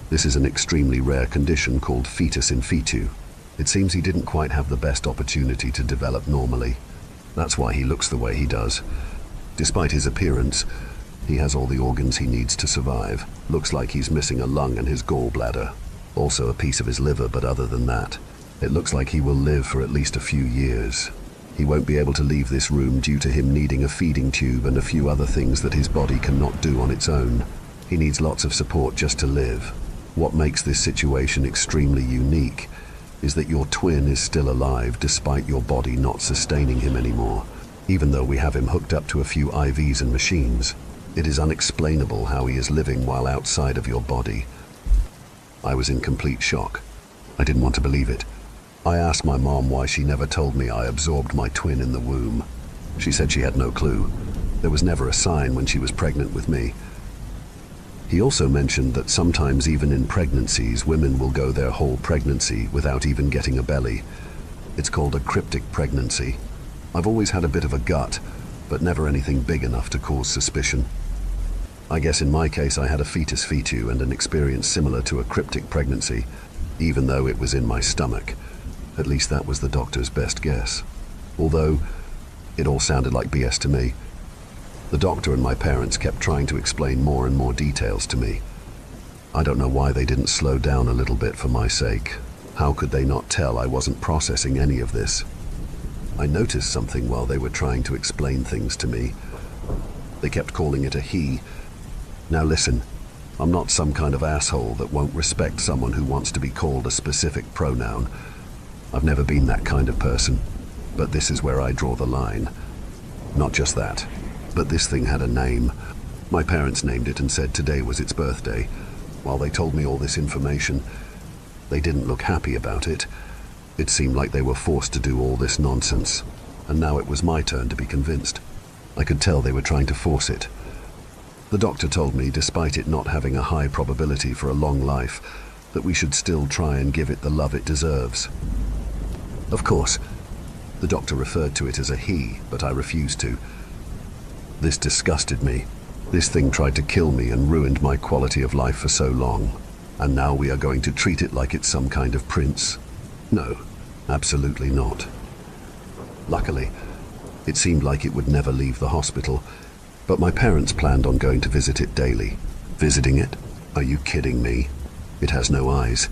This is an extremely rare condition called fetus in fetu. It seems he didn't quite have the best opportunity to develop normally. That's why he looks the way he does. Despite his appearance, he has all the organs he needs to survive. Looks like he's missing a lung and his gallbladder. Also a piece of his liver, but other than that, it looks like he will live for at least a few years. He won't be able to leave this room due to him needing a feeding tube and a few other things that his body cannot do on its own. He needs lots of support just to live. What makes this situation extremely unique is that your twin is still alive despite your body not sustaining him anymore. Even though we have him hooked up to a few IVs and machines, it is unexplainable how he is living while outside of your body." I was in complete shock. I didn't want to believe it. I asked my mom why she never told me I absorbed my twin in the womb. She said she had no clue. There was never a sign when she was pregnant with me. He also mentioned that sometimes even in pregnancies, women will go their whole pregnancy without even getting a belly. It's called a cryptic pregnancy. I've always had a bit of a gut, but never anything big enough to cause suspicion. I guess in my case I had a fetus fetu and an experience similar to a cryptic pregnancy, even though it was in my stomach. At least that was the doctor's best guess. Although, it all sounded like BS to me. The doctor and my parents kept trying to explain more and more details to me. I don't know why they didn't slow down a little bit for my sake. How could they not tell I wasn't processing any of this? I noticed something while they were trying to explain things to me. They kept calling it a he. Now listen, I'm not some kind of asshole that won't respect someone who wants to be called a specific pronoun. I've never been that kind of person, but this is where I draw the line. Not just that, but this thing had a name. My parents named it and said today was its birthday. While they told me all this information, they didn't look happy about it. It seemed like they were forced to do all this nonsense, and now it was my turn to be convinced. I could tell they were trying to force it. The doctor told me, despite it not having a high probability for a long life, that we should still try and give it the love it deserves. Of course, the doctor referred to it as a he, but I refused to. This disgusted me. This thing tried to kill me and ruined my quality of life for so long. And now we are going to treat it like it's some kind of prince? No, absolutely not. Luckily, it seemed like it would never leave the hospital, but my parents planned on going to visit it daily. Visiting it? Are you kidding me? It has no eyes,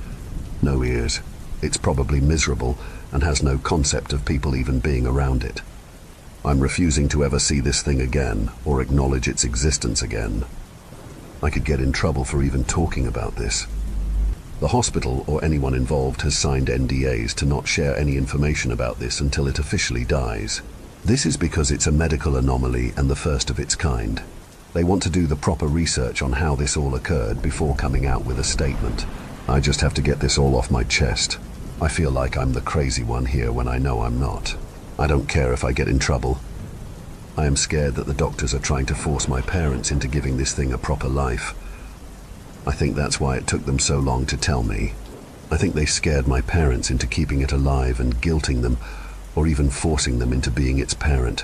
no ears. It's probably miserable and has no concept of people even being around it. I'm refusing to ever see this thing again or acknowledge its existence again. I could get in trouble for even talking about this. The hospital or anyone involved has signed NDAs to not share any information about this until it officially dies. This is because it's a medical anomaly and the first of its kind. They want to do the proper research on how this all occurred before coming out with a statement. I just have to get this all off my chest. I feel like I'm the crazy one here when I know I'm not. I don't care if I get in trouble. I am scared that the doctors are trying to force my parents into giving this thing a proper life. I think that's why it took them so long to tell me. I think they scared my parents into keeping it alive and guilting them, or even forcing them into being its parent.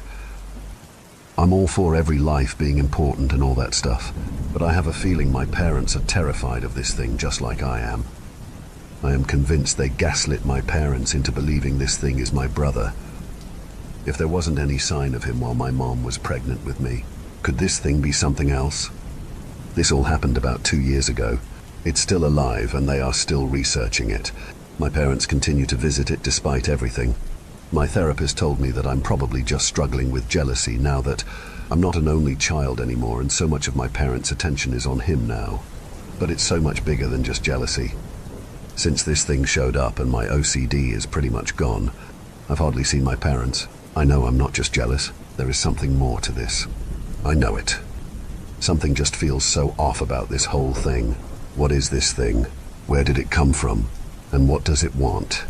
I'm all for every life being important and all that stuff, but I have a feeling my parents are terrified of this thing just like I am. I am convinced they gaslit my parents into believing this thing is my brother. If there wasn't any sign of him while my mom was pregnant with me, could this thing be something else? This all happened about 2 years ago. It's still alive and they are still researching it. My parents continue to visit it despite everything. My therapist told me that I'm probably just struggling with jealousy now that I'm not an only child anymore and so much of my parents' attention is on him now. But it's so much bigger than just jealousy. Since this thing showed up and my OCD is pretty much gone, I've hardly seen my parents. I know I'm not just jealous. There is something more to this. I know it. Something just feels so off about this whole thing. What is this thing? Where did it come from? And what does it want?